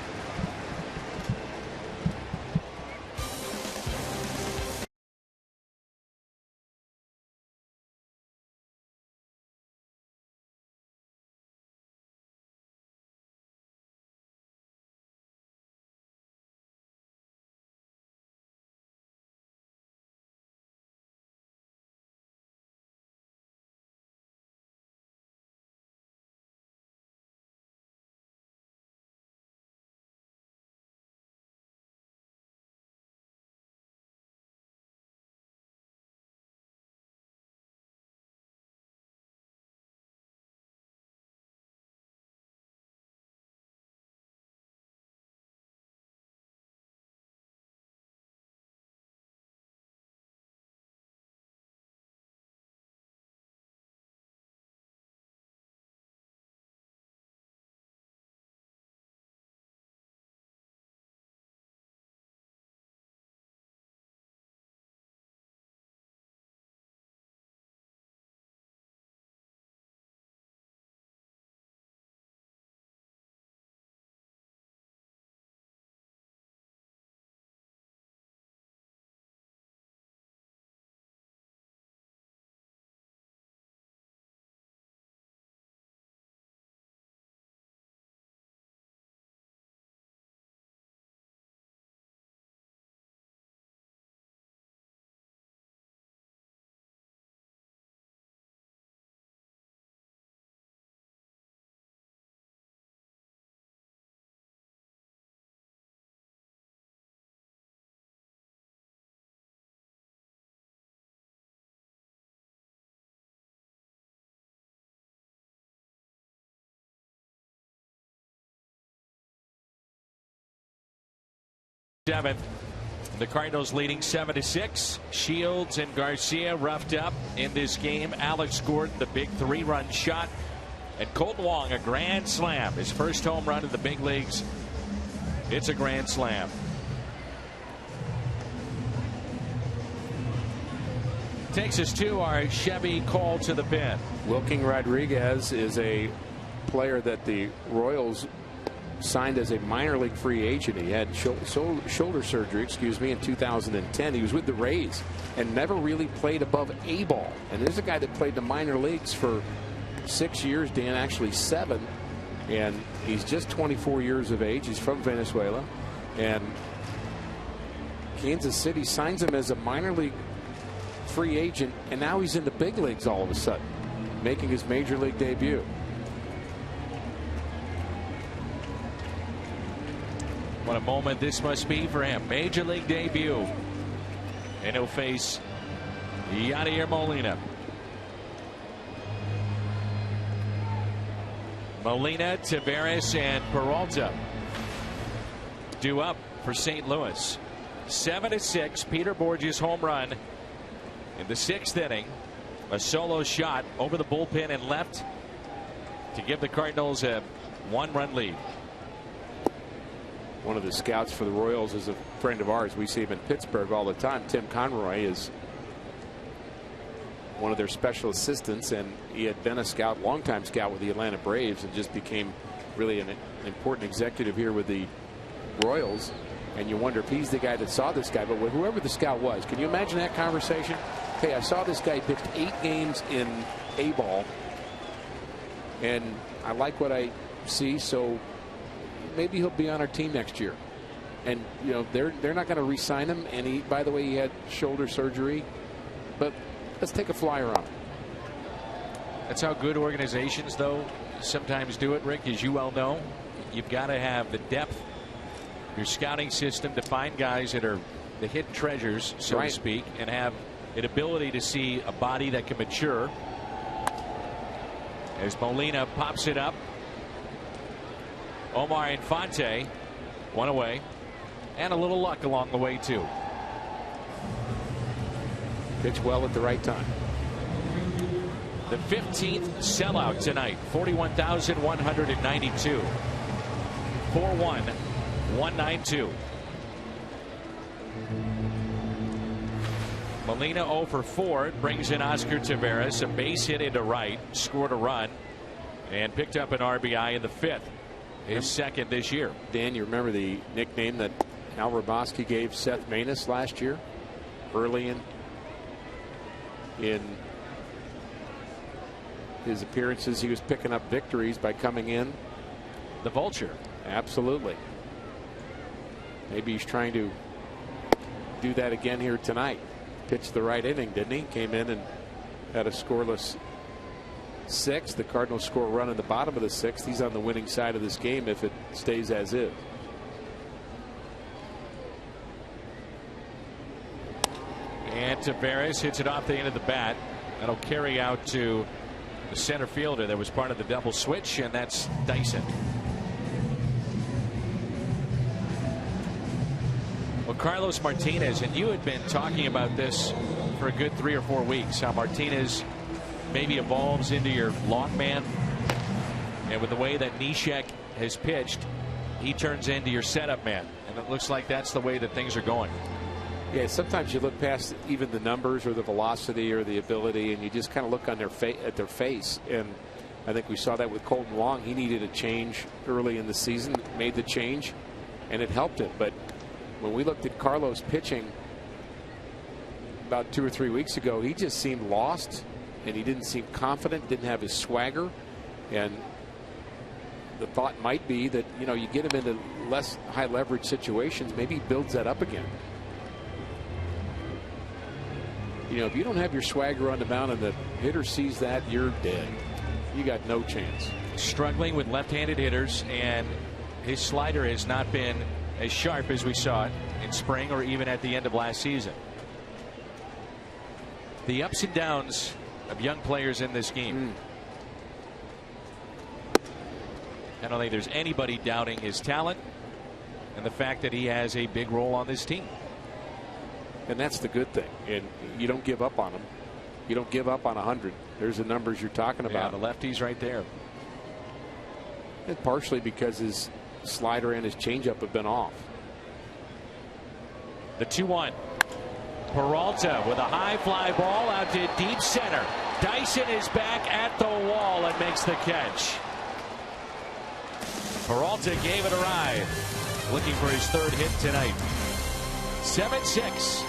Seventh. The Cardinals leading 7-6. Shields and Garcia roughed up in this game. Alex scored the big 3-run shot. And Colton Wong, a grand slam. His first home run in the big leagues. It's a grand slam. Takes us to our Chevy call to the pen. Wilking Rodriguez is a player that the Royals signed as a minor league free agent. He had shoulder surgery, in 2010. He was with the Rays and never really played above A ball. And there's a guy that played the minor leagues for 6 years, Dan, actually 7. And he's just 24 years of age. He's from Venezuela. And Kansas City signs him as a minor league free agent. And now he's in the big leagues all of a sudden, making his major league debut. What a moment this must be for him. Major league debut. And he'll face Yadier Molina. Molina, Taveras, and Peralta due up for St. Louis. 7-6. Peter Borges home run in the 6th inning. A solo shot over the bullpen and left to give the Cardinals a 1-run lead. One of the scouts for the Royals is a friend of ours. We see him in Pittsburgh all the time. Tim Conroy is one of their special assistants, and he had been a scout, longtime scout with the Atlanta Braves, and just became really an important executive here with the Royals. And you wonder if he's the guy that saw this guy. But whoever the scout was, can you imagine that conversation? hey, I saw this guy pitched 8 games in A-ball, and I like what I see, so maybe he'll be on our team next year. And you know, they're not going to re-sign him. And he, by the way, he had shoulder surgery, but let's take a flyer on him. That's how good organizations, though, sometimes do it, Rick. As you well know, you've got to have the depth, your scouting system, to find guys that are the hidden treasures, so to speak, and have an ability to see a body that can mature. As Molina pops it up, Omar Infante, one away, and a little luck along the way, too. Pitch well at the right time. The 15th sellout tonight, 41,192. 4-1, 192. Molina 0 for 4. Brings in Oscar Taveras. A base hit into right. Scored a run. And picked up an RBI in the 5th. His second this year. Dan, you remember the nickname that Al Roboski gave Seth Maness last year? Early in his appearances, he was picking up victories by coming in. The Vulture. Absolutely. Maybe he's trying to do that again here tonight. Pitched the right inning, didn't he? Came in and had a scoreless 6th. The Cardinals score a run in the bottom of the 6th. He's on the winning side of this game if it stays as is. And Taveras hits it off the end of the bat. That'll carry out to the center fielder that was part of the double switch, and that's Dyson. Well, Carlos Martinez, and you had been talking about this for a good 3 or 4 weeks, how Martinez maybe evolves into your long man, and with the way that Neshek has pitched, he turns into your setup man, and it looks like that's the way that things are going. Yeah, sometimes you look past even the numbers or the velocity or the ability, and you just kind of look on their at their face. And I think we saw that with Colton Wong. He needed a change early in the season, made the change, and it helped him. But when we looked at Carlos pitching about 2 or 3 weeks ago, he just seemed lost, and he didn't seem confident, didn't have his swagger. And the thought might be that, you know, you get him into less high leverage situations, maybe he builds that up again. You know, if you don't have your swagger on the mound and the hitter sees that, you're dead. You got no chance. Struggling with left-handed hitters, and his slider has not been as sharp as we saw it in spring or even at the end of last season. The ups and downs of young players in this game. I don't think there's anybody doubting his talent and the fact that he has a big role on this team. And that's the good thing. And you don't give up on him. You don't give up on 100. There's the numbers you're talking about. Yeah, the lefty's right there. And partially because his slider and his changeup have been off. The 2-1. Peralta with a high fly ball out to deep center. Dyson is back at the wall and makes the catch. Peralta gave it a ride. Looking for his 3rd hit tonight. 7-6.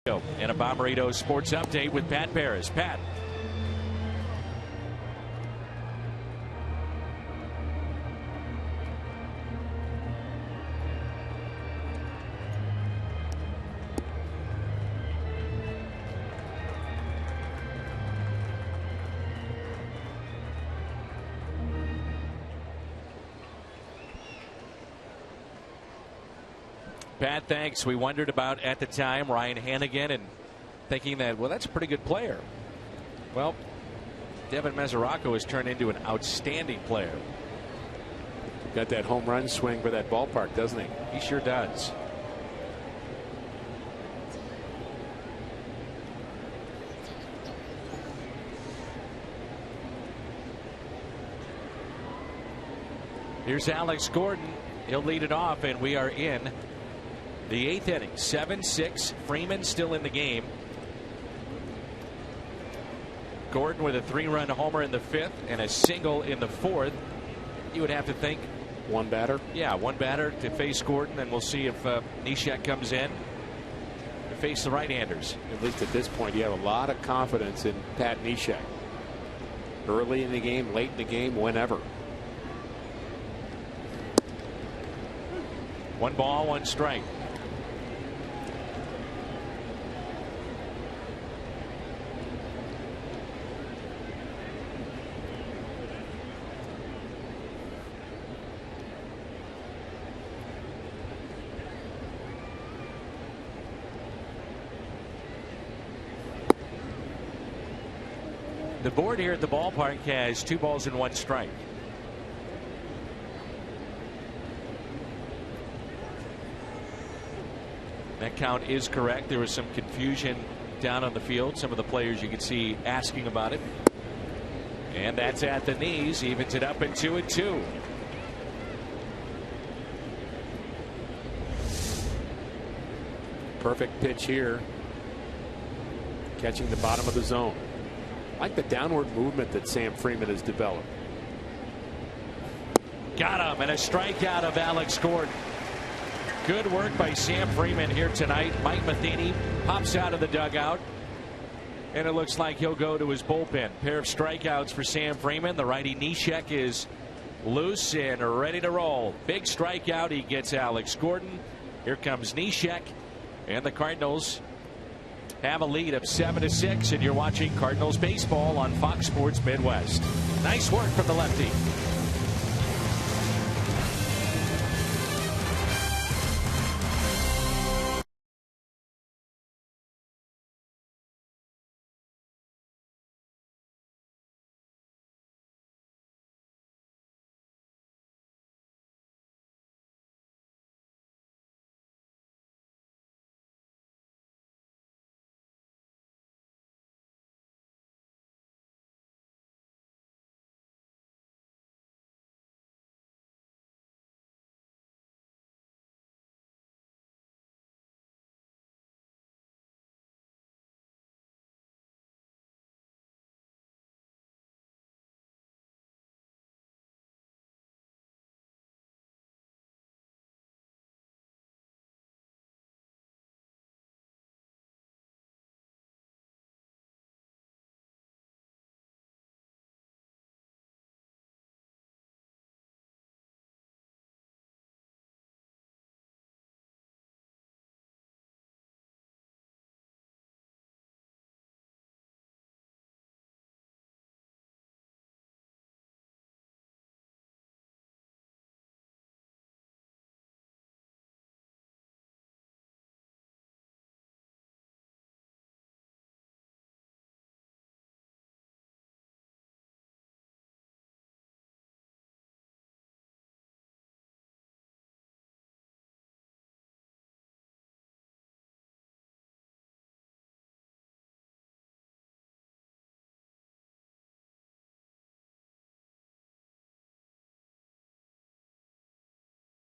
And a Bomberito Sports Update with Pat Barris. Pat. Pat, thanks. We wondered about at the time Ryan Hannigan and thinking that, well, that's a pretty good player. Well, Devin Mesoraco has turned into an outstanding player. Got that home run swing for that ballpark, doesn't he? He sure does. Here's Alex Gordon. He'll lead it off, and we are in the 8th inning. 7-6. Freeman still in the game. Gordon with a 3-run homer in the 5th and a single in the 4th. You would have to think one batter. Yeah, one batter to face Gordon, and we'll see if Neshek comes in to face the right-handers. At least at this point, you have a lot of confidence in Pat Neshek. Early in the game, late in the game, whenever. 1 ball, 1 strike. The board here at the ballpark has 2 balls and 1 strike. That count is correct. There was some confusion down on the field. Some of the players you could see asking about it. And that's at the knees. Evens it up at 2-2. Perfect pitch here. Catching the bottom of the zone. I like the downward movement that Sam Freeman has developed. Got him, and a strikeout of Alex Gordon. Good work by Sam Freeman here tonight. Mike Matheny pops out of the dugout, and it looks like he'll go to his bullpen. Pair of strikeouts for Sam Freeman. The righty Neshek is loose and ready to roll. Big strikeout. He gets Alex Gordon. Here comes Neshek, and the Cardinals have a lead of 7-6, and you're watching Cardinals baseball on Fox Sports Midwest. Nice work from the lefty.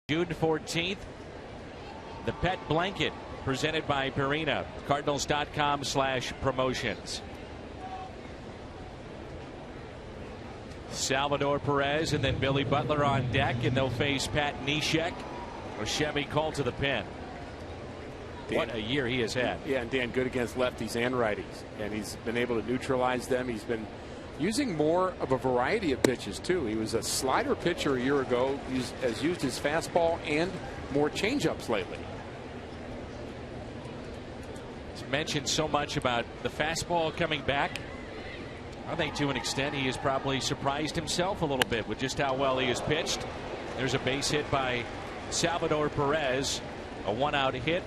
June 14th, the pet blanket presented by Purina. Cardinals.com/promotions. Salvador Perez and then Billy Butler on deck, and they'll face Pat Neshek. Chevy called to the pen. Dan, what a year he has had. Yeah, and Dan, good against lefties and righties, and he's been able to neutralize them. He's been using more of a variety of pitches too. He was a slider pitcher a year ago. Has used his fastball and more changeups lately. He's mentioned so much about the fastball coming back. I think to an extent he has probably surprised himself a little bit with just how well he has pitched. There's a base hit by Salvador Perez, a 1-out hit.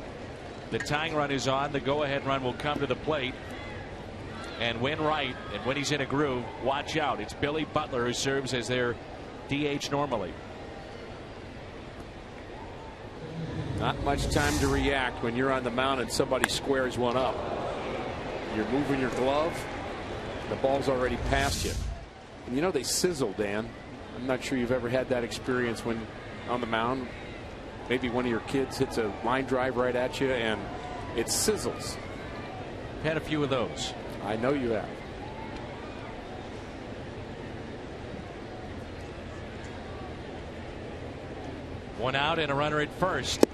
The tying run is on. The go-ahead run will come to the plate. And when right, and when he's in a groove, watch out. It's Billy Butler who serves as their DH normally. Not much time to react when you're on the mound and somebody squares one up. You're moving your glove. The ball's already past you. And you know they sizzle, Dan. I'm not sure you've ever had that experience when on the mound. Maybe one of your kids hits a line drive right at you and it sizzles. Had a few of those. I know you have. One out and a runner at first.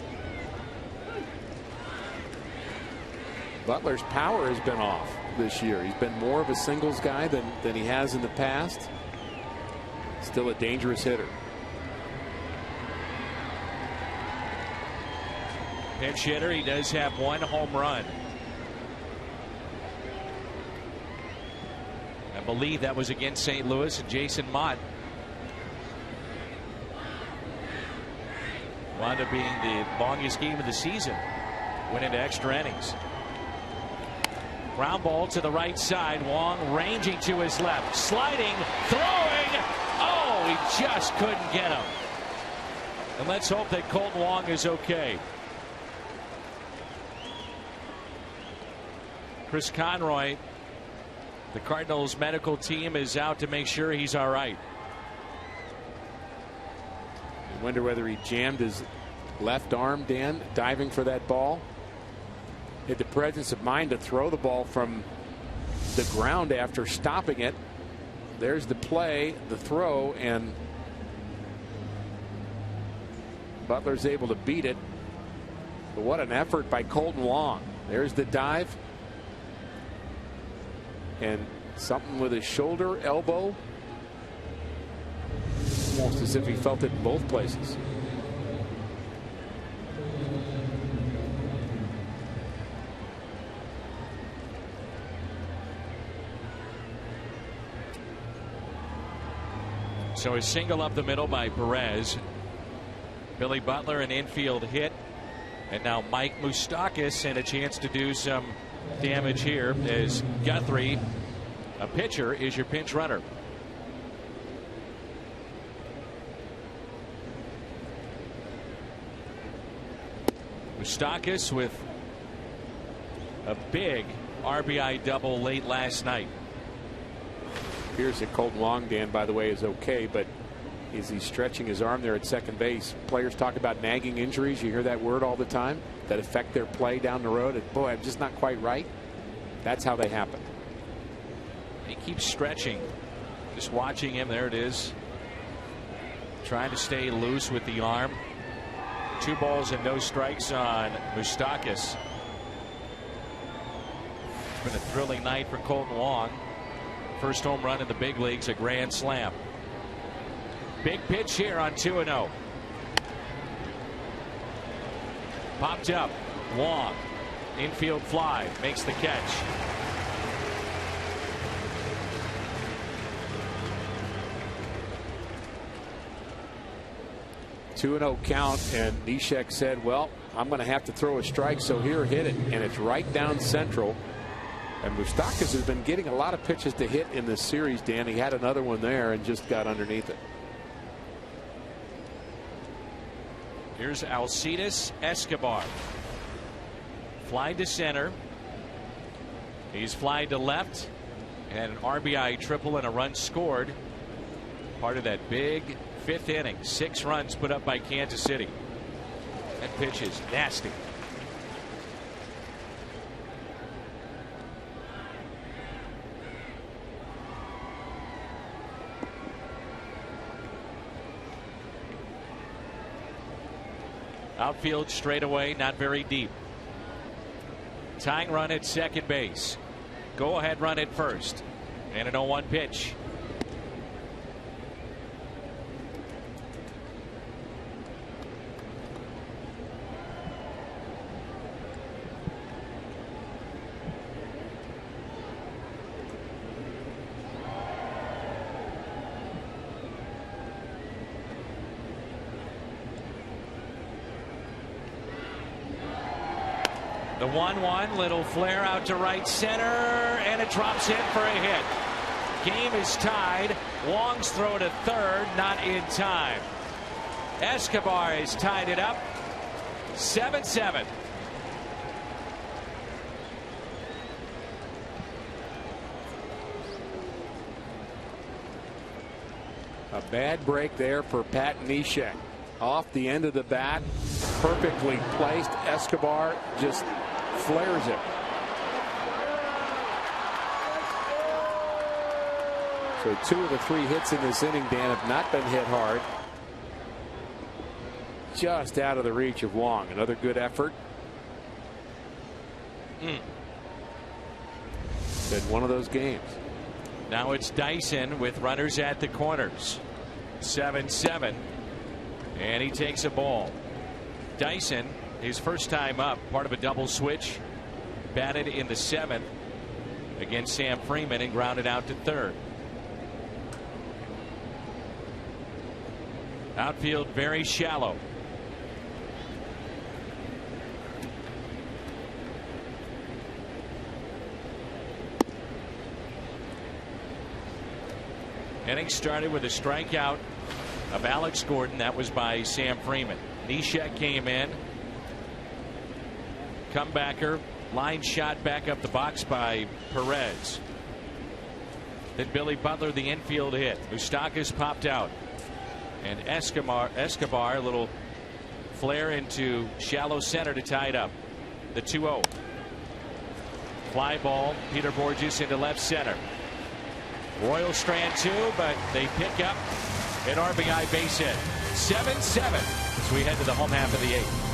Butler's power has been off this year. He's been more of a singles guy than he has in the past. Still a dangerous hitter. Pinch hitter. He does have one home run. I believe that was against St. Louis and Jason Mott. Wound up being the longest game of the season. Went into extra innings. Ground ball to the right side. Wong ranging to his left. Sliding. Throwing. Oh, he just couldn't get him. And let's hope that Colton Wong is okay. Chris Conroy, the Cardinals medical team, is out to make sure he's all right. I wonder whether he jammed his left arm, Dan, diving for that ball. Had the presence of mind to throw the ball from the ground after stopping it. There's the play, the throw, and Butler's able to beat it. But what an effort by Colton Wong. There's the dive. And something with his shoulder, elbow. Almost as if he felt it in both places. So a single up the middle by Perez. Billy Butler an infield hit. And now Mike Moustakas and a chance to do some damage here as Guthrie, a pitcher, is your pinch runner. Moustakas with a big RBI double late last night. Appears that Colton Wong, Dan, by the way, is okay, but is he stretching his arm there at second base? Players talk about nagging injuries. You hear that word all the time that affect their play down the road. And boy, I'm just not quite right. That's how they happen. He keeps stretching. Just watching him. There it is. Trying to stay loose with the arm. 2 balls and no strikes on Moustakas. It's been a thrilling night for Colton Wong. First home run in the big leagues, a grand slam. Big pitch here on 2-0. Popped up. Wong. Infield fly. Makes the catch. Two 2-0 count, and Neshek said, well, I'm going to have to throw a strike, so here, hit it. And it's right down central. And Moustakas has been getting a lot of pitches to hit in this series, Dan. He had another one there and just got underneath it. Here's Alcides Escobar. Fly to center. He's flied to left. And an RBI triple and a run scored. Part of that big 5th inning. 6 runs put up by Kansas City. That pitch is nasty. Outfield straightaway, not very deep. Tying run at second base. Go ahead run at first. And an 0-1 pitch. The 1-1, little flare out to right center, and it drops in for a hit. Game is tied. Wong's throw to third, not in time. Escobar has tied it up. 7-7. A bad break there for Pat Neshek. Off the end of the bat, perfectly placed. Escobar just flares it. So 2 of the 3 hits in this inning, Dan, have not been hit hard. Just out of the reach of Wong. Another good effort. Been one of those games. Now it's Dyson with runners at the corners. 7-7. And he takes a ball. Dyson, his first time up, part of a double switch, batted in the 7th against Sam Freeman and grounded out to third. Outfield very shallow. Inning started with a strikeout of Alex Gordon. That was by Sam Freeman. Neshek came in. Comebacker. Line shot back up the box by Perez. Then Billy Butler, the infield hit. Moustakas popped out. And Escobar, a little flare into shallow center to tie it up. The 2-0. Fly ball. Peter Borges into left center. Royals strand 2, but they pick up an RBI base hit. 7-7 as we head to the home half of the 8th.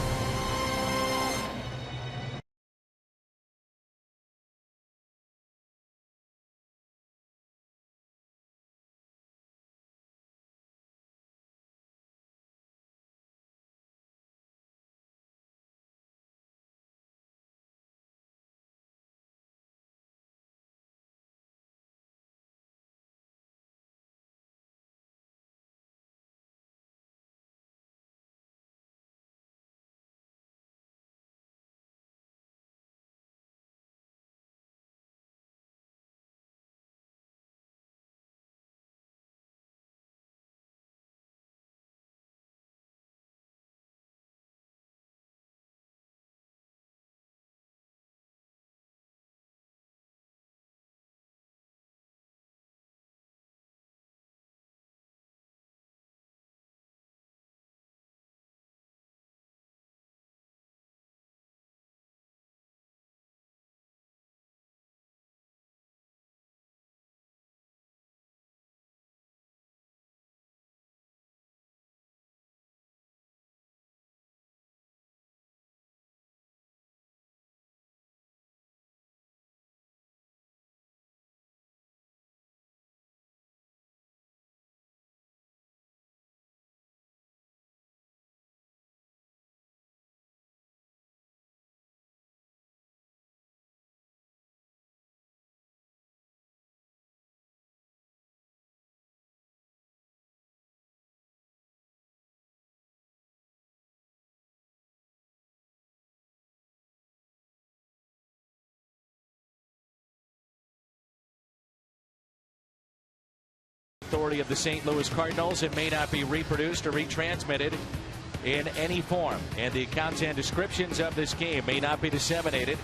Authority of the St. Louis Cardinals. It may not be reproduced or retransmitted in any form, and the accounts and descriptions of this game may not be disseminated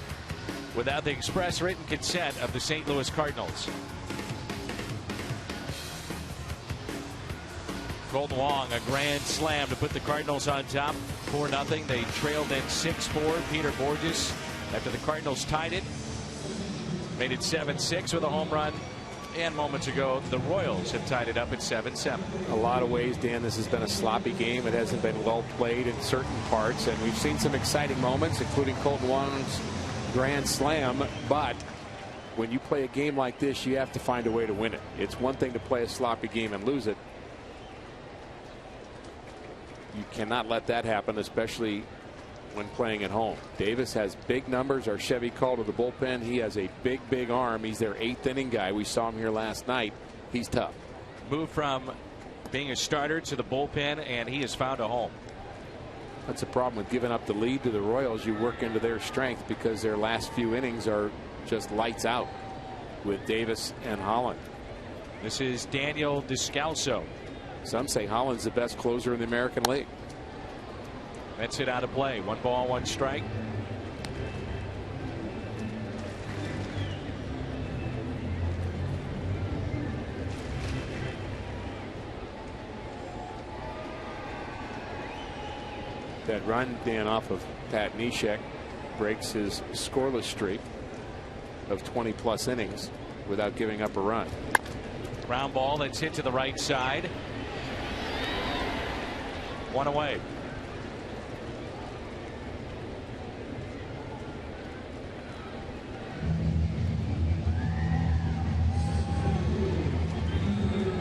without the express written consent of the St. Louis Cardinals. Colton Wong, a grand slam to put the Cardinals on top 4-0. They trailed in 6-4. Peter Borges, after the Cardinals tied it, made it 7-6 with a home run. And moments ago, the Royals have tied it up at 7-7. A lot of ways, Dan, this has been a sloppy game. It hasn't been well played in certain parts, and we've seen some exciting moments, including Colton Wong's grand slam, but when you play a game like this, you have to find a way to win it. It's one thing to play a sloppy game and lose it. You cannot let that happen, especially when playing at home. Davis has big numbers. Our Chevy call to the bullpen. He has a big arm. He's their 8th inning guy. We saw him here last night. He's tough. Moved from being a starter to the bullpen, and he has found a home. That's a problem with giving up the lead to the Royals. You work into their strength because their last few innings are just lights out with Davis and Holland. This is Daniel Descalso. Some say Holland's the best closer in the American League. That's it out of play. 1 ball, 1 strike. That run, Dan, off of Pat Neshek breaks his scoreless streak of 20+ innings without giving up a run. Ground ball that's hit to the right side. 1 away.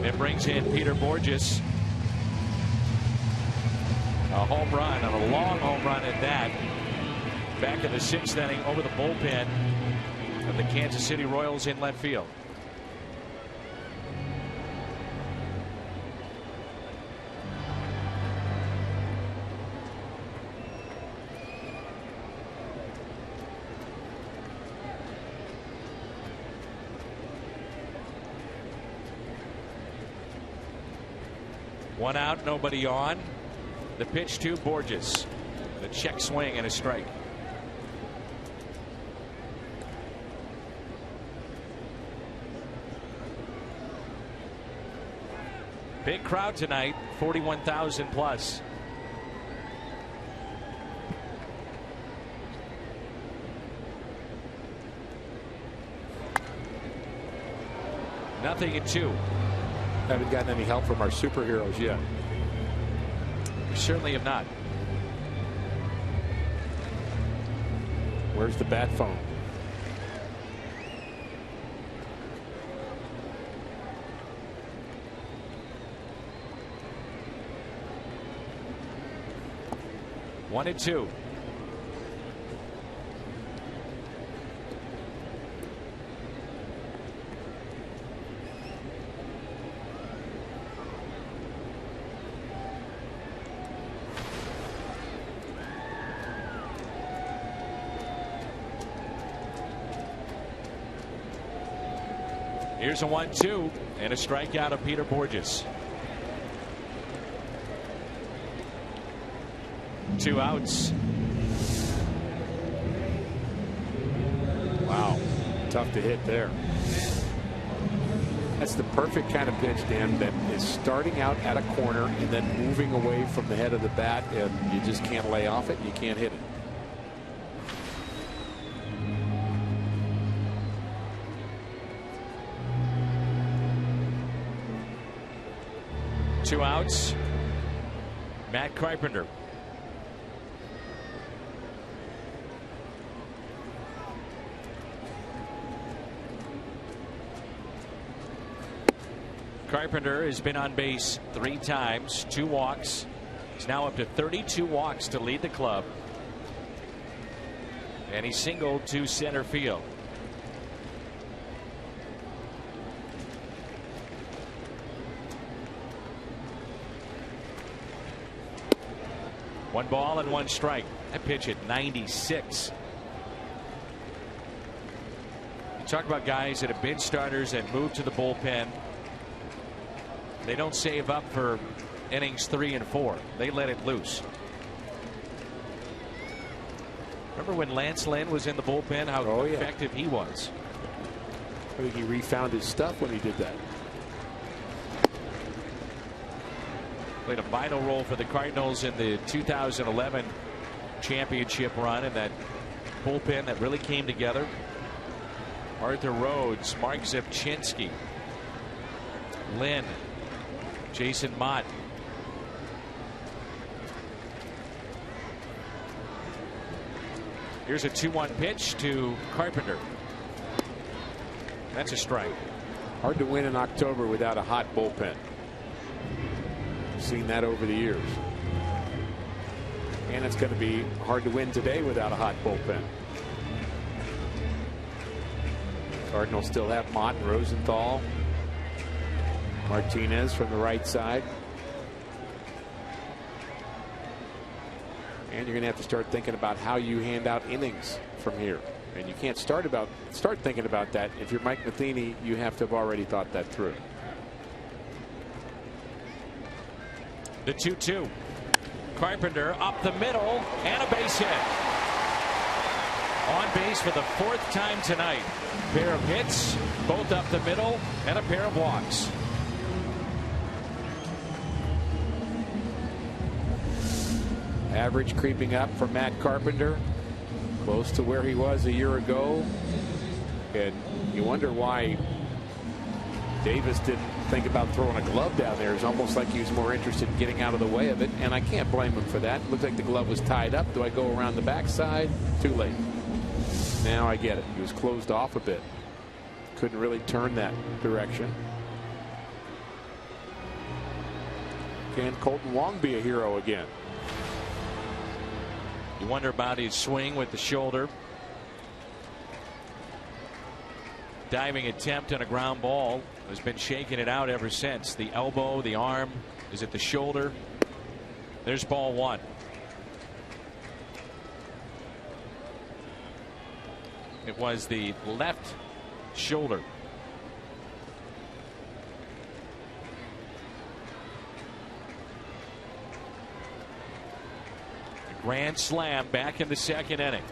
It brings in Peter Borges. A home run, and a long home run at that. Back in the 6th inning over the bullpen of the Kansas City Royals in left field. One out, nobody on. The pitch to Borges. The check swing and a strike. Big crowd tonight, 41,000 plus. Nothing at 2. Haven't gotten any help from our superheroes yet. We certainly have not. Where's the bat phone? One and 2. Here's a 1-2 and a strikeout of Peter Borges. 2 outs. Wow, tough to hit there. That's the perfect kind of pitch, Dan, that is starting out at a corner and then moving away from the head of the bat, and you just can't lay off it. You can't hit it. Two outs. Matt Carpenter. Carpenter has been on base 3 times, 2 walks. He's now up to 32 walks to lead the club. And he singled to center field. One ball and 1 strike. That pitch at 96. You talk about guys that have been starters and moved to the bullpen. They don't save up for innings 3 and 4. They let it loose. Remember when Lance Lynn was in the bullpen, how effective he was? I think he refound his stuff when he did that. Played a vital role for the Cardinals in the 2011 championship run, and that bullpen that really came together. Arthur Rhodes, Mark Zepchinski, Lynn, Jason Mott. Here's a 2-1 pitch to Carpenter. That's a strike. Hard to win in October without a hot bullpen. Seen that over the years. And it's going to be hard to win today without a hot bullpen. Cardinals still have Mott, Rosenthal, Martinez from the right side. And you're going to have to start thinking about how you hand out innings from here. And you can't start thinking about that. If you're Mike Matheny, you have to have already thought that through. The 2-2. Carpenter up the middle and a base hit. On base for the 4th time tonight. Pair of hits, both up the middle, and a pair of walks. Average creeping up for Matt Carpenter, close to where he was a year ago. And you wonder why Davis didn't think about throwing a glove down there. It's almost like he was more interested in getting out of the way of it, and I can't blame him for that. Looks like the glove was tied up. Do I go around the backside? Too late. Now I get it. He was closed off a bit. Couldn't really turn that direction. Can Colton Wong be a hero again? You wonder about his swing with the shoulder. Diving attempt and a ground ball. Has been shaking it out ever since. The elbow, the arm. Is it the shoulder? There's ball 1. It was the left shoulder. Grand slam back in the 2nd inning.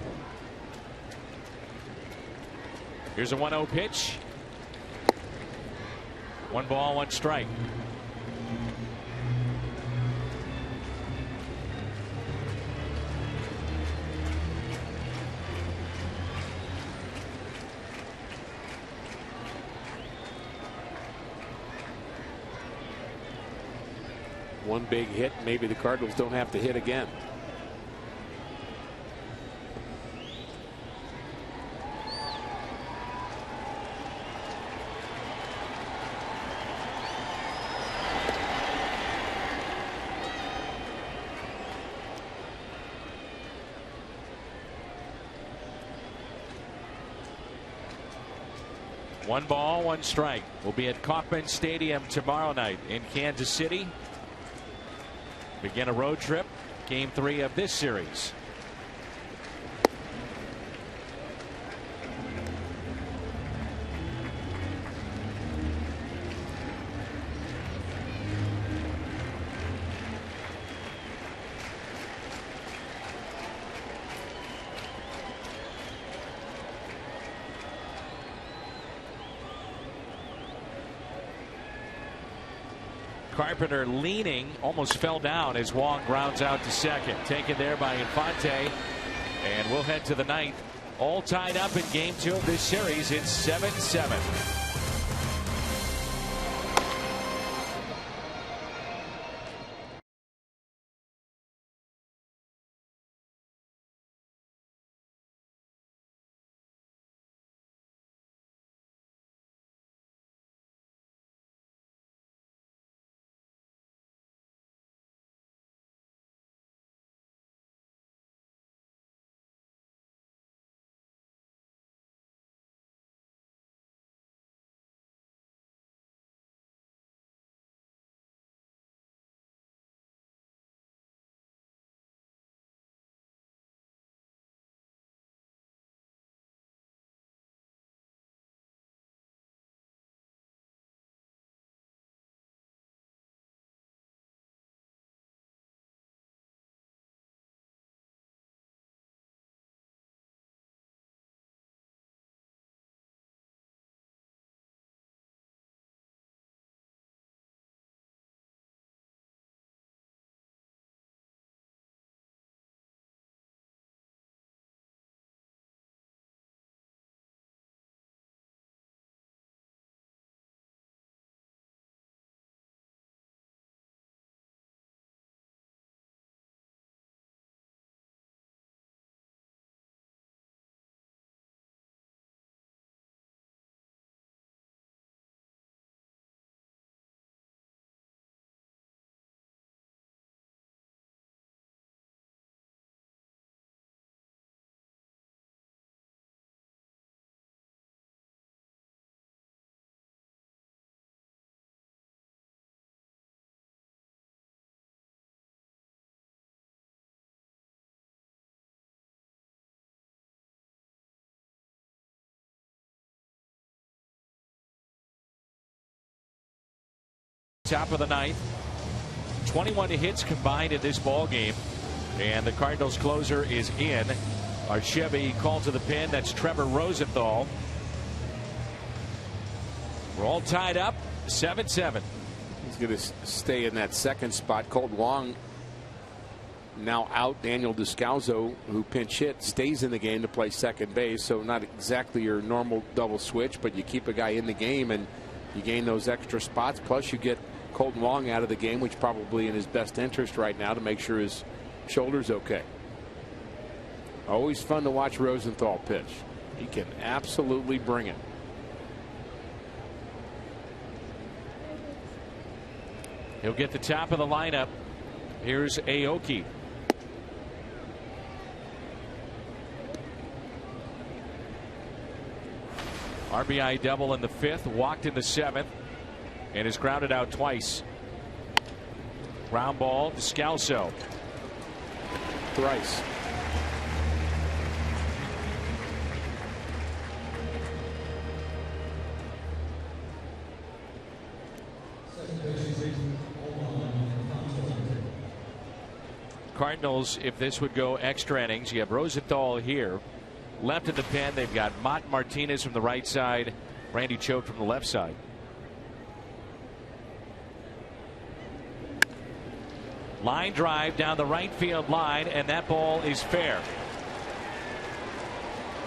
Here's a 1-0 pitch. 1 ball, 1 strike. One big hit. Maybe the Cardinals don't have to hit again. One ball, 1 strike. We'll be at Kauffman Stadium tomorrow night in Kansas City. Begin a road trip. Game 3 of this series. Carpenter leaning, almost fell down as Wong grounds out to second. Taken there by Infante. And we'll head to the 9th. All tied up in game 2 of this series. It's 7-7. Top of the ninth. 21 hits combined in this ball game, and the Cardinals closer is in. Our Chevy called to the pin. That's Trevor Rosenthal. We're all tied up, 7-7. He's going to stay in that second spot. Colton Wong now out. Daniel Descalzo, who pinch hit, stays in the game to play second base. So not exactly your normal double switch, but you keep a guy in the game and you gain those extra spots. Plus you get Colton Wong out of the game, which probably in his best interest right now to make sure his shoulder's okay. Always fun to watch Rosenthal pitch. He can absolutely bring it. He'll get the top of the lineup. Here's Aoki. RBI double in the fifth, walked in the seventh, and is grounded out twice. Ground ball, Descalso. Thrice. Cardinals, if this would go extra innings, you have Rosenthal here. Left in the pen, they've got Mott Martinez from the right side, Randy Choate from the left side. Line drive down the right field line, and that ball is fair.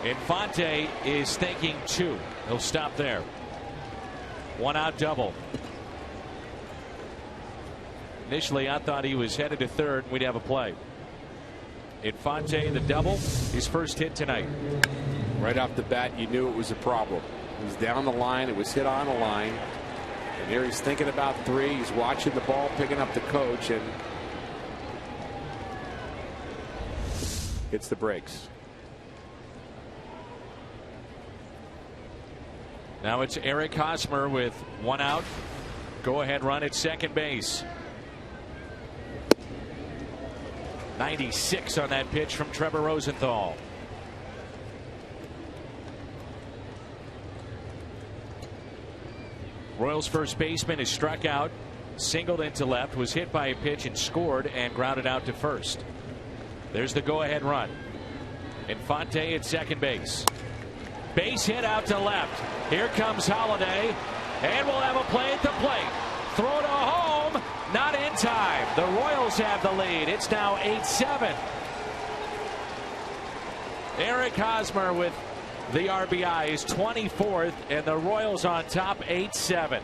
Infante is thinking two. He'll stop there. One out double. Initially, I thought he was headed to third and we'd have a play. Infante, the double, his first hit tonight. Right off the bat, you knew it was a problem. It was down the line. It was hit on the line. And here he's thinking about three. He's watching the ball, picking up the coach, and hits the brakes. Now it's Eric Hosmer with one out. Go ahead run at second base. 96 on that pitch from Trevor Rosenthal. Royals first baseman is struck out, singled into left, was hit by a pitch and scored, and grounded out to first. There's the go ahead run. Infante at second base. Base hit out to left. Here comes Holliday, and we'll have a play at the plate. Throw to home. Not in time. The Royals have the lead. It's now 8-7. Eric Hosmer with the RBI is 24th, and the Royals on top 8-7.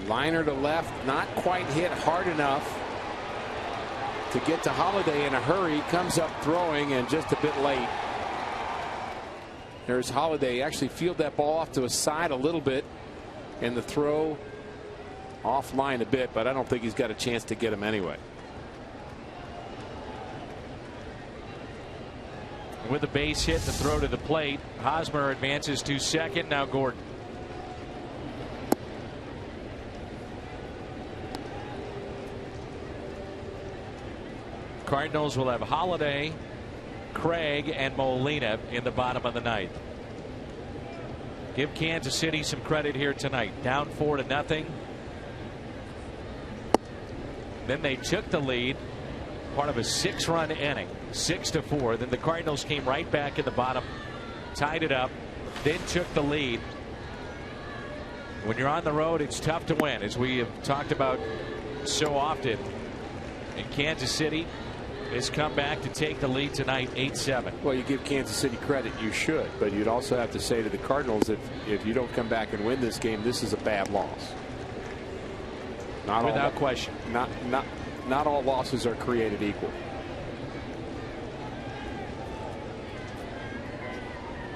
Liner to left, not quite hit hard enough to get to Holliday in a hurry. Comes up throwing and just a bit late. There's Holliday. Actually field that ball off to a side a little bit, and the throw offline a bit, but I don't think he's got a chance to get him anyway. With a base hit, the throw to the plate, Hosmer advances to second. Now Gordon. Cardinals will have Holliday, Craig, and Molina in the bottom of the ninth. Give Kansas City some credit here tonight. Down 4-0. Then they took the lead, part of a 6-run inning, 6-4. Then the Cardinals came right back in the bottom, tied it up, then took the lead. When you're on the road, it's tough to win, as we have talked about so often. And Kansas City has come back to take the lead tonight, 8-7. Well, you give Kansas City credit, you should, but you'd also have to say to the Cardinals, if you don't come back and win this game, this is a bad loss. Without question. Not all losses are created equal.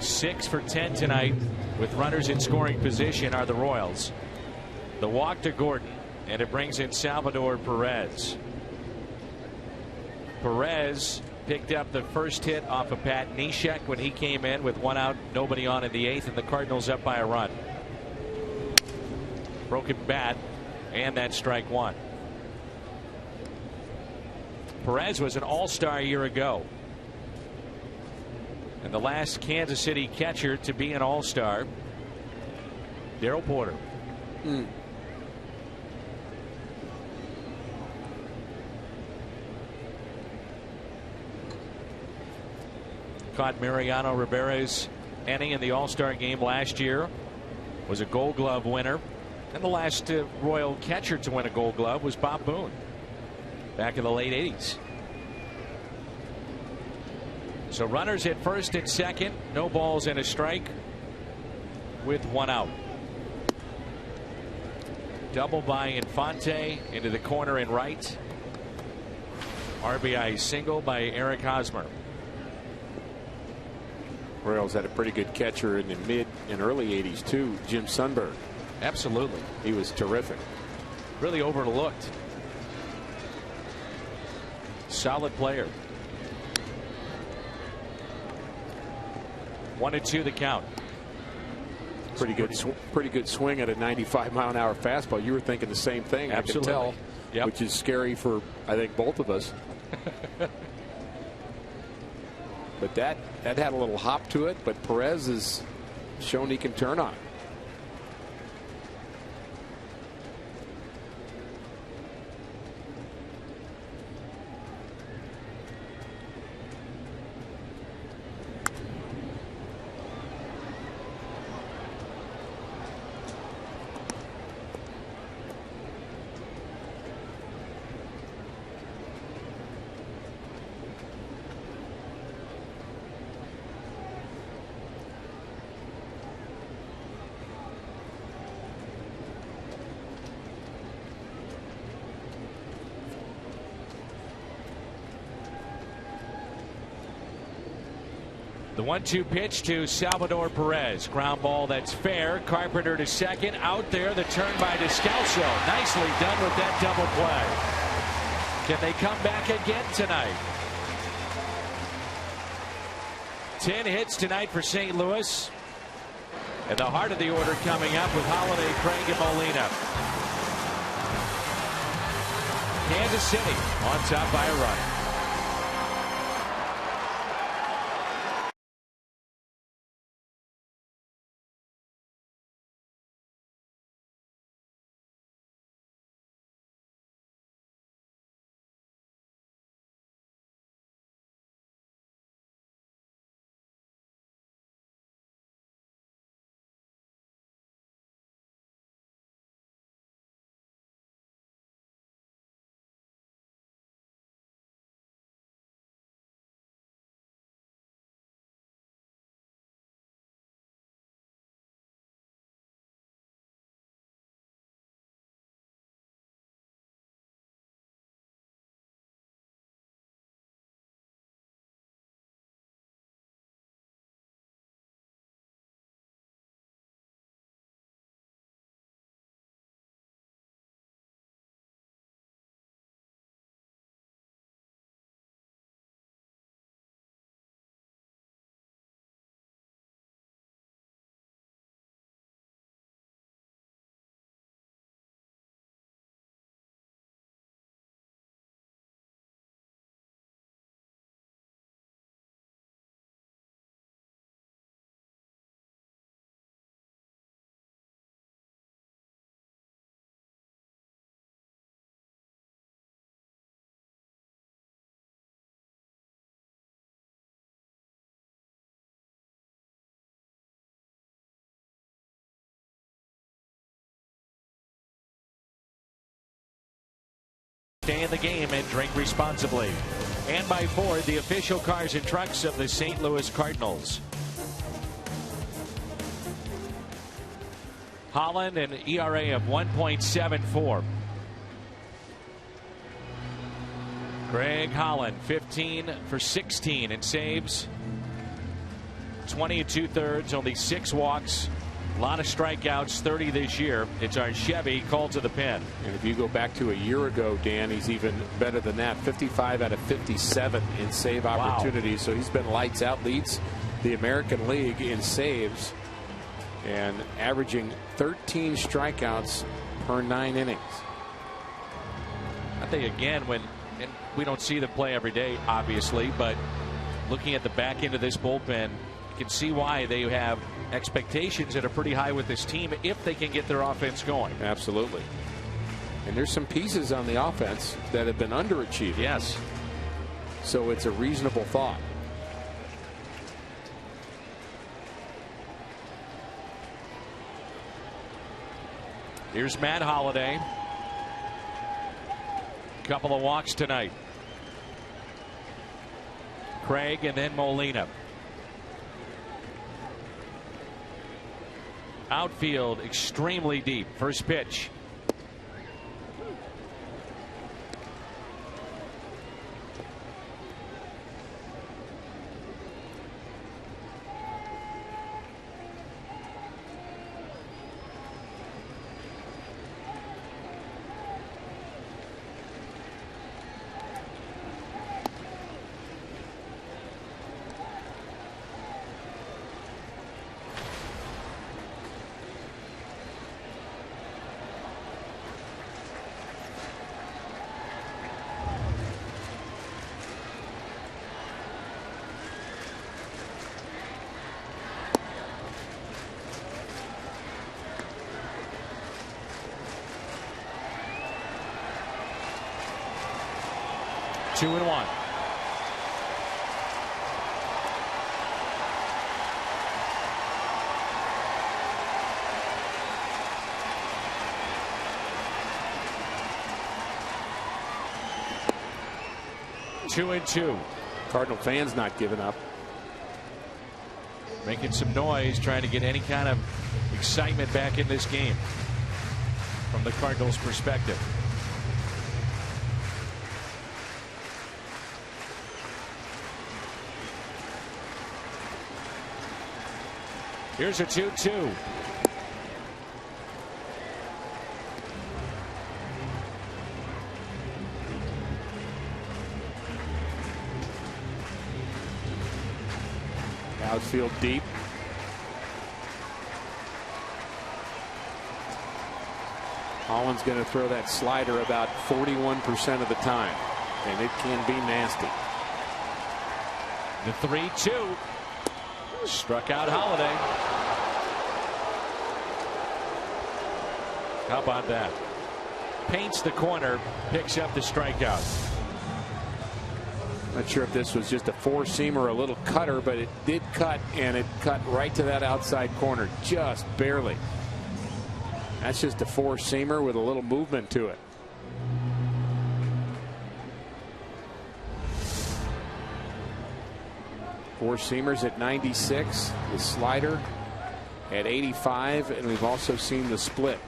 6 for 10 tonight with runners in scoring position are the Royals. The walk to Gordon, and it brings in Salvador Perez. Perez picked up the first hit off of Pat Neshek when he came in with one out, nobody on in the eighth, and the Cardinals up by a run. Broken bat, and that's strike one. Perez was an all-star a year ago. And the last Kansas City catcher to be an All-Star, Darryl Porter. Caught Mariano Rivera's inning in the All-Star game last year. Was a Gold Glove winner. And the last Royal catcher to win a Gold Glove was Bob Boone back in the late 80s. So runners at first and second. No balls and a strike with one out. Double by Infante into the corner and right. RBI single by Eric Hosmer. Royals had a pretty good catcher in the mid and early 80s too, Jim Sundberg. Absolutely. He was terrific. Really overlooked. Solid player. 1-2 the count. Pretty good swing at a 95-mile-an-hour fastball. You were thinking the same thing. Absolutely. I could tell, which is scary for, I think, both of us. But that had a little hop to it, but Perez has shown he can turn on it. The 1-2 pitch to Salvador Perez. Ground ball that's fair. Carpenter to second. Out there, the turn by Descalso. Nicely done with that double play. Can they come back again tonight? 10 hits tonight for St. Louis. And the heart of the order coming up with Holiday, Craig, and Molina. Kansas City on top by a run. Stay in the game and drink responsibly. And by Ford, the official cars and trucks of the St. Louis Cardinals. Holland, an ERA of 1.74. Greg Holland, 15 for 16 in saves. 20 2/3, only 6 walks. A lot of strikeouts, 30 this year. It's our Chevy called to the pen. And if you go back to a year ago, Dan, he's even better than that. 55 out of 57 in save opportunities. So he's been lights out, leads the American League in saves and averaging 13 strikeouts per 9 innings. I think, again, and we don't see them play every day, obviously, but looking at the back end of this bullpen, you can see why they have expectations that are pretty high with this team if they can get their offense going. Absolutely. And there's some pieces on the offense that have been underachieved. Yes. So it's a reasonable thought. Here's Matt Holliday. Couple of walks tonight. Craig and then Molina. Outfield extremely deep. First pitch. Two and one. Two and two. Cardinal fans not giving up. Making some noise, trying to get any kind of excitement back in this game from the Cardinals' perspective. Here's a 2-2. Outfield deep. Holland's going to throw that slider about 41% of the time, and it can be nasty. The 3-2. Struck out Holliday. How about that? Paints the corner, picks up the strikeout. Not sure if this was just a four-seamer or a little cutter, but it did cut, and it cut right to that outside corner, just barely. That's just a four-seamer with a little movement to it. Four-seamers at 96, the slider at 85, and we've also seen the split,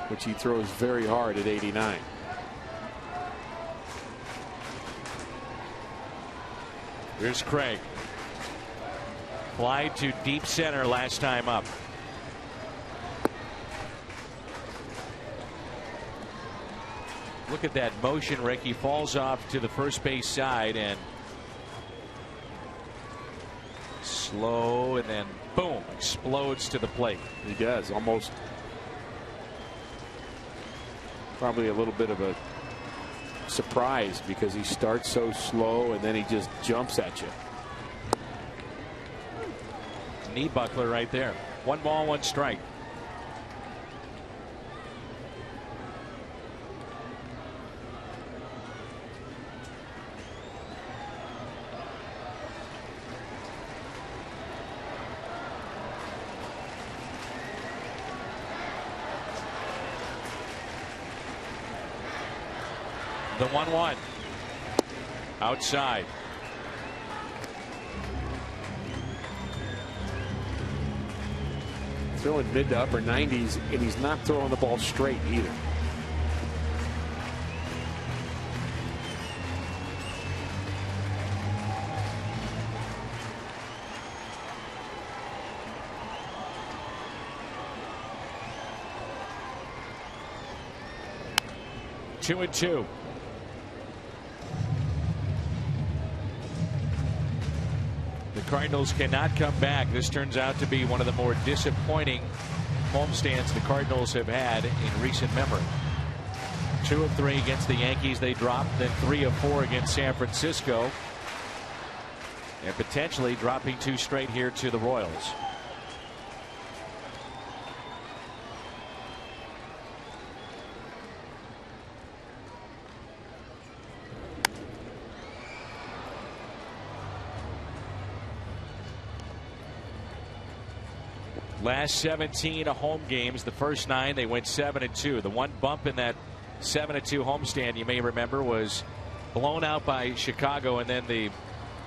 which he throws very hard at 89. Here's Craig. Fly to deep center last time up. Look at that motion, Rick. He falls off to the first base side and slow, and then boom, explodes to the plate. He does, almost probably a little bit of a surprise because he starts so slow and then he just jumps at you. Knee buckler right there. 1 ball, 1 strike. The 1-1 outside. Throwing mid to upper 90s, and he's not throwing the ball straight either. Two and two. The Cardinals cannot come back. This turns out to be one of the more disappointing homestands the Cardinals have had in recent memory. 2 of 3 against the Yankees they dropped, then 3 of 4 against San Francisco. and potentially dropping 2 straight here to the Royals. Last 17 home games, the first 9 they went 7-2. The one bump in that 7-2 homestand, you may remember, was blown out by Chicago, and then the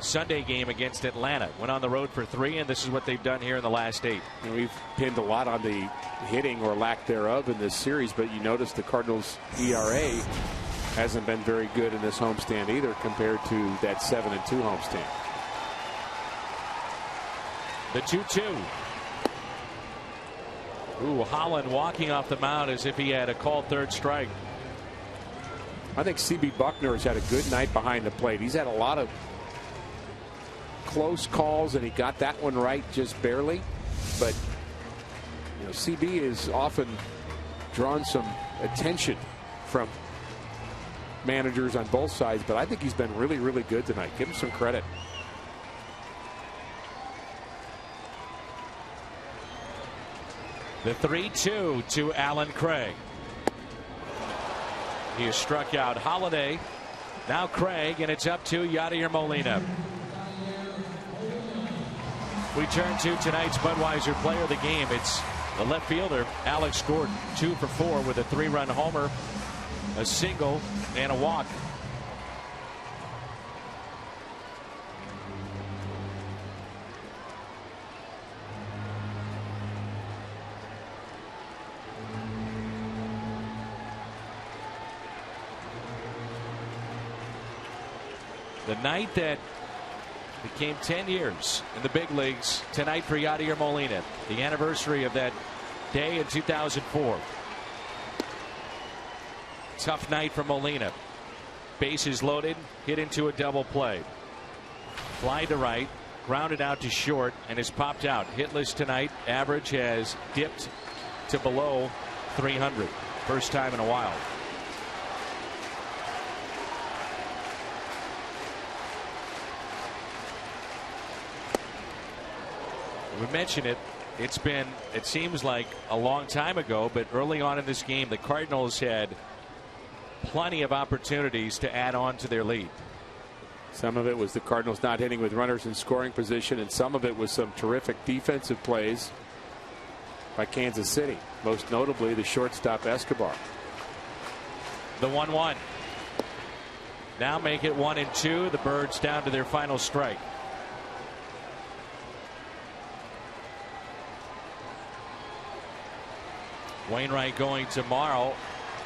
Sunday game against Atlanta. Went on the road for 3, and this is what they've done here in the last 8. And we've pinned a lot on the hitting or lack thereof in this series, but you notice the Cardinals' ERA hasn't been very good in this homestand either compared to that 7-2 homestand. The 2-2. Ooh, Holland walking off the mound as if he had a called 3rd strike. I think C.B. Buckner has had a good night behind the plate. He's had a lot of close calls, and he got that one right just barely. But you know, CB has often drawn some attention from managers on both sides, but I think he's been really, really good tonight. Give him some credit. The 3-2 to Alan Craig. He has struck out Holiday. Now Craig, and it's up to Yadier Molina. We turn to tonight's Budweiser player of the game. It's the left fielder, Alex Gordon, 2 for 4 with a 3-run homer, a single, and a walk. The night that became 10 years in the big leagues tonight for Yadier Molina. The anniversary of that day in 2004. Tough night for Molina. Bases loaded, hit into a double play. Fly to right, grounded out to short, and is popped out. Hitless tonight. Average has dipped to below 300. First time in a while. We mentioned it. It seems like a long time ago, but early on in this game, the Cardinals had plenty of opportunities to add on to their lead. Some of it was the Cardinals not hitting with runners in scoring position, and some of it was some terrific defensive plays by Kansas City, most notably the shortstop Escobar. The 1-1. Now make it 1-2. The Birds down to their final strike. Wainwright going tomorrow.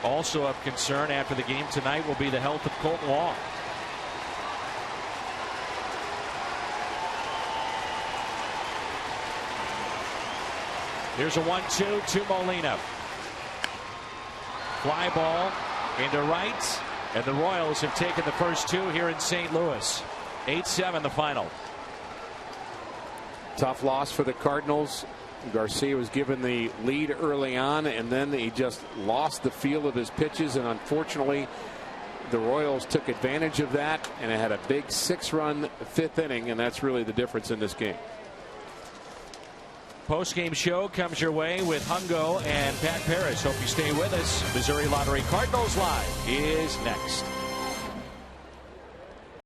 Also of concern after the game tonight will be the health of Colton Long. Here's a 1-2 to Molina. Fly ball into right, and the Royals have taken the first 2 here in St. Louis. 8-7 the final. Tough loss for the Cardinals. Garcia was given the lead early on, and then he just lost the feel of his pitches, and unfortunately the Royals took advantage of that, and it had a big 6-run 5th inning, and that's really the difference in this game. Post-game show comes your way with Hungo and Pat Paris. Hope you stay with us. Missouri Lottery Cardinals Live is next.